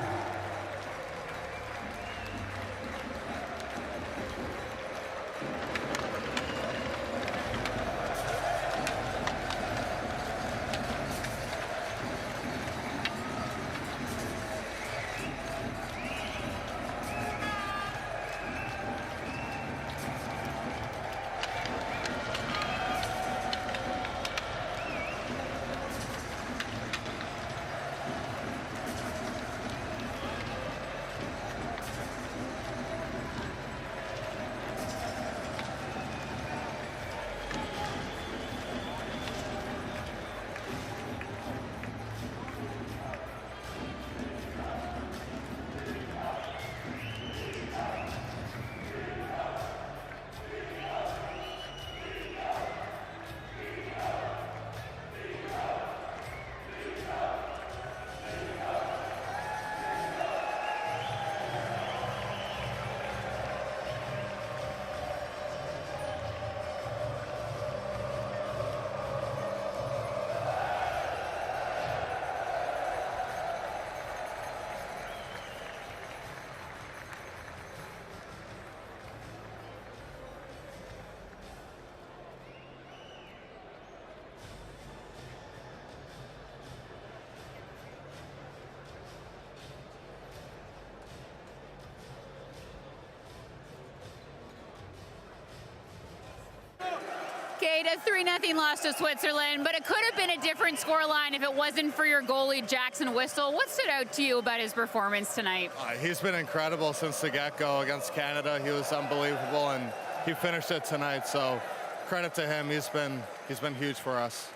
Speaker 11: Kate, a 3-0 loss to Switzerland, but it could have been a different scoreline if it wasn't for your goalie, Jackson Whistle. What stood out to you about his performance tonight?
Speaker 12: He's been incredible since the get-go against Canada. He was unbelievable, and he finished it tonight, so credit to him. He's been huge for us.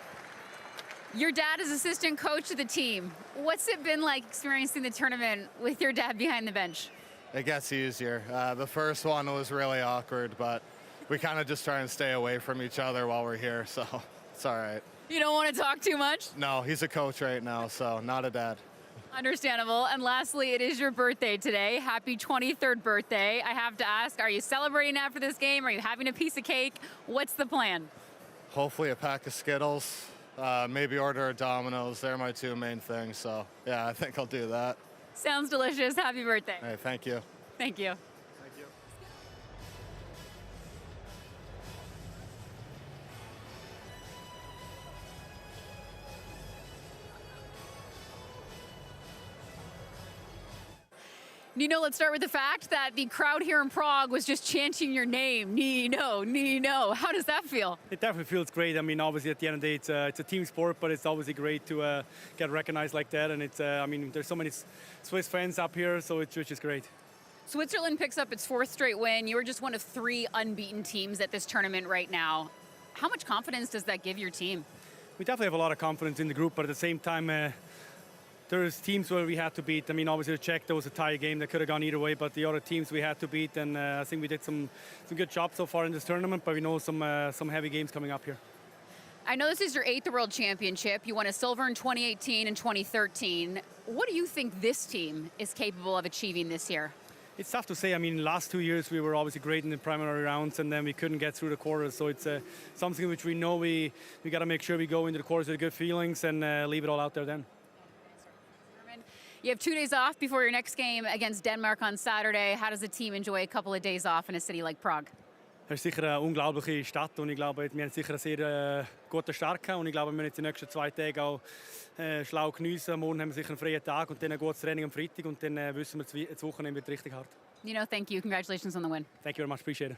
Speaker 11: Your dad is assistant coach of the team. What's it been like experiencing the tournament with your dad behind the bench?
Speaker 12: It gets easier. The first one was really awkward, but we kind of just try and stay away from each other while we're here, so it's all right.
Speaker 11: You don't want to talk too much?
Speaker 12: No, he's a coach right now, so not a dad.
Speaker 11: Understandable. And lastly, it is your birthday today. Happy 23rd birthday. I have to ask, are you celebrating after this game? Are you having a piece of cake? What's the plan?
Speaker 12: Hopefully a pack of Skittles, maybe order a Domino's. They're my two main things, so yeah, I think I'll do that.
Speaker 11: Sounds delicious. Happy birthday.
Speaker 12: Hey, thank you.
Speaker 11: Thank you. Nino, let's start with the fact that the crowd here in Prague was just chanting your name, Nino, Nino. How does that feel?
Speaker 13: It definitely feels great. I mean, obviously, at the end of the day, it's a team sport, but it's obviously great to get recognized like that. And it's, I mean, there's so many Swiss fans up here, so it's just great.
Speaker 11: Switzerland picks up its 4th straight win. You are just one of 3 unbeaten teams at this tournament right now. How much confidence does that give your team?
Speaker 13: We definitely have a lot of confidence in the group, but at the same time, there's teams where we had to beat. I mean, obviously, the Czech, there was a tie game that could have gone either way, but the other teams we had to beat, and I think we did some good jobs so far in this tournament, but we know some heavy games coming up here.
Speaker 11: I know this is your 8th World Championship. You won a silver in 2018 and 2013. What do you think this team is capable of achieving this year?
Speaker 13: It's tough to say. I mean, last 2 years we were obviously great in the preliminary rounds, and then we couldn't get through the quarters. So it's something which we know we got to make sure we go into the quarters with good feelings and leave it all out there then.
Speaker 11: You have 2 days off before your next game against Denmark on Saturday. How does the team enjoy a couple of days off in a city like Prague?
Speaker 13: Es ist sicher eine unglaubliche Stadt und ich glaube, wir haben sicher einen sehr guten Start gehabt und ich glaube, wir müssen jetzt die nächsten 2 Tage auch schlau geniessen. Morgen haben wir sicher einen freien Tag und dann ein gutes Training am Freitag und dann wissen wir, das Wochenende wird richtig hart.
Speaker 11: Thank you. Congratulations on the win.
Speaker 13: Thank you very much. Appreciate it.